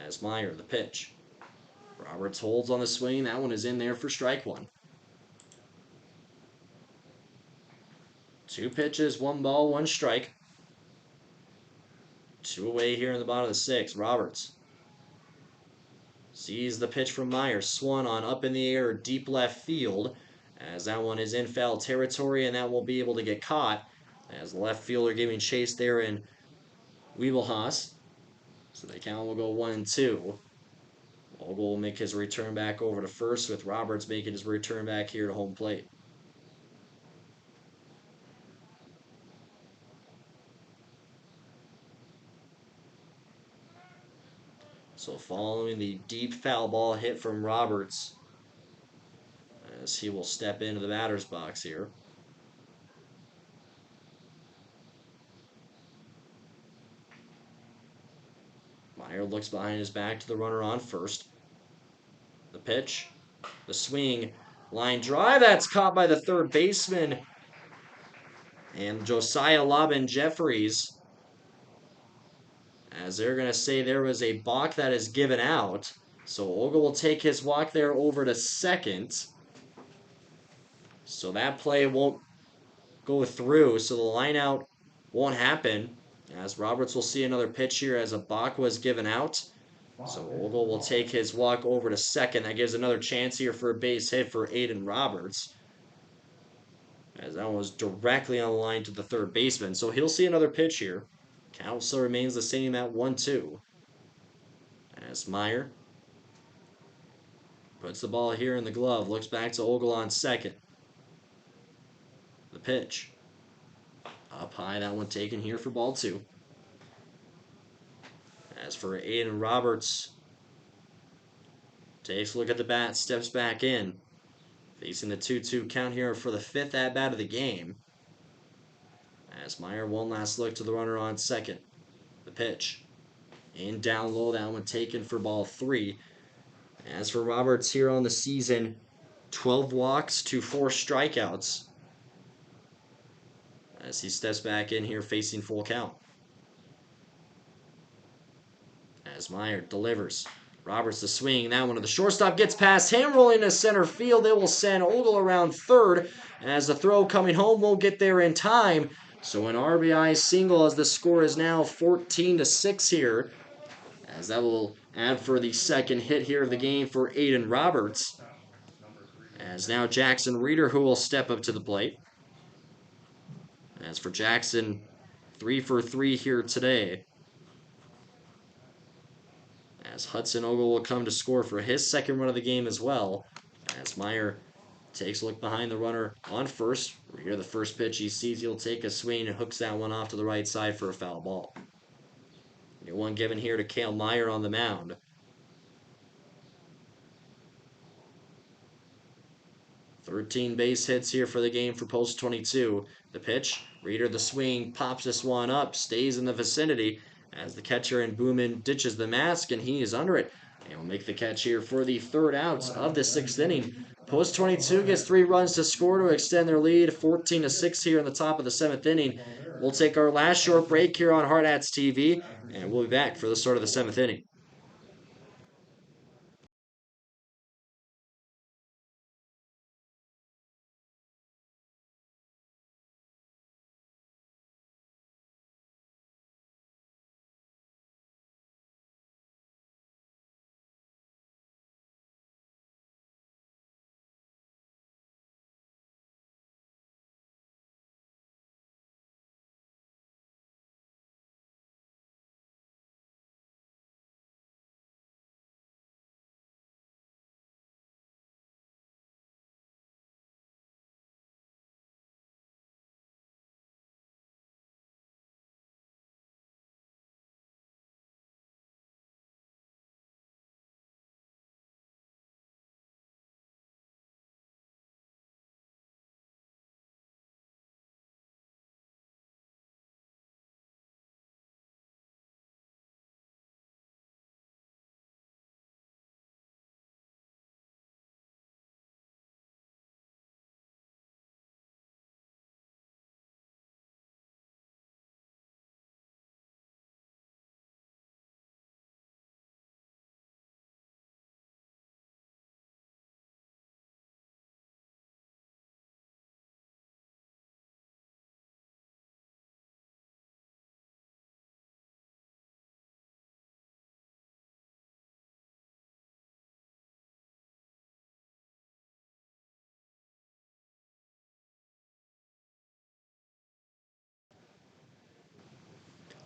As Meyer, the pitch. Roberts holds on the swing. That one is in there for strike 1. 2 pitches, 1 ball, 1 strike. 2 away here in the bottom of the 6th. Roberts sees the pitch from Meyer. Swung on up in the air, deep left field. As that one is in foul territory, and that won't be able to get caught. As the left fielder giving chase there in Wiebelhaus. So the count will go 1-2. Ogle will make his return back over to first, with Roberts making his return back here to home plate. So following the deep foul ball hit from Roberts, as he will step into the batter's box here. Meyer looks behind his back to the runner on first. The pitch, the swing, line drive, that's caught by the third baseman. And Josiah Lobbin Jeffries, as they're going to say there was a balk that is given out. So Ogle will take his walk there over to second. So that play won't go through, so the line out won't happen. As Roberts will see another pitch here as a balk was given out. So Ogle will take his walk over to second. That gives another chance here for a base hit for Aiden Roberts. As that one was directly on the line to the third baseman. So he'll see another pitch here. Count still remains the same at 1-2. As Meyer puts the ball here in the glove. Looks back to Ogle on second. The pitch. Up high, that one taken here for ball 2. As for Aiden Roberts, takes a look at the bat, steps back in. Facing the 2-2 count here for the 5th at-bat of the game. As Meyer, one last look to the runner on second. The pitch. In down low, that one taken for ball 3. As for Roberts here on the season, 12 walks to 4 strikeouts. As he steps back in here facing full count. As Meyer delivers. Roberts the swing. That one to the shortstop gets past him. Rolling to center field. They will send Ogle around third. As the throw coming home won't get there in time. So an RBI single as the score is now 14-6 here. As that will add for the second hit here of the game for Aiden Roberts. As now Jackson Reeder who will step up to the plate. As for Jackson, 3 for 3 here today. As Hudson Ogle will come to score for his second run of the game as well. As Meyer takes a look behind the runner on first. Here the first pitch he sees, he'll take a swing and hooks that one off to the right side for a foul ball. New one given here to Cale Meyer on the mound. "13 base hits here for the game for post 22. The pitch, Reeder the swing, pops this one up, stays in the vicinity. as the catcher and Boomin ditches the mask and he is under it. And will make the catch here for the third out of the sixth inning. Post 22 gets 3 runs to score to extend their lead, 14-6 here in the top of the seventh inning. We'll take our last short break here on Hardhats TV, and we'll be back for the start of the seventh inning.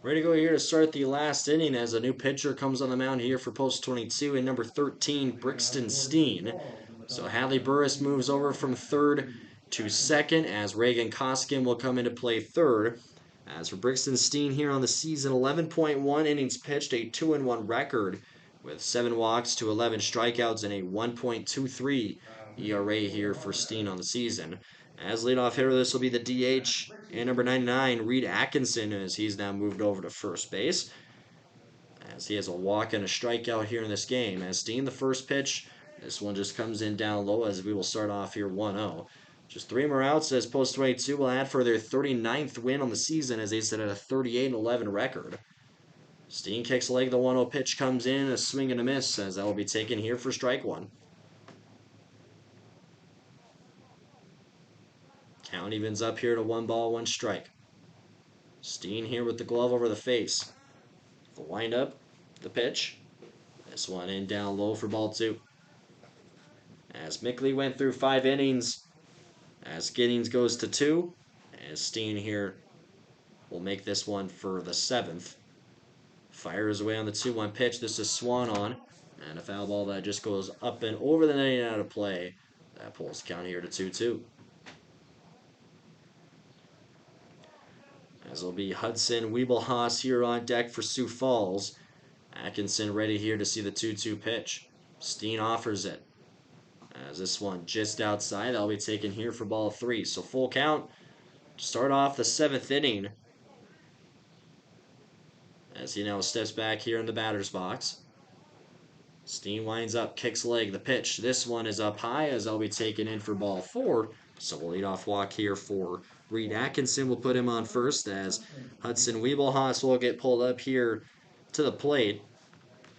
Ready to go here to start the last inning as a new pitcher comes on the mound here for post 22 in number 13, Brixton Steen. So Hadley Burris moves over from third to second as Reagan Koskin will come into play third. As for Brixton Steen here on the season, 11.1 innings pitched, a 2-1 record with 7 walks to 11 strikeouts and a 1.23 ERA here for Steen on the season. As leadoff hitter, this will be the DH and number 99, Reed Atkinson, as he's now moved over to first base. As he has a walk and a strikeout here in this game. As Steen, the first pitch, this one just comes in down low as we will start off here 1-0. Just 3 more outs as post 22 will add for their 39th win on the season as they sit at a 38-11 record. Steen kicks a leg, the 1-0 pitch comes in, a swing and a miss as that will be taken here for strike one. Count evens up here to 1-1 strike. Steen here with the glove over the face. The windup, the pitch. This one in down low for ball 2. As Mickley went through 5 innings, as Giddings goes to 2, as Steen here will make this one for the 7th. Fires away on the 2-1 pitch. This is swung on, and a foul ball that just goes up and over the net and out of play. That pulls the count here to 2-2. As will be Hudson Wiebelhaus here on deck for Sioux Falls. Atkinson ready here to see the 2-2 pitch. Steen offers it. As this one just outside, that'll be taken here for ball 3. So full count to start off the 7th inning. As he now steps back here in the batter's box. Steen winds up, kicks leg, the pitch. This one is up high as that'll be taken in for ball 4. So we'll lead off walk here for Reed Atkinson. We'll put him on first as Hudson Wiebelhaus will get pulled up here to the plate.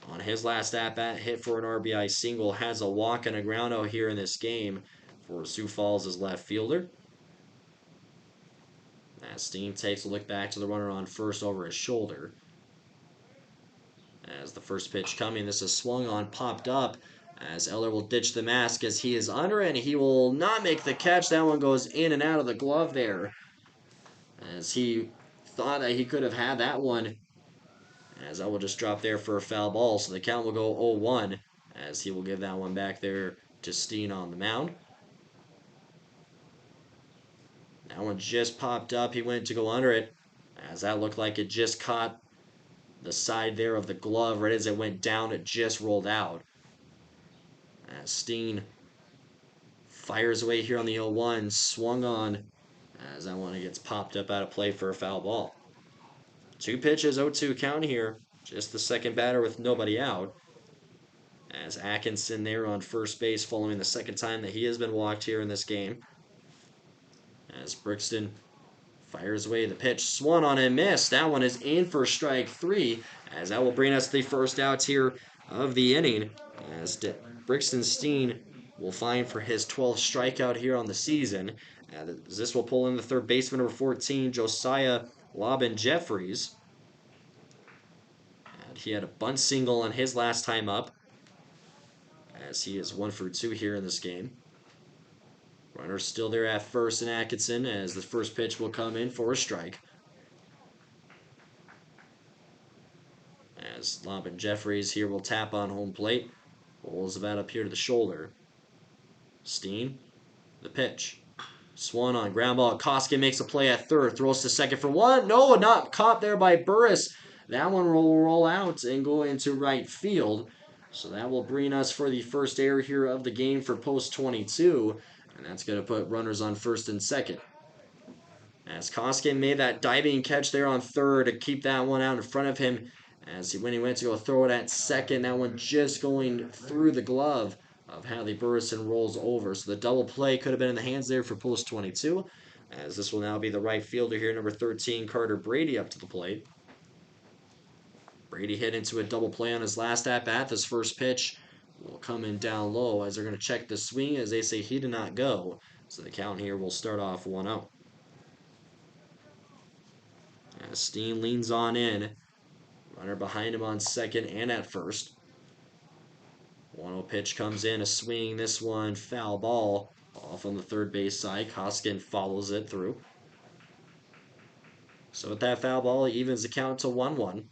On his last at-bat, hit for an RBI single, has a walk and a ground out here in this game for Sioux Falls' left fielder. As Steen takes a look back to the runner on first over his shoulder. As the first pitch coming, this is swung on, popped up, as Eller will ditch the mask as he is under it, and he will not make the catch. That one goes in and out of the glove there, as he thought that he could have had that one, as that will just drop there for a foul ball. So the count will go 0-1, as he will give that one back there to Steen on the mound. That one just popped up. He went to go under it, as that looked like it just caught the side there of the glove. Right as it went down, it just rolled out. As Steen fires away here on the 0-1, swung on, as that one gets popped up out of play for a foul ball. 2 pitches, 0-2 count here. Just the second batter with nobody out. As Atkinson there on first base following the second time that he has been walked here in this game. As Brixton fires away the pitch, swung on and missed. That one is in for strike 3, as that will bring us the first outs here of the inning. As Brixton Steen will find for his 12th strikeout here on the season. As this will pull in the third baseman, number 14, Josiah Lobbin Jeffries. And he had a bunt single on his last time up, as he is 1 for 2 here in this game. Runner still there at first in Atkinson, as the first pitch will come in for a strike. As Lobbin Jeffries here will tap on home plate. Rolls the bat up here to the shoulder. Steen, the pitch. Swung on, ground ball. Koskinen makes a play at third. Throws to second for one. No, not caught there by Burris. That one will roll out and go into right field. So that will bring us for the first error here of the game for post 22. And that's going to put runners on first and second. As Koskinen made that diving catch there on third to keep that one out in front of him. When he went to go throw it at second, that one just going through the glove of Hadley Burrison rolls over. So the double play could have been in the hands there for post 22. As this will now be the right fielder here, number 13, Carter Brady, up to the plate. Brady hit into a double play on his last at-bat. This first pitch will come in down low, as they're going to check the swing, as they say he did not go. So the count here will start off 1-0. As Steen leans on in. Runner behind him on second and at first. 1-0 pitch comes in, a swing. This one, foul ball off on the third base side. Koskinen follows it through. So with that foul ball, he evens the count to 1-1.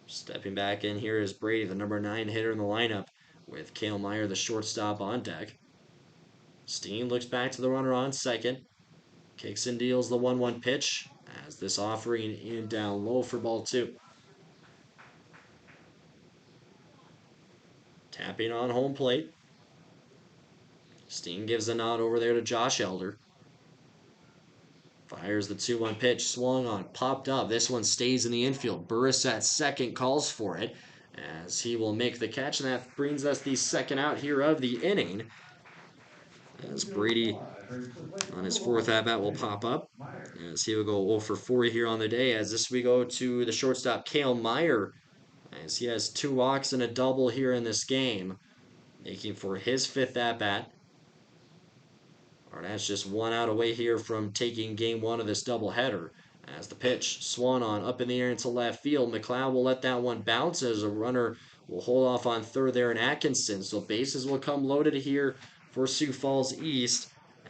Stepping back in here is Brady, the number 9 hitter in the lineup, with Cale Meyer, the shortstop, on deck. Steen looks back to the runner on second. Kicks and deals the 1-1 pitch, as this offering in down low for ball 2. Tapping on home plate. Steen gives a nod over there to Josh Elder. Fires the 2-1 pitch, swung on, popped up. This one stays in the infield. Burris at second calls for it, as he will make the catch, and that brings us the second out here of the inning. As Brady on his 4th at-bat will pop up, as he will go 0 for 4 here on the day. As this we go to the shortstop, Cale Meyer, as he has 2 walks and a double here in this game, making for his 5th at-bat. Hardhats just 1 out away here from taking game 1 of this doubleheader. As the pitch swung on up in the air into left field, McLeod will let that one bounce, as a runner will hold off on third there in Atkinson. So bases will come loaded here for Sioux Falls East,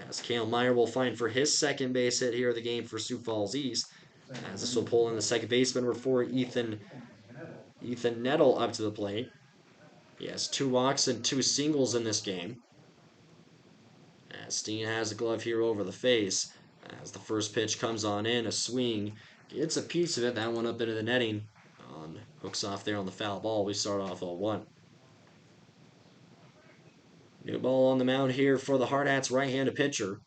as Cale Meyer will find for his second base hit here of the game for Sioux Falls East. As this will pull in the second baseman, number 4, Ethan Nettle, up to the plate. He has 2 walks and 2 singles in this game. As Steen has a glove here over the face. As the first pitch comes on in, a swing. Gets a piece of it. That one up into the netting. Hooks off there on the foul ball. We start off 0-1. New ball on the mound here for the Hardhats right-handed pitcher.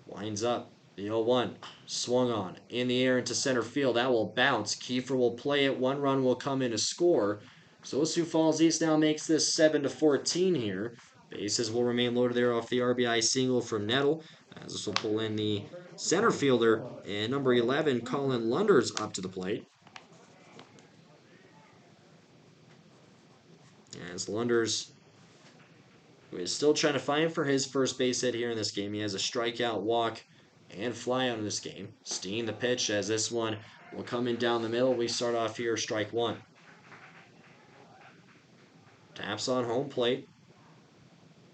Winds up. The 0-1. Swung on. In the air into center field. That will bounce. Kiefer will play it. 1 run will come in to score. So Sioux Falls East now makes this 7-14 here. Bases will remain loaded there off the RBI single from Nettle, as this will pull in the center fielder and number 11, Colin Lunders, up to the plate. As Lunders, who is still trying to find for his first base hit here in this game. He has a strikeout, walk, and flyout in this game. Steen the pitch, as this one will come in down the middle. We start off here, strike 1. Taps on home plate.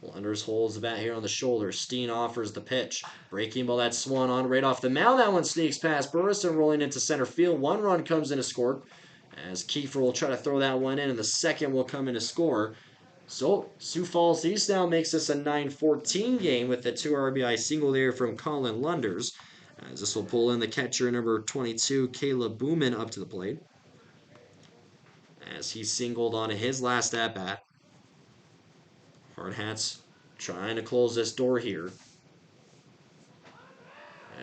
Lunders holds the bat here on the shoulder. Steen offers the pitch. Breaking ball, that swung on right off the mound. That one sneaks past Burrison, rolling into center field. 1 run comes in to score, as Kiefer will try to throw that one in, and the second will come in to score. So Sioux Falls East now makes this a 9-14 game with the 2 RBI single there from Colin Lunders. As this will pull in the catcher, number 22, Caleb Booman, up to the plate, as he singled on his last at-bat. Hardhats trying to close this door here.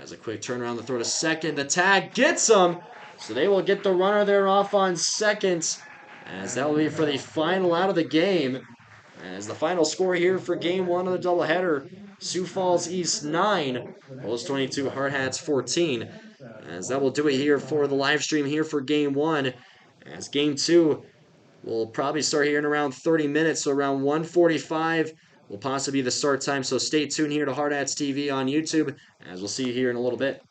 As a quick turnaround, the throw to second. The tag gets them. So they will get the runner there off on second. As that will be for the final out of the game. As the final score here for game one of the doubleheader, Sioux Falls East 9, Post 22 Hardhats 14. As that will do it here for the live stream here for game one. As game two will probably start here in around 30 minutes, so around 1:45 will possibly be the start time. So stay tuned here to Hardhats TV on YouTube, as we'll see you here in a little bit.